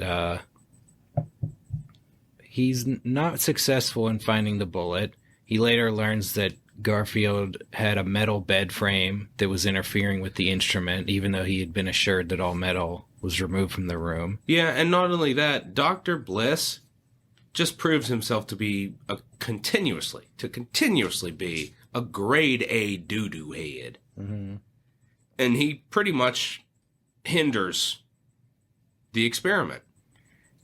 Speaker 2: he's not successful in finding the bullet. He later learns that Garfield had a metal bed frame that was interfering with the instrument, even though he had been assured that all metal was removed from the room.
Speaker 1: Yeah, and not only that, Dr. Bliss just proves himself to be continuously be a grade A doo-doo head.
Speaker 2: Mm-hmm.
Speaker 1: And he pretty much hinders the experiment.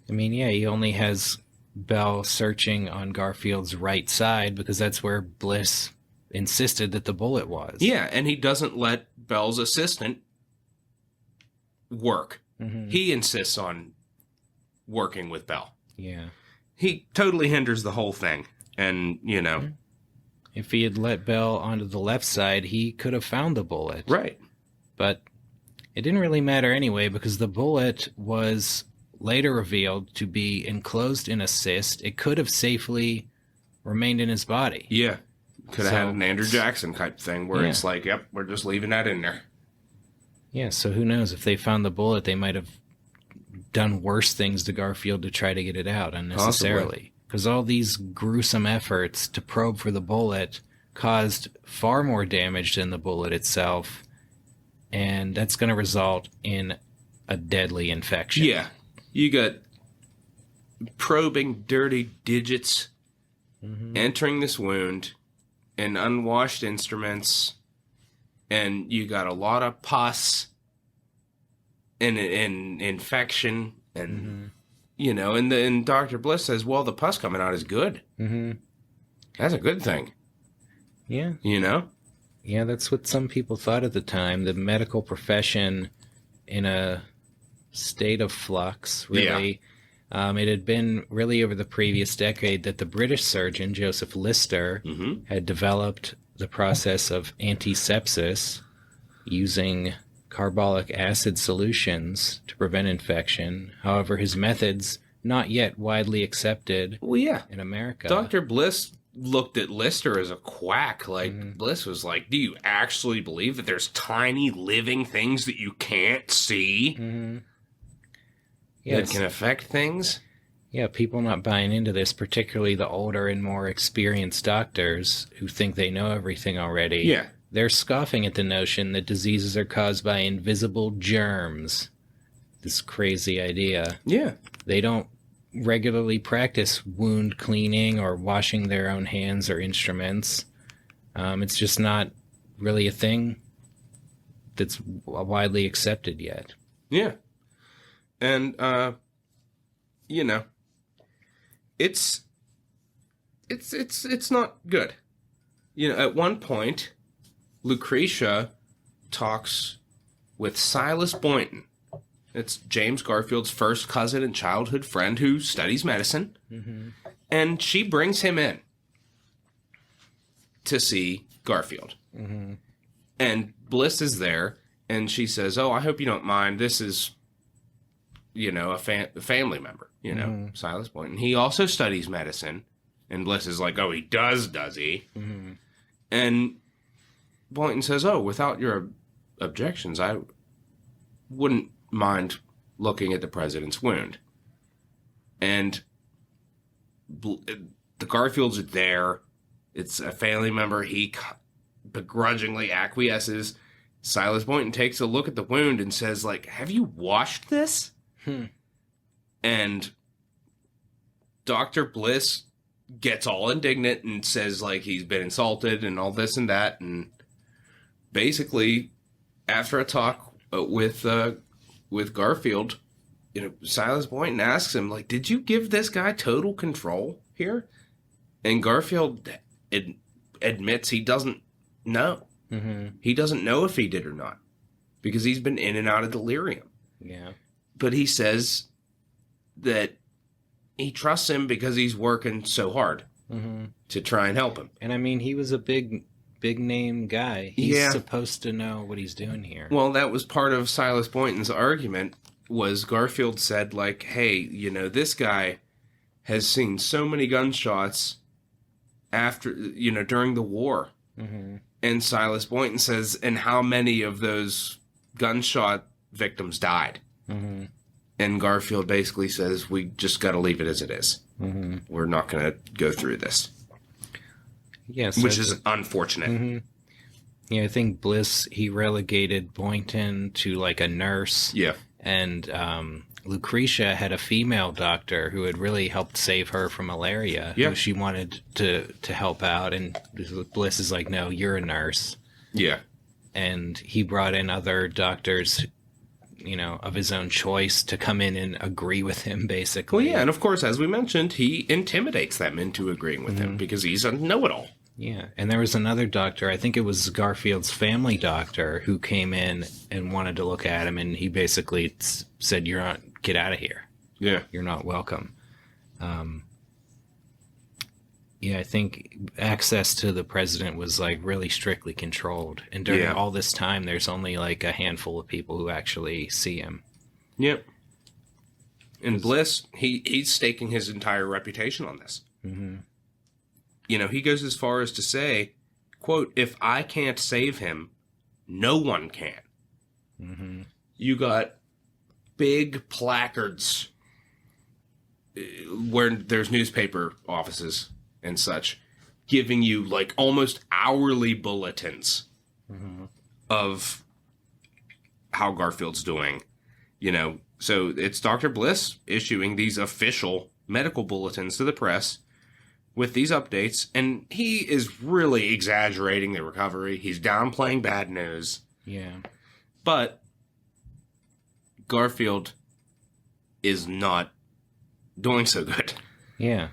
Speaker 2: I mean, yeah, he only has Bell searching on Garfield's right side because that's where Bliss insisted that the bullet was.
Speaker 1: Yeah, and he doesn't let Bell's assistant work.
Speaker 2: Mm-hmm.
Speaker 1: He insists on working with Bell.
Speaker 2: Yeah.
Speaker 1: He totally hinders the whole thing. And,
Speaker 2: if he had let Bell onto the left side, he could have found the bullet.
Speaker 1: Right.
Speaker 2: But it didn't really matter anyway because the bullet was later revealed to be enclosed in a cyst. It could have safely remained in his body.
Speaker 1: Yeah. Could have had an Andrew Jackson type thing where it's like, yep, we're just leaving that in there.
Speaker 2: Yeah, so who knows? If they found the bullet, they might have done worse things to Garfield to try to get it out unnecessarily. Because all these gruesome efforts to probe for the bullet caused far more damage than the bullet itself, and that's going to result in a deadly infection.
Speaker 1: Yeah. You got probing dirty digits entering this wound and unwashed instruments, and you got a lot of pus and infection, and and Dr. Bliss says, well, the pus coming out is good.
Speaker 2: Mm-hmm.
Speaker 1: That's a good thing.
Speaker 2: Yeah. Yeah, that's what some people thought at the time. The medical profession in a state of flux, really. Yeah. It had been really over the previous decade that the British surgeon, Joseph Lister, had developed the process of antisepsis using carbolic acid solutions to prevent infection. However, his methods not yet widely accepted in America.
Speaker 1: Dr. Bliss looked at Lister as a quack. Bliss was like, do you actually believe that there's tiny living things that you can't see that can affect things?
Speaker 2: Yeah, people not buying into this, particularly the older and more experienced doctors who think they know everything already.
Speaker 1: Yeah.
Speaker 2: They're scoffing at the notion that diseases are caused by invisible germs. This crazy idea.
Speaker 1: Yeah.
Speaker 2: They don't regularly practice wound cleaning or washing their own hands or instruments. It's just not really a thing that's widely accepted yet.
Speaker 1: Yeah. And, it's not good. At one point, Lucretia talks with Silas Boynton. It's James Garfield's first cousin and childhood friend who studies medicine. Mm-hmm. And she brings him in to see Garfield. Mm-hmm. And Bliss is there, and she says, oh, I hope you don't mind. This is, a family member, Silas Boynton. He also studies medicine. And Bliss is like, oh, he does he? Mm-hmm. And Boynton says, oh, without your objections, I wouldn't mind looking at the president's wound. And the Garfields are there. It's a family member. He begrudgingly acquiesces. Silas Boynton takes a look at the wound and says, have you washed this? And Dr. Bliss gets all indignant and says, he's been insulted and all this and that. And basically, after a talk with Garfield, Silas Boynton asks him, like, did you give this guy total control here? And Garfield admits he doesn't know.
Speaker 2: Mm-hmm.
Speaker 1: He doesn't know if he did or not because he's been in and out of delirium.
Speaker 2: Yeah.
Speaker 1: But he says that he trusts him because he's working so hard to try and help him.
Speaker 2: And I mean, he was a big name guy. He's supposed to know what he's doing here.
Speaker 1: Well, that was part of Silas Boynton's argument, was Garfield said, like, hey, this guy has seen so many gunshots after, during the war. Mm-hmm. And Silas Boynton says, and how many of those gunshot victims died? Mm-hmm. And Garfield basically says, we just got to leave it as it is. Mm-hmm. We're not going to go through this.
Speaker 2: Yes,
Speaker 1: which is unfortunate.
Speaker 2: Mm-hmm. Yeah, I think Bliss, he relegated Boynton to like a nurse.
Speaker 1: Yeah.
Speaker 2: And Lucretia had a female doctor who had really helped save her from malaria.
Speaker 1: Yeah.
Speaker 2: Who she wanted to help out. And Bliss is like, no, you're a nurse.
Speaker 1: Yeah.
Speaker 2: And he brought in other doctors, of his own choice to come in and agree with him, basically.
Speaker 1: Well, yeah, and of course, as we mentioned, he intimidates them into agreeing with him because he's a know-it-all.
Speaker 2: Yeah, and there was another doctor, I think it was Garfield's family doctor, who came in and wanted to look at him, and he basically said, get out of here.
Speaker 1: Yeah.
Speaker 2: You're not welcome. Yeah, I think access to the president was like really strictly controlled. And during all this time, there's only like a handful of people who actually see him.
Speaker 1: Yep. And Bliss, he's staking his entire reputation on this. Mm-hmm. He goes as far as to say, quote, if I can't save him, no one can. Mm-hmm. You got big placards where there's newspaper offices and such, giving you like almost hourly bulletins of how Garfield's doing, So it's Dr. Bliss issuing these official medical bulletins to the press with these updates, and he is really exaggerating the recovery. He's downplaying bad news.
Speaker 2: Yeah.
Speaker 1: But Garfield is not doing so good.
Speaker 2: Yeah.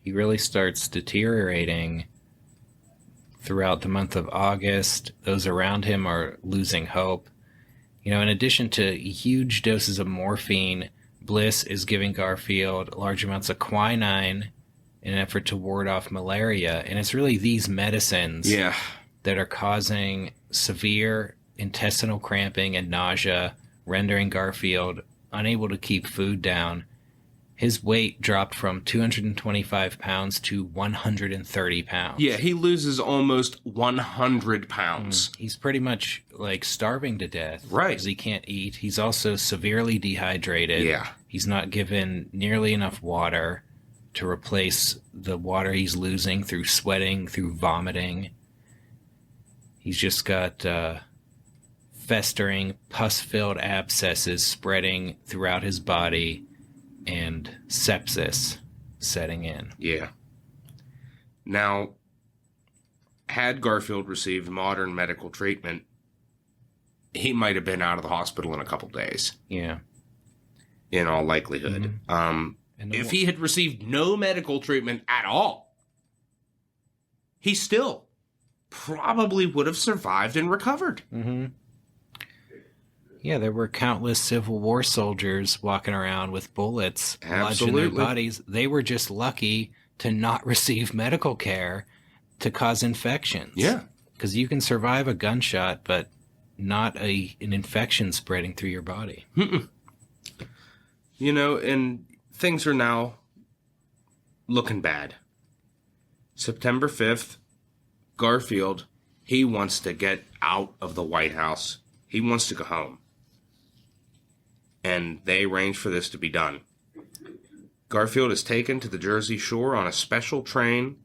Speaker 2: He really starts deteriorating throughout the month of August. Those around him are losing hope. In addition to huge doses of morphine, Bliss is giving Garfield large amounts of quinine in an effort to ward off malaria. And it's really these medicines that are causing severe intestinal cramping and nausea, rendering Garfield unable to keep food down. His weight dropped from 225 pounds to 130 pounds.
Speaker 1: Yeah, he loses almost 100 pounds.
Speaker 2: He's pretty much like starving to death.
Speaker 1: Right.
Speaker 2: Because he can't eat. He's also severely dehydrated.
Speaker 1: Yeah.
Speaker 2: He's not given nearly enough water to replace the water he's losing through sweating, through vomiting. He's just got festering, pus-filled abscesses spreading throughout his body, and sepsis setting in.
Speaker 1: Yeah. Now, had Garfield received modern medical treatment, he might have been out of the hospital in a couple days.
Speaker 2: Yeah.
Speaker 1: In all likelihood. If he had received no medical treatment at all, he still probably would have survived and recovered.
Speaker 2: Mm-hmm. Yeah, there were countless Civil War soldiers walking around with bullets lodged in their bodies. They were just lucky to not receive medical care to cause infections.
Speaker 1: Yeah.
Speaker 2: Because you can survive a gunshot, but not an infection spreading through your body.
Speaker 1: Mm-mm. And things are now looking bad. September 5th, Garfield, he wants to get out of the White House. He wants to go home. And they arrange for this to be done. Garfield is taken to the Jersey Shore on a special train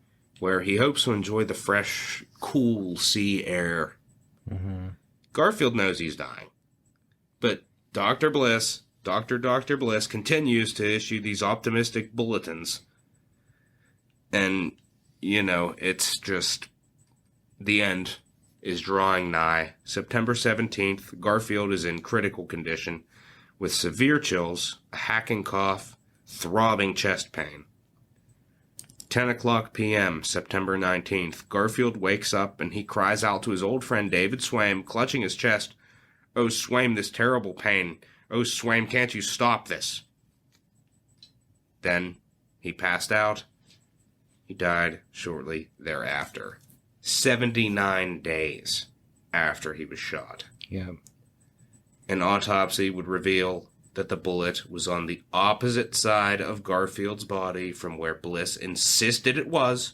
Speaker 1: where he hopes to enjoy the fresh, cool sea air. Mm-hmm. Garfield knows he's dying. But Dr. Bliss continues to issue these optimistic bulletins. And, it's just the end is drawing nigh. September 17th, Garfield is in critical condition with severe chills, a hacking cough, throbbing chest pain. 10 o'clock p.m., September 19th, Garfield wakes up and he cries out to his old friend David Swaim, clutching his chest, "Oh, Swaim, this terrible pain. Oh, Swaim, can't you stop this?" Then he passed out. He died shortly thereafter. 79 days after he was shot.
Speaker 2: Yeah.
Speaker 1: An autopsy would reveal that the bullet was on the opposite side of Garfield's body from where Bliss insisted it was,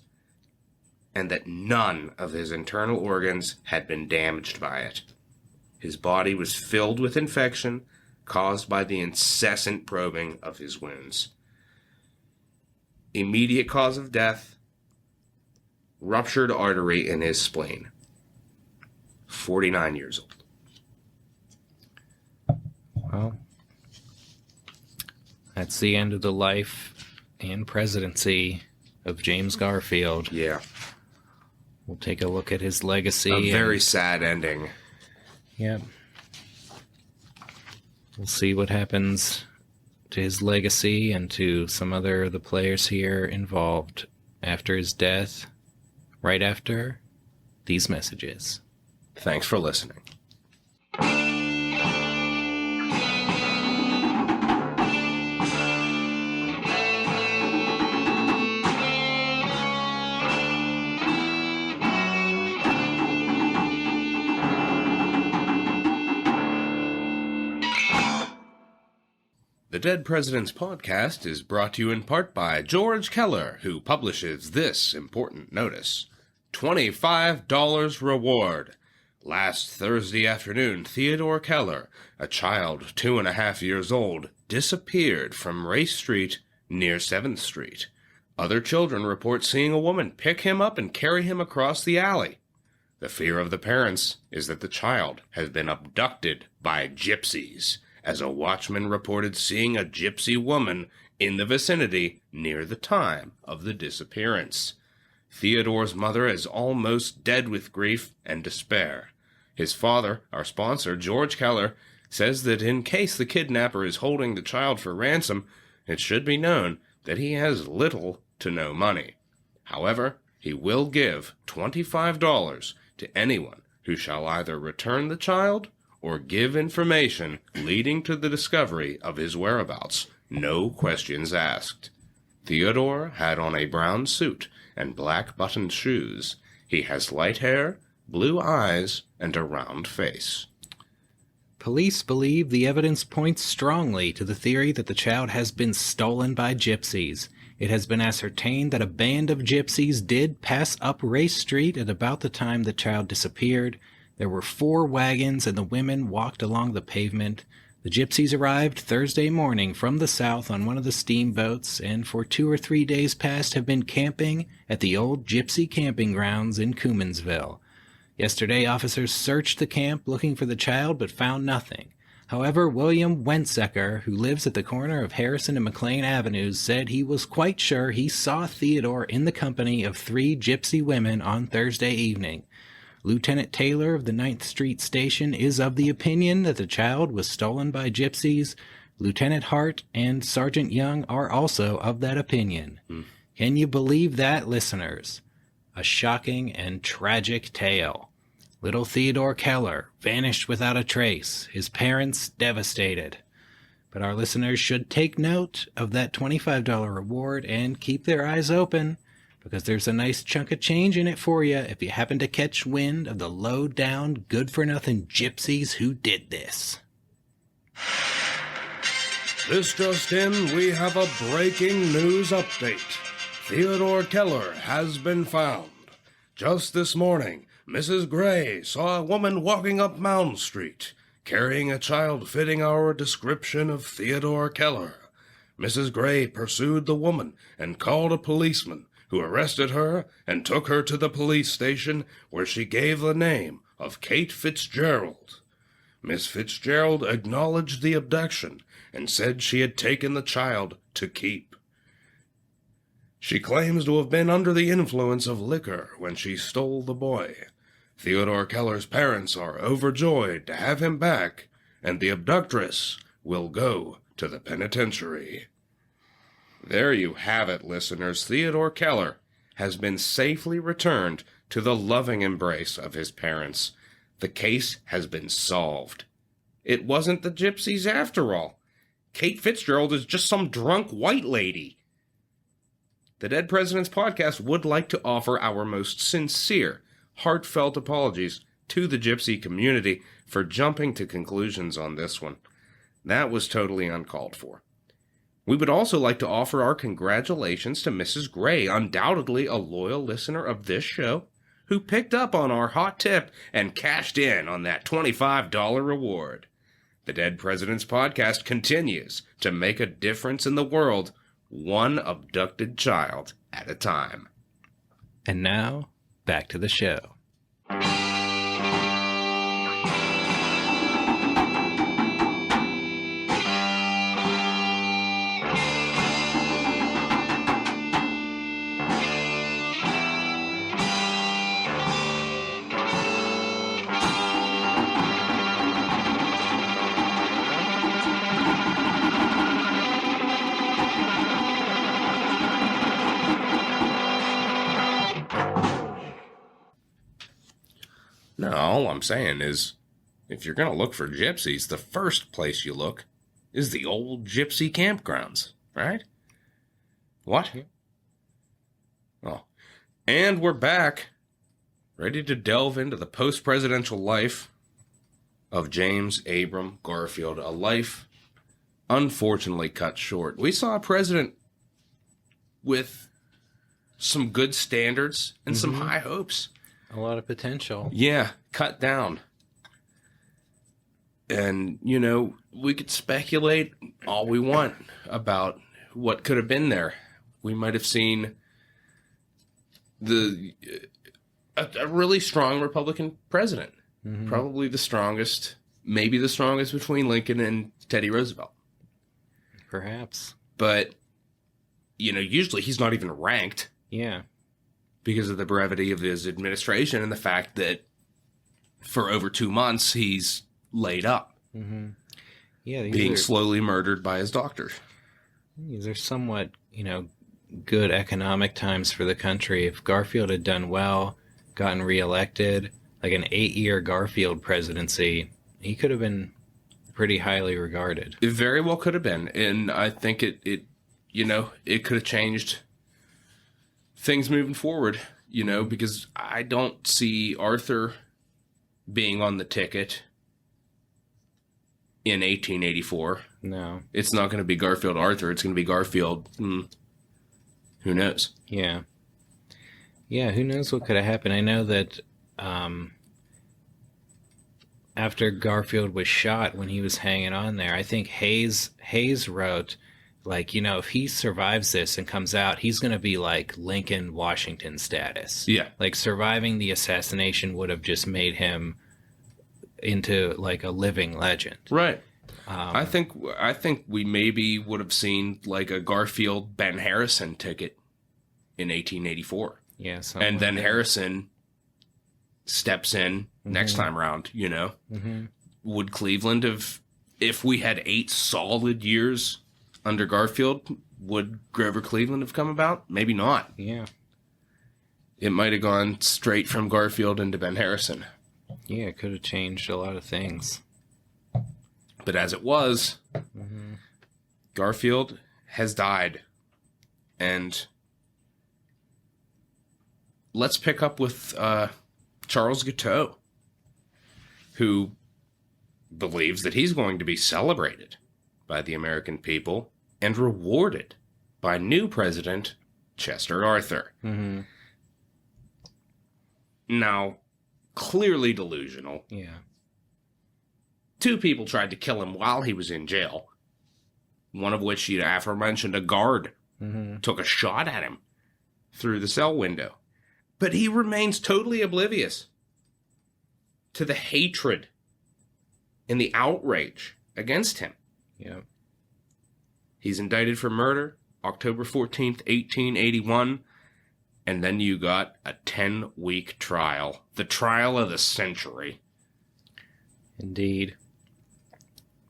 Speaker 1: and that none of his internal organs had been damaged by it. His body was filled with infection caused by the incessant probing of his wounds. Immediate cause of death: ruptured artery in his spleen. 49 years old.
Speaker 2: Well, that's the end of the life and presidency of James Garfield.
Speaker 1: Yeah.
Speaker 2: We'll take a look at his legacy.
Speaker 1: A very sad ending.
Speaker 2: Yep. We'll see what happens to his legacy and to some other of the players here involved after his death, right after these messages.
Speaker 1: Thanks for listening. The Dead Presidents Podcast is brought to you in part by George Keller, who publishes this important notice. $25 reward. Last Thursday afternoon, Theodore Keller, a child 2.5 years old, disappeared from Race Street near 7th Street. Other children report seeing a woman pick him up and carry him across the alley. The fear of the parents is that the child has been abducted by gypsies, as a watchman reported seeing a gypsy woman in the vicinity near the time of the disappearance. Theodore's mother is almost dead with grief and despair. His father, our sponsor, George Keller, says that in case the kidnapper is holding the child for ransom, it should be known that he has little to no money. However, he will give $25 to anyone who shall either return the child or give information leading to the discovery of his whereabouts. No questions asked. Theodore had on a brown suit and black buttoned shoes. He has light hair, blue eyes, and a round face.
Speaker 2: Police believe the evidence points strongly to the theory that the child has been stolen by gypsies. It has been ascertained that a band of gypsies did pass up Race Street at about the time the child disappeared. There were 4 wagons and the women walked along the pavement. The gypsies arrived Thursday morning from the south on one of the steamboats and for 2 or 3 days past have been camping at the old gypsy camping grounds in Coomansville. Yesterday, officers searched the camp looking for the child but found nothing. However, William Wentzecker, who lives at the corner of Harrison and McLean Avenues, said he was quite sure he saw Theodore in the company of 3 gypsy women on Thursday evening. Lieutenant Taylor of the 9th Street Station is of the opinion that the child was stolen by gypsies. Lieutenant Hart and Sergeant Young are also of that opinion. Can you believe that, listeners? A shocking and tragic tale. Little Theodore Keller vanished without a trace, his parents devastated. But our listeners should take note of that $25 reward and keep their eyes open, because there's a nice chunk of change in it for you if you happen to catch wind of the low-down, good-for-nothing gypsies who did this.
Speaker 1: This just in, we have a breaking news update. Theodore Keller has been found. Just this morning, Mrs. Gray saw a woman walking up Mound Street, carrying a child fitting our description of Theodore Keller. Mrs. Gray pursued the woman and called a policeman, who arrested her and took her to the police station, where she gave the name of Kate Fitzgerald. Miss Fitzgerald acknowledged the abduction and said she had taken the child to keep. She claims to have been under the influence of liquor when she stole the boy. Theodore Keller's parents are overjoyed to have him back, and the abductress will go to the penitentiary. There you have it, listeners. Theodore Keller has been safely returned to the loving embrace of his parents. The case has been solved. It wasn't the gypsies after all. Kate Fitzgerald is just some drunk white lady. The Dead Presidents Podcast would like to offer our most sincere, heartfelt apologies to the gypsy community for jumping to conclusions on this one. That was totally uncalled for. We would also like to offer our congratulations to Mrs. Gray, undoubtedly a loyal listener of this show, who picked up on our hot tip and cashed in on that $25 reward. The Dead Presidents Podcast continues to make a difference in the world, one abducted child at a time.
Speaker 2: And now, back to the show.
Speaker 1: No, all I'm saying is, if you're going to look for gypsies, the first place you look is the old gypsy campgrounds, right? What? Oh. And we're back, ready to delve into the post-presidential life of James Abram Garfield, a life unfortunately cut short. We saw a president with some good standards and some high hopes.
Speaker 2: A lot of potential.
Speaker 1: Yeah, cut down. And, you know, we could speculate all we want about what could have been there. We might have seen a really strong Republican president. Mm-hmm. Probably the strongest, maybe the strongest between Lincoln and Teddy Roosevelt.
Speaker 2: Perhaps.
Speaker 1: But, you know, usually he's not even ranked.
Speaker 2: Yeah.
Speaker 1: Because of the brevity of his administration and the fact that for over 2 months he's laid up.
Speaker 2: Mm-hmm. Yeah,
Speaker 1: being slowly murdered by his doctors.
Speaker 2: These are somewhat, you know, good economic times for the country. If Garfield had done well, gotten reelected, like an 8-year Garfield presidency, he could have been pretty highly regarded.
Speaker 1: It very well could have been. And I think it could have changed things moving forward, you know, because I don't see Arthur being on the ticket in 1884.
Speaker 2: No.
Speaker 1: It's not going to be Garfield Arthur. It's going to be Garfield. Who knows?
Speaker 2: Yeah. Yeah, who knows what could have happened. I know that after Garfield was shot, when he was hanging on there, I think Hayes wrote, like, you know, if he survives this and comes out, he's going to be like Lincoln Washington status.
Speaker 1: Yeah.
Speaker 2: Like, surviving the assassination would have just made him into like a living legend.
Speaker 1: Right. I think we maybe would have seen like a Garfield Ben Harrison ticket in 1884.
Speaker 2: Yeah.
Speaker 1: And then Harrison steps in next time around, you know. Mm-hmm. Would Cleveland have, if we had 8 solid years under Garfield, would Grover Cleveland have come about? Maybe not.
Speaker 2: Yeah.
Speaker 1: It might have gone straight from Garfield into Ben Harrison.
Speaker 2: Yeah, it could have changed a lot of things.
Speaker 1: But as it was, Garfield has died. And let's pick up with Charles Guiteau, who believes that he's going to be celebrated by the American people and rewarded by new president Chester Arthur. Mm-hmm. Now, clearly delusional.
Speaker 2: Yeah.
Speaker 1: 2 people tried to kill him while he was in jail. One of which, you aforementioned, a guard took a shot at him through the cell window. But he remains totally oblivious to the hatred and the outrage against him.
Speaker 2: Yeah.
Speaker 1: He's indicted for murder, October 14th, 1881. And then you got a 10-week trial. The trial of the century.
Speaker 2: Indeed.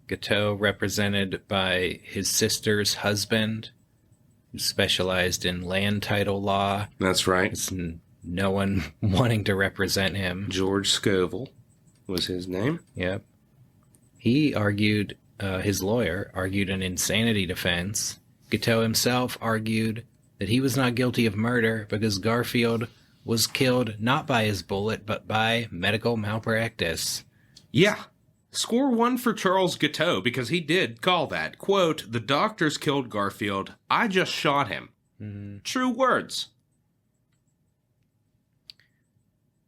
Speaker 2: Guiteau represented by his sister's husband, who specialized in land title law.
Speaker 1: That's right.
Speaker 2: There's no one wanting to represent him.
Speaker 1: George Scoville was his name.
Speaker 2: Yep. He argued, his lawyer argued an insanity defense. Guiteau himself argued that he was not guilty of murder because Garfield was killed not by his bullet, but by medical malpractice.
Speaker 1: Yeah. Score one for Charles Guiteau because he did call that, quote, "The doctors killed Garfield. I just shot him."
Speaker 2: Mm-hmm.
Speaker 1: True words.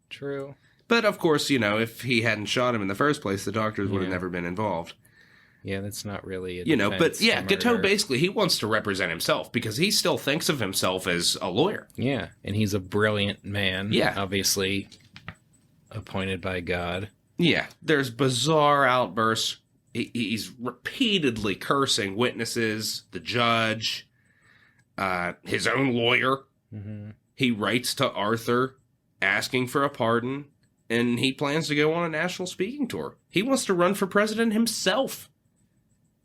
Speaker 2: True.
Speaker 1: But, of course, if he hadn't shot him in the first place, the doctors would have never been involved.
Speaker 2: Yeah, that's not really a
Speaker 1: but yeah,
Speaker 2: defense to
Speaker 1: Guiteau
Speaker 2: murder.
Speaker 1: basically, he wants to represent himself because he still thinks of himself as a lawyer.
Speaker 2: Yeah, and he's a brilliant man.
Speaker 1: Yeah.
Speaker 2: Obviously appointed by God.
Speaker 1: Yeah, there's bizarre outbursts. He's repeatedly cursing witnesses, the judge, his own lawyer.
Speaker 2: Mm-hmm.
Speaker 1: He writes to Arthur asking for a pardon, and he plans to go on a national speaking tour. He wants to run for president himself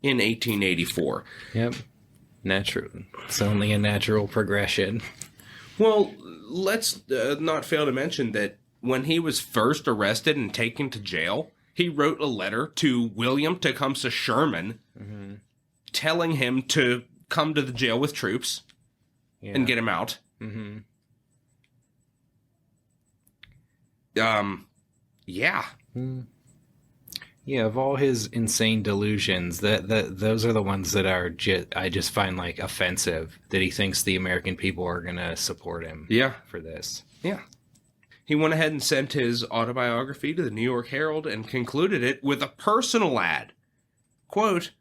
Speaker 1: in 1884.
Speaker 2: Yep. Natural. It's only a natural progression.
Speaker 1: Well, let's not fail to mention that when he was first arrested and taken to jail, he wrote a letter to William Tecumseh Sherman telling him to come to the jail with troops and get him out.
Speaker 2: Mm-hmm.
Speaker 1: Yeah.
Speaker 2: Yeah, of all his insane delusions, those are the ones that are I just find offensive. That he thinks the American people are gonna support him.
Speaker 1: Yeah.
Speaker 2: For this.
Speaker 1: Yeah. He went ahead and sent his autobiography to the New York Herald and concluded it with a personal ad. Quote,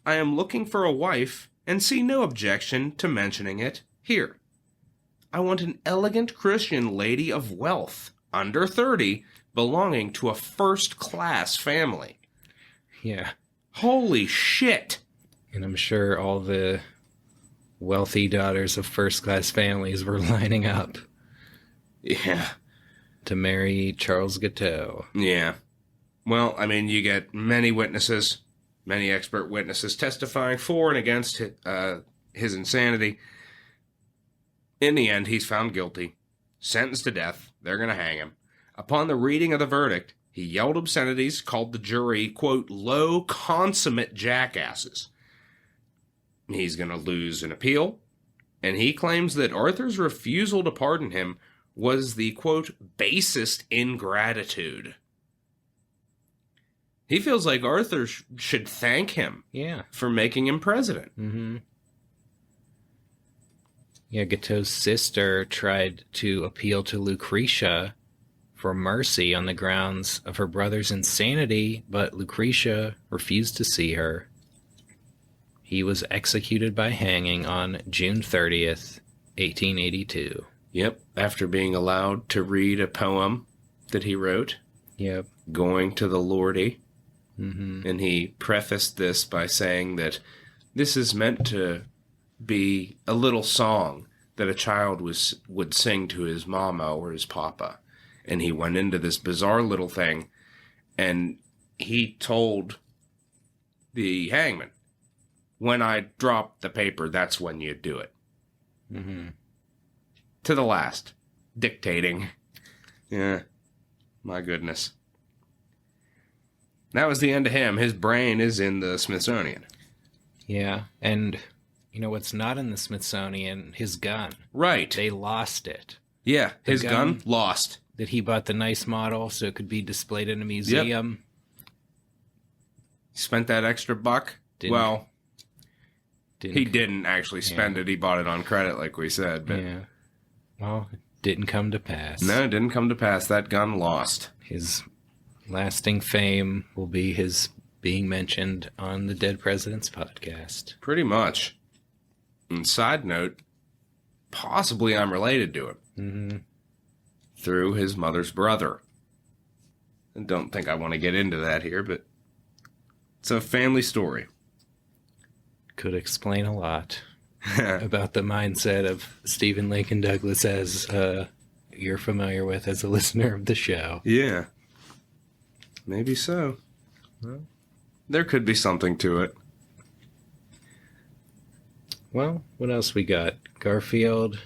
Speaker 1: "I am looking for a wife and see no objection to mentioning it here. I want an elegant Christian lady of wealth, under 30, belonging to a first-class family."
Speaker 2: Yeah.
Speaker 1: Holy shit.
Speaker 2: And I'm sure all the wealthy daughters of first-class families were lining up
Speaker 1: Yeah.
Speaker 2: to marry Charles Guiteau.
Speaker 1: Yeah. Well, I mean, you get many witnesses, many expert witnesses testifying for and against his insanity. In the end, he's found guilty, sentenced to death. They're going to hang him. Upon the reading of the verdict, he yelled obscenities, called the jury, quote, "low, consummate jackasses." He's going to lose an appeal, and he claims that Arthur's refusal to pardon him was the, quote, "basest ingratitude." He feels like Arthur should thank him for making him president.
Speaker 2: Mm-hmm. Yeah, Guiteau's sister tried to appeal to Lucretia for mercy on the grounds of her brother's insanity, but Lucretia refused to see her. He was executed by hanging on June 30th, 1882.
Speaker 1: Yep, after being allowed to read a poem that he wrote.
Speaker 2: Yep.
Speaker 1: Going to the Lordy.
Speaker 2: Mm-hmm.
Speaker 1: And he prefaced this by saying that this is meant to be a little song that a child would sing to his mama or his papa. And he went into this bizarre little thing, and he told the hangman, "When I drop the paper, that's when you do it."
Speaker 2: Mm-hmm.
Speaker 1: To the last. Dictating. Yeah. My goodness. That was the end of him. His brain is in the Smithsonian.
Speaker 2: Yeah, and you know what's not in the Smithsonian? His gun.
Speaker 1: Right.
Speaker 2: They lost it.
Speaker 1: Yeah, his gun lost.
Speaker 2: That he bought the nice model so it could be displayed in a museum.
Speaker 1: Yep. Spent that extra buck? He didn't actually spend it. He bought it on credit, like we said. But
Speaker 2: yeah. Well, it didn't come to pass.
Speaker 1: No, it didn't come to pass. That gun lost.
Speaker 2: His lasting fame will be his being mentioned on the Dead Presidents podcast.
Speaker 1: Pretty much. And side note, possibly I'm related to him.
Speaker 2: Mm-hmm.
Speaker 1: Through his mother's brother. I don't think I want to get into that here, but it's a family story.
Speaker 2: Could explain a lot about the mindset of Stephen Lincoln Douglas, as you're familiar with as a listener of the show.
Speaker 1: Yeah. Maybe so. Well, there could be something to it.
Speaker 2: Well, what else we got? Garfield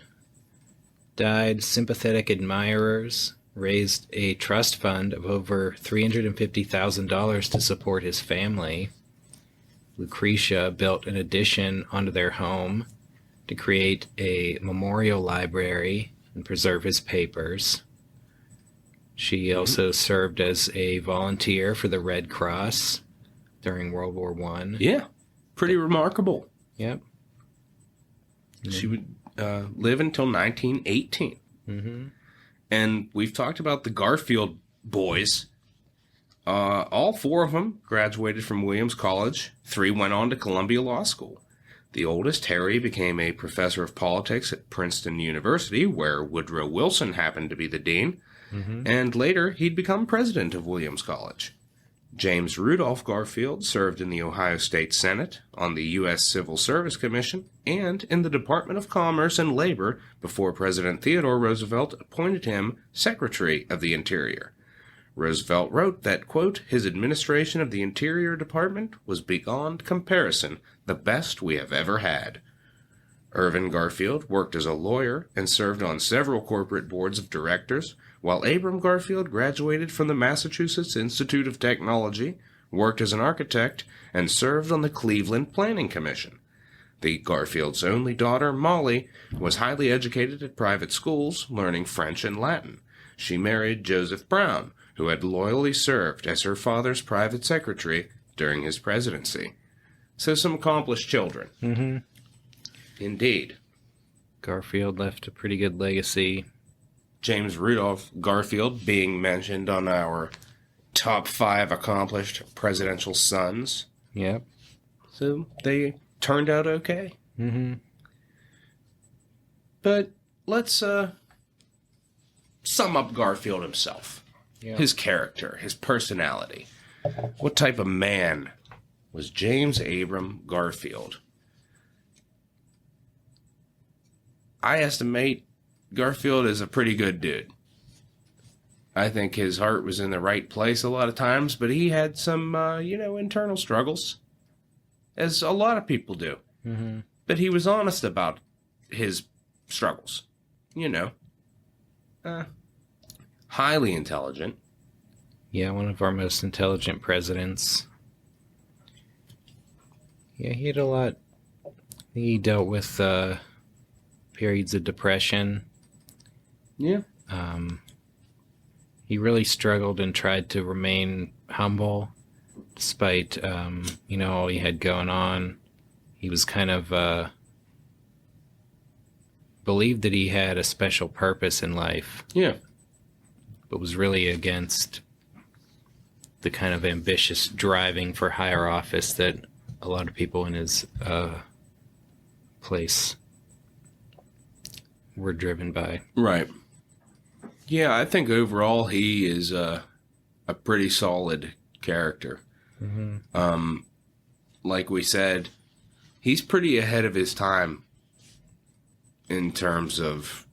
Speaker 2: died. Sympathetic admirers raised a trust fund of over $350,000 to support his family. Lucretia built an addition onto their home to create a memorial library and preserve his papers. She also served as a volunteer for the Red Cross during World War I.
Speaker 1: Yeah, pretty remarkable.
Speaker 2: Yep.
Speaker 1: She would live until 1918.
Speaker 2: Mm-hmm.
Speaker 1: And we've talked about the Garfield boys. All 4 of them graduated from Williams College. 3 went on to Columbia Law School. The oldest, Harry, became a professor of politics at Princeton University, where Woodrow Wilson happened to be the dean. Mm-hmm. And later, he'd become president of Williams College. James Rudolph Garfield served in the Ohio State Senate, on the U.S. Civil Service Commission, and in the Department of Commerce and Labor before President Theodore Roosevelt appointed him Secretary of the Interior. Roosevelt wrote that, quote, his administration of the Interior Department was beyond comparison the best we have ever had. Irvin Garfield worked as a lawyer and served on several corporate boards of directors, while Abram Garfield graduated from the Massachusetts Institute of Technology, worked as an architect, and served on the Cleveland Planning Commission. The Garfield's only daughter, Molly, was highly educated at private schools, learning French and Latin. She married Joseph Brown, who had loyally served as her father's private secretary during his presidency. So some accomplished children.
Speaker 2: Mm-hmm.
Speaker 1: Indeed.
Speaker 2: Garfield left a pretty good legacy.
Speaker 1: James Rudolph Garfield being mentioned on our top 5 accomplished presidential sons.
Speaker 2: Yep.
Speaker 1: So they turned out okay.
Speaker 2: Mm-hmm.
Speaker 1: But let's sum up Garfield himself.
Speaker 2: Yep.
Speaker 1: His character, his personality. What type of man was James Abram Garfield? I estimate Garfield is a pretty good dude. I think his heart was in the right place a lot of times, but he had some, internal struggles, as a lot of people do.
Speaker 2: Mm-hmm.
Speaker 1: But he was honest about his struggles. Highly intelligent.
Speaker 2: Yeah, one of our most intelligent presidents. Yeah, he had a lot. He dealt with periods of depression.
Speaker 1: Yeah.
Speaker 2: He really struggled and tried to remain humble despite, all he had going on. He was kind of believed that he had a special purpose in life.
Speaker 1: Yeah.
Speaker 2: But was really against the kind of ambitious driving for higher office that a lot of people in his place were driven by.
Speaker 1: Right. Yeah, I think overall he is a pretty solid character.
Speaker 2: Mm-hmm.
Speaker 1: Like we said, he's pretty ahead of his time in terms of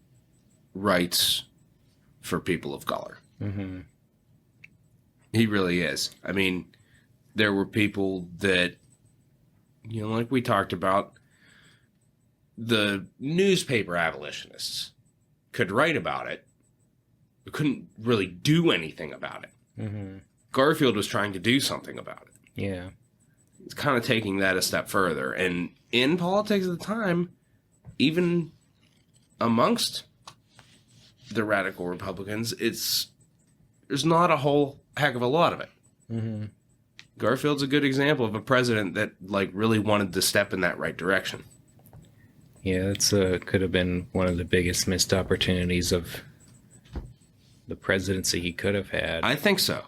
Speaker 1: rights for people of color.
Speaker 2: Mm-hmm.
Speaker 1: He really is. I mean, there were people that, like we talked about, the newspaper abolitionists could write about it, but couldn't really do anything about it.
Speaker 2: Mm-hmm.
Speaker 1: Garfield was trying to do something about it.
Speaker 2: Yeah.
Speaker 1: It's kind of taking that a step further. And in politics at the time, even amongst the radical Republicans, there's not a whole heck of a lot of it.
Speaker 2: Mm-hmm.
Speaker 1: Garfield's a good example of a president that really wanted to step in that right direction.
Speaker 2: Yeah, that's could have been one of the biggest missed opportunities of the presidency he could have had.
Speaker 1: I think so.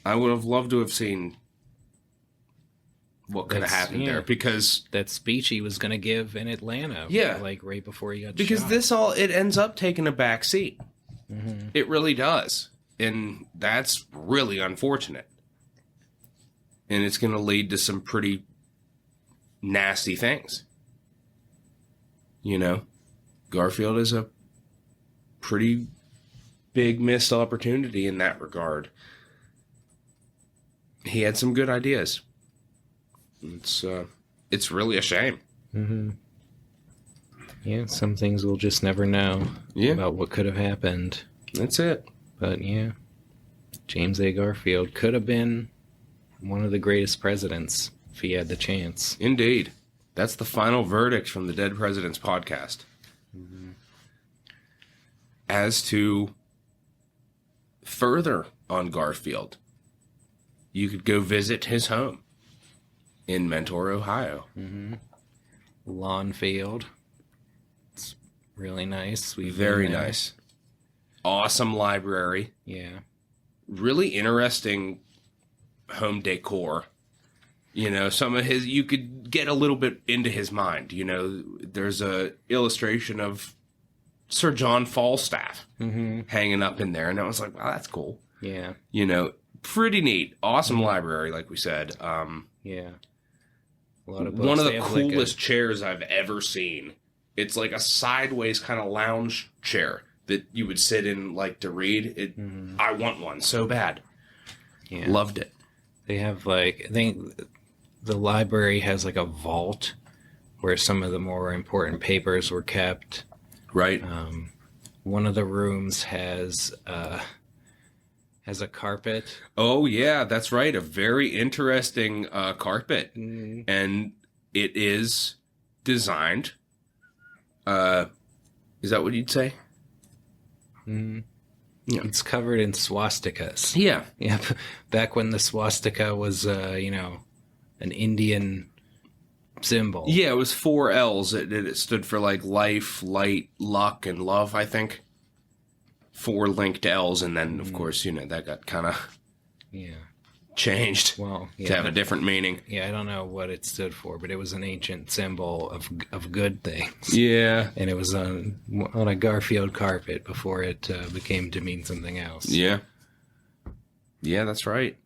Speaker 1: I would have loved to have seen what could have happened there, because
Speaker 2: that speech he was going to give in Atlanta, right before he got
Speaker 1: because
Speaker 2: shot.
Speaker 1: It ends up taking a back seat.
Speaker 2: Mm-hmm.
Speaker 1: It really does, and that's really unfortunate. And it's going to lead to some pretty nasty things. Garfield is a pretty big missed opportunity in that regard. he had some good ideas. It's really a shame.
Speaker 2: Mm-hmm. Yeah, some things we'll just never know about what could have happened.
Speaker 1: That's it.
Speaker 2: But yeah, James A. Garfield could have been one of the greatest presidents if he had the chance.
Speaker 1: Indeed. That's the final verdict from the Dead Presidents podcast.
Speaker 2: Mm-hmm.
Speaker 1: As to further on Garfield, you could go visit his home in Mentor, Ohio.
Speaker 2: Mm-hmm. Lawn field. It's really nice.
Speaker 1: Very nice. Awesome library.
Speaker 2: Yeah.
Speaker 1: Really interesting home decor. You know, some of his, you could get a little bit into his mind. You know, there's a illustration of Sir John Falstaff hanging up in there. And I was like, wow, that's cool.
Speaker 2: Yeah.
Speaker 1: You know, pretty neat. Awesome library, like we said.
Speaker 2: Yeah. A lot of books.
Speaker 1: One of the coolest chairs I've ever seen. It's like a sideways kind of lounge chair that you would sit in, like, to read. I want one so bad.
Speaker 2: Yeah.
Speaker 1: Loved it.
Speaker 2: They have, like, I think the library has, like, a vault where some of the more important papers were kept.
Speaker 1: Right.
Speaker 2: One of the rooms has a carpet.
Speaker 1: Oh, yeah, that's right. A very interesting carpet. And it is designed. Is that what you'd say?
Speaker 2: Yeah. It's covered in swastikas.
Speaker 1: Yeah.
Speaker 2: Yeah. Back when the swastika was, an Indian symbol.
Speaker 1: Yeah, it was 4 L's. It stood for, like, life, light, luck, and love, I think. 4 linked L's, and then, of course, you know, that got kind of changed
Speaker 2: to
Speaker 1: have a different meaning.
Speaker 2: Yeah, I don't know what it stood for, but it was an ancient symbol of good things.
Speaker 1: Yeah.
Speaker 2: And it was on a Garfield carpet before it became to mean something else.
Speaker 1: Yeah. Yeah, that's right.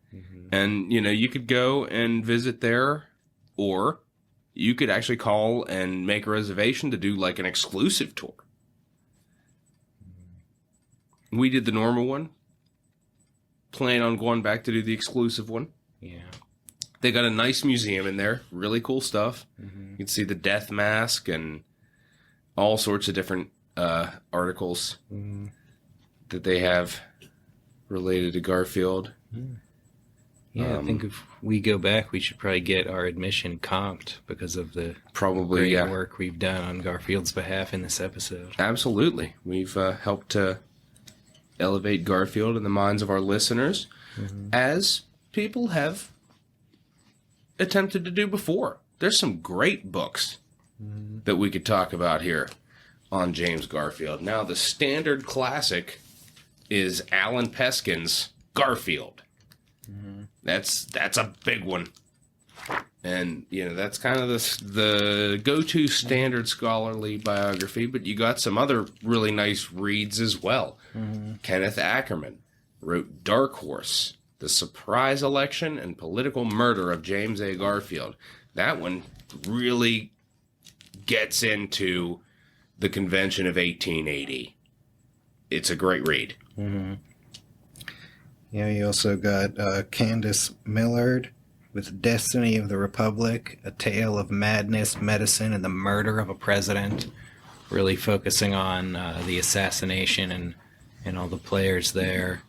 Speaker 1: And, you know, you could go and visit there, or you could actually call and make a reservation to do, like, an exclusive tour. We did the normal one. Plan on going back to do the exclusive one.
Speaker 2: Yeah.
Speaker 1: They got a nice museum in there. Really cool stuff. You can see the death mask and all sorts of different articles that they have related to Garfield.
Speaker 2: Yeah, I think if we go back, we should probably get our admission comped because of the
Speaker 1: Probably,
Speaker 2: great work we've done on Garfield's behalf in this episode.
Speaker 1: Absolutely. We've helped to elevate Garfield in the minds of our listeners, as people have attempted to do before. There's some great books that we could talk about here on James Garfield. Now, the standard classic is Alan Peskin's Garfield. That's a big one. And, you know, that's kind of the go-to standard scholarly biography, but you got some other really nice reads as well. Kenneth Ackerman wrote Dark Horse, The Surprise Election and Political Murder of James A. Garfield. That one really gets into the convention of 1880. It's a great read.
Speaker 2: Yeah, you also got Candace Millard with Destiny of the Republic, A Tale of Madness, Medicine, and the Murder of a President, really focusing on the assassination and all the players there.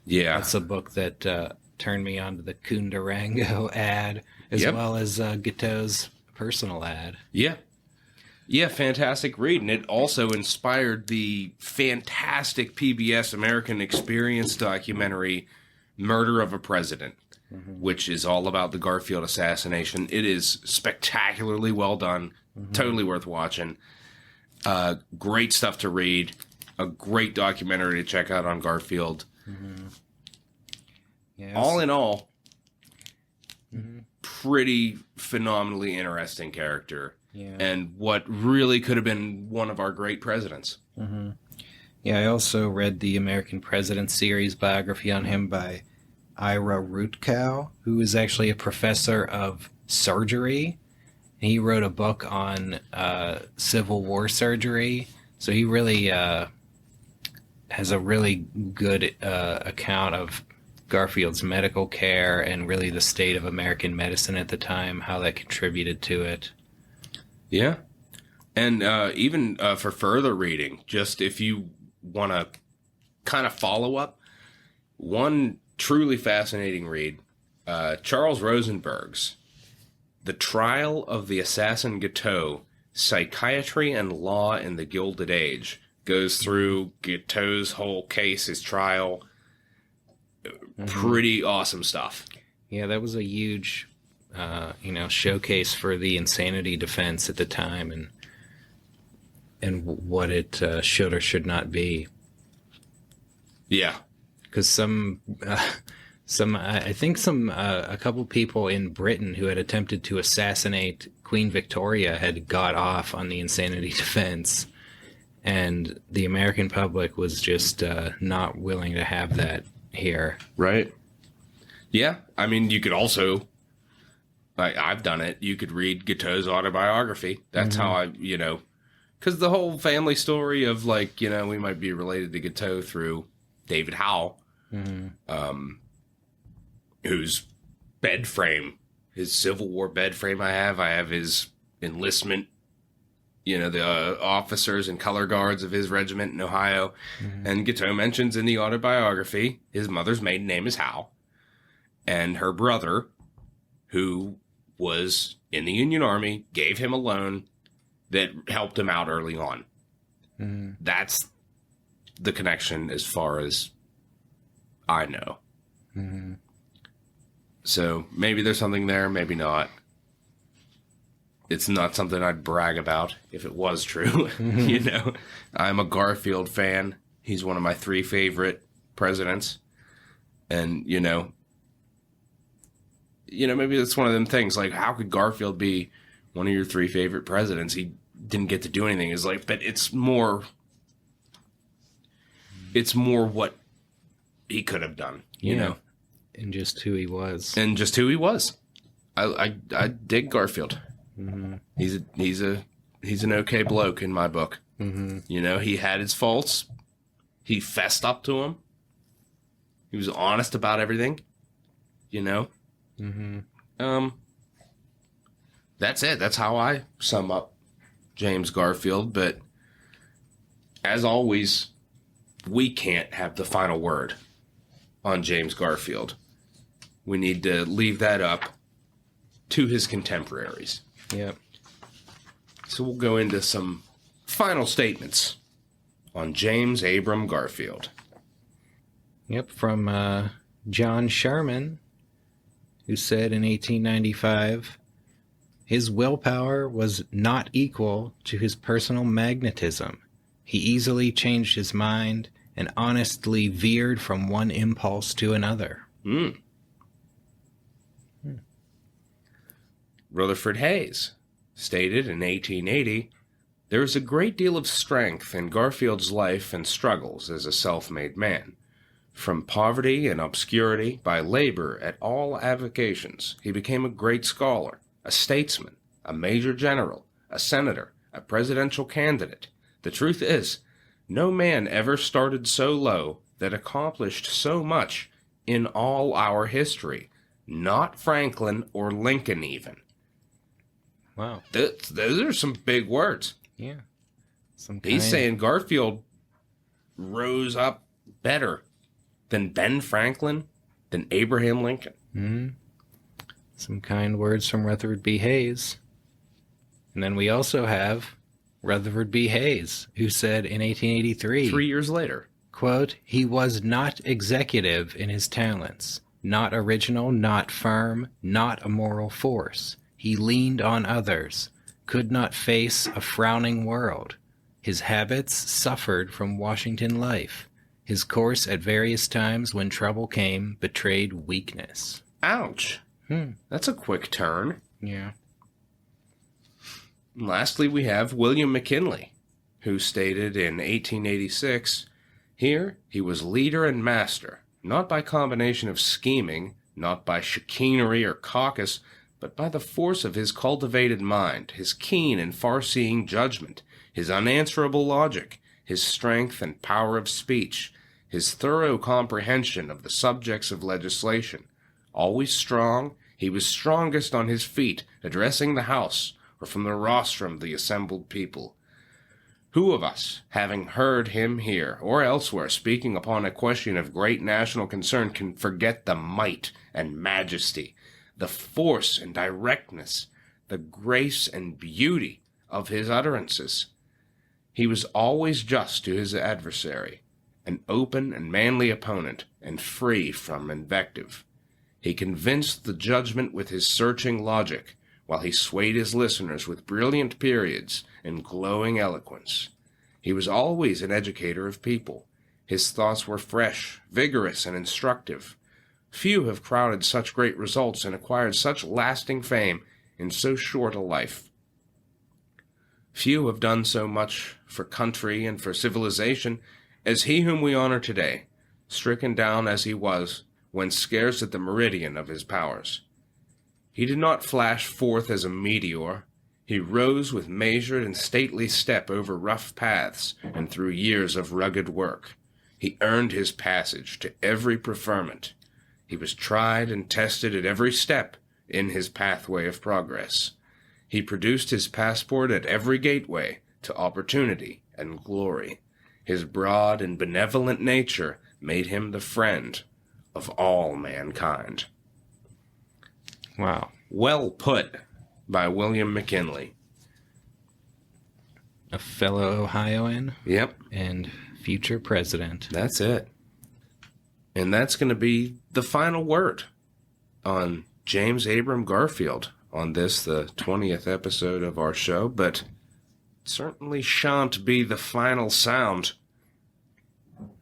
Speaker 1: Yeah.
Speaker 2: That's a book that turned me on to the Kundarango ad, as well as Guiteau's personal ad.
Speaker 1: Yeah. Yeah, fantastic read. And it also inspired the fantastic PBS American Experience documentary, Murder of a President, which is all about the Garfield assassination. It is spectacularly well done. Totally worth watching. Great stuff to read. A great documentary to check out on Garfield.
Speaker 2: Yes.
Speaker 1: All in all, pretty phenomenally interesting character.
Speaker 2: Yeah.
Speaker 1: And what really could have been one of our great presidents.
Speaker 2: Yeah, I also read the American President series biography on him by Ira Rootkow, who is actually a professor of surgery. He wrote a book on Civil War surgery. So he really has a really good account of Garfield's medical care and really the state of American medicine at the time, how that contributed to it.
Speaker 1: Yeah. And even for further reading, just if you want to kind of follow up, one truly fascinating read, Charles Rosenberg's The Trial of the Assassin Guiteau, Psychiatry and Law in the Gilded Age, goes through Guiteau's whole case, his trial. Pretty awesome stuff.
Speaker 2: Yeah, that was a huge, showcase for the insanity defense at the time and what it should or should not be.
Speaker 1: Yeah.
Speaker 2: Because a couple people in Britain who had attempted to assassinate Queen Victoria had got off on the insanity defense, and the American public was just not willing to have that here.
Speaker 1: Right. Yeah. I mean, you could also, I've done it. You could read Guiteau's autobiography. That's how I, because the whole family story of we might be related to Guiteau through David Howe, whose bed frame, his Civil War bed frame I have his enlistment, the officers and color guards of his regiment in Ohio. And Guiteau mentions in the autobiography, his mother's maiden name is Howe. And her brother, who was in the Union Army, gave him a loan that helped him out early on. That's the connection as far as I know. So maybe there's something there, maybe not. It's not something I'd brag about if it was true. I'm a Garfield fan. He's one of my 3 favorite presidents. And, maybe that's one of them things. Like, how could Garfield be one of your 3 favorite presidents? He didn't get to do anything. It's like, but it's more what he could have done, you know?
Speaker 2: And just who he was.
Speaker 1: I dig Garfield. He's an okay bloke in my book. He had his faults. He fessed up to him. He was honest about everything. That's it. That's how I sum up James Garfield. But as always, we can't have the final word on James Garfield. We need to leave that up to his contemporaries.
Speaker 2: Yep.
Speaker 1: So we'll go into some final statements on James Abram Garfield.
Speaker 2: Yep, from John Sherman, who said in 1895, his willpower was not equal to his personal magnetism. He easily changed his mind and honestly veered from one impulse to another.
Speaker 1: Rutherford Hayes stated in 1880, there is a great deal of strength in Garfield's life and struggles as a self-made man. From poverty and obscurity, by labor at all avocations, he became a great scholar, a statesman, a major general, a senator, a presidential candidate. The truth is, no man ever started so low that accomplished so much in all our history. Not Franklin or Lincoln even.
Speaker 2: Wow.
Speaker 1: Those are some big words.
Speaker 2: Yeah.
Speaker 1: He's saying Garfield rose up better than Ben Franklin, than Abraham Lincoln.
Speaker 2: Some kind words from Rutherford B. Hayes. And then we also have Rutherford B. Hayes, who said in 1883,
Speaker 1: 3 years later,
Speaker 2: quote, he was not executive in his talents, not original, not firm, not a moral force. He leaned on others, could not face a frowning world. His habits suffered from Washington life. His course at various times when trouble came betrayed weakness.
Speaker 1: Ouch. That's a quick turn.
Speaker 2: Yeah.
Speaker 1: And lastly, we have William McKinley, who stated in 1886, here he was leader and master, not by combination of scheming, not by chicanery or caucus, but by the force of his cultivated mind, his keen and far-seeing judgment, his unanswerable logic, his strength and power of speech, his thorough comprehension of the subjects of legislation. Always strong, he was strongest on his feet, addressing the House, or from the rostrum of the assembled people. Who of us, having heard him here or elsewhere speaking upon a question of great national concern, can forget the might and majesty, the force and directness, the grace and beauty of his utterances? He was always just to his adversary, an open and manly opponent, and free from invective. He convinced the judgment with his searching logic, while he swayed his listeners with brilliant periods and glowing eloquence. He was always an educator of people. His thoughts were fresh, vigorous, and instructive. Few have crowded such great results and acquired such lasting fame in so short a life. Few have done so much for country and for civilization as he whom we honor today, stricken down as he was when scarce at the meridian of his powers. He did not flash forth as a meteor. He rose with measured and stately step over rough paths and through years of rugged work. He earned his passage to every preferment. He was tried and tested at every step in his pathway of progress. He produced his passport at every gateway to opportunity and glory. His broad and benevolent nature made him the friend of all mankind.
Speaker 2: Wow.
Speaker 1: Well put by William McKinley.
Speaker 2: A fellow Ohioan.
Speaker 1: Yep.
Speaker 2: And future president.
Speaker 1: That's it. And that's going to be the final word on James Abram Garfield on this, the 20th episode of our show, but it certainly shan't be the final sound.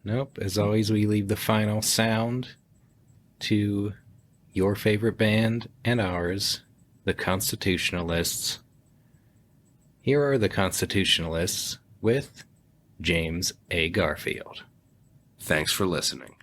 Speaker 2: Nope. As always, we leave the final sound to your favorite band and ours, the Constitutionalists. Here are the Constitutionalists with James A. Garfield.
Speaker 1: Thanks for listening.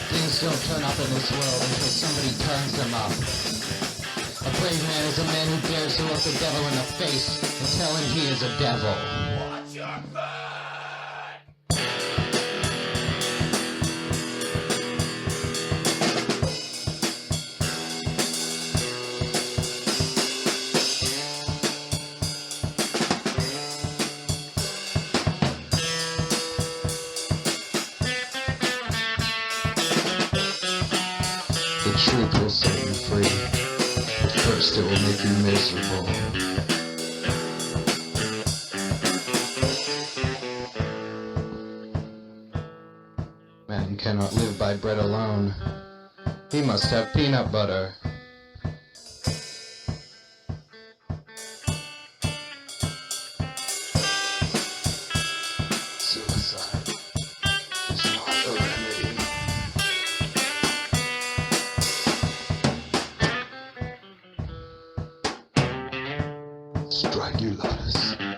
Speaker 3: Things don't turn up in this world until somebody turns them up. A brave man is a man who dares to look the devil in the face and tell him he is a devil. What's your The truth will set you free. First it will make you miserable. Man cannot live by bread alone. He must have peanut butter. Suicide is not a remedy. Strangulatus.